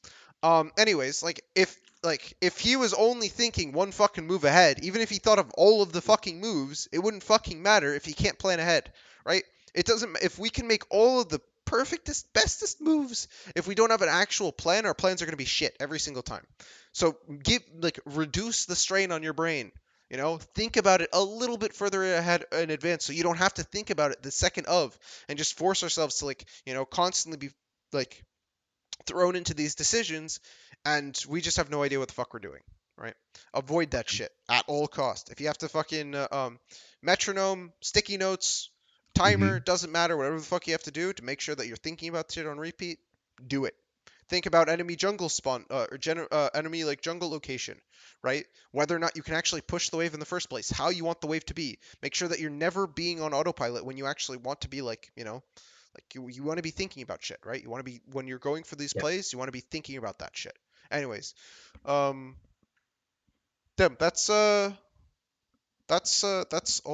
Anyways, if he was only thinking one fucking move ahead, even if he thought of all of the fucking moves, it wouldn't fucking matter if he can't plan ahead, right? It doesn't. If we can make all of the perfectest, bestest moves, if we don't have an actual plan, our plans are gonna be shit every single time. So reduce the strain on your brain. Think about it a little bit further ahead in advance, so you don't have to think about it the second of, and just force ourselves to constantly be like thrown into these decisions, and we just have no idea what the fuck we're doing, right? Avoid that shit at all cost. If you have to fucking metronome, sticky notes, timer, Mhm. doesn't matter, whatever the fuck you have to do to make sure that you're thinking about shit on repeat, do it. Think about enemy jungle spawn enemy like jungle location, right? Whether or not you can actually push the wave in the first place, how you want the wave to be. Make sure that you're never being on autopilot when you actually want to be you want to be thinking about shit, right? You want to be when you're going for these Yeah. plays, you want to be thinking about that shit. Anyways, um, Dem, that's all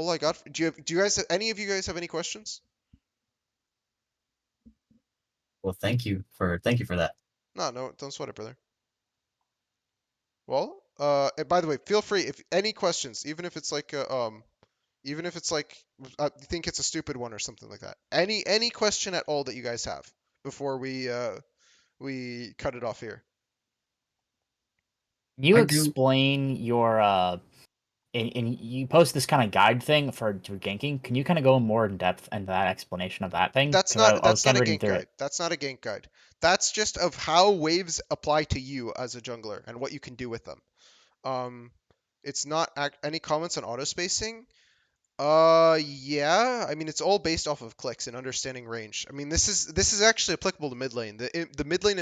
I got. Do you guys any of you guys have any questions? Well, thank you for that. No, don't sweat it, brother. Well, and by the way, feel free if any questions, even if it's like you think it's a stupid one or something like that. Any question at all that you guys have before we cut it off here. Can you I do. explain your and you post this kind of guide thing for ganking? Can you kind of go more in depth into that explanation of that thing? That's Because I not was that's kind not of a reading gank through guide. it. That's not a gank guide. That's just of how waves apply to you as a jungler and what you can do with them. Um, it's not any comments on auto spacing. Yeah. I mean, it's all based off of clicks and understanding range. I mean, this is actually applicable to mid lane. The mid lane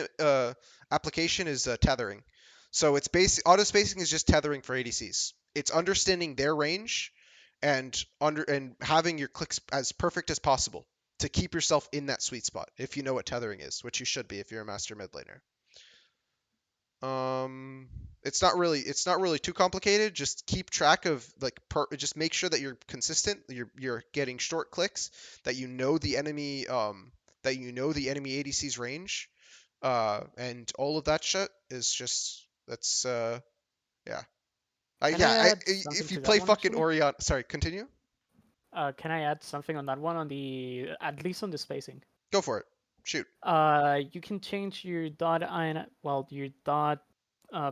application is tethering. So it's auto spacing is just tethering for ADCs. It's understanding their range and having your clicks as perfect as possible to keep yourself in that sweet spot. If you know what tethering is, which you should be if you're a master mid laner. Um, it's not really too complicated. Just keep track of just make sure that you're consistent. You're getting short clicks. That you know the enemy ADC's range. And all of that shit is just that's yeah. Can I add If something you to that play one fucking actually? Orion, sorry, continue. Can I add something on that one at least on the spacing? Go for it. Shoot. You can change your dot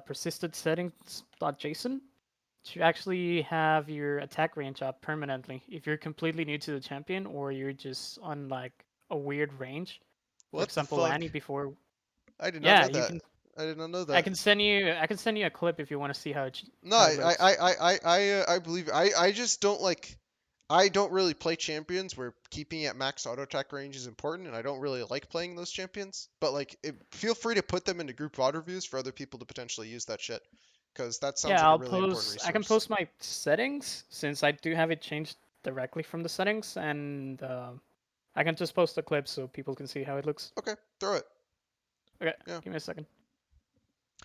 persisted settings .json to actually have your attack range up permanently if you're completely new to the champion or you're just on like a weird range. For What the example, fuck? Annie before. I did not Yeah, know you that. can. I did not know I that. can send you a clip if you want to see No, how it looks. I believe I just don't like I don't really play champions where keeping at max auto attack range is important, and I don't really like playing those champions. But like, feel free to put them into group VOD reviews for other people to potentially use that shit, because that sounds Yeah, like a I'll really important post. resource. I can post my settings since I do have it changed directly from the settings, and I can just post a clip so people can see how it looks. Okay, throw it. Okay, Yeah. give me a second.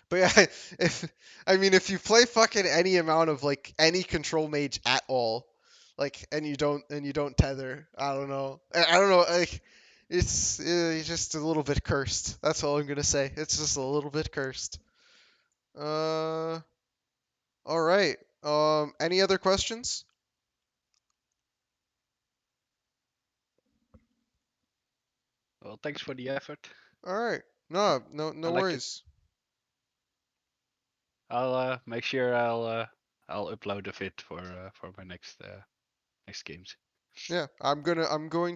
But yeah, if you play fucking any amount of like any control mage at all, like and you don't tether, I don't know. I don't know. Like it's just a little bit cursed. That's all I'm gonna say. It's just a little bit cursed. All right. Any other questions? Well, thanks for the effort. All right. No I like it. worries. I'll make sure I'll upload a fit for my next games. Yeah, I'm going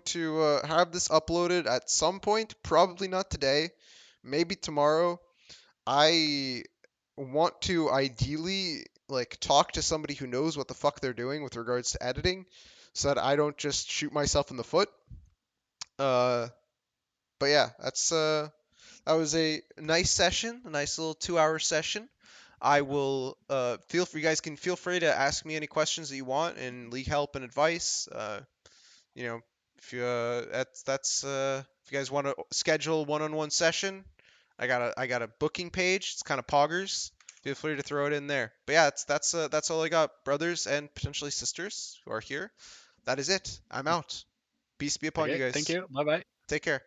to have this uploaded at some point. Probably not today. Maybe tomorrow. I want to ideally like talk to somebody who knows what the fuck they're doing with regards to editing, so that I don't just shoot myself in the foot. But yeah, that was a nice session, a nice little 2-hour session. I will you guys can feel free to ask me any questions that you want and league help and advice. You know, if you if you guys want to schedule one-on-one session, I got a booking page. It's kind of poggers. Feel free to throw it in there. But yeah, that's all I got, brothers and potentially sisters who are here. That is it. I'm out. Peace be upon you Okay, guys. thank you. Bye bye. Take care.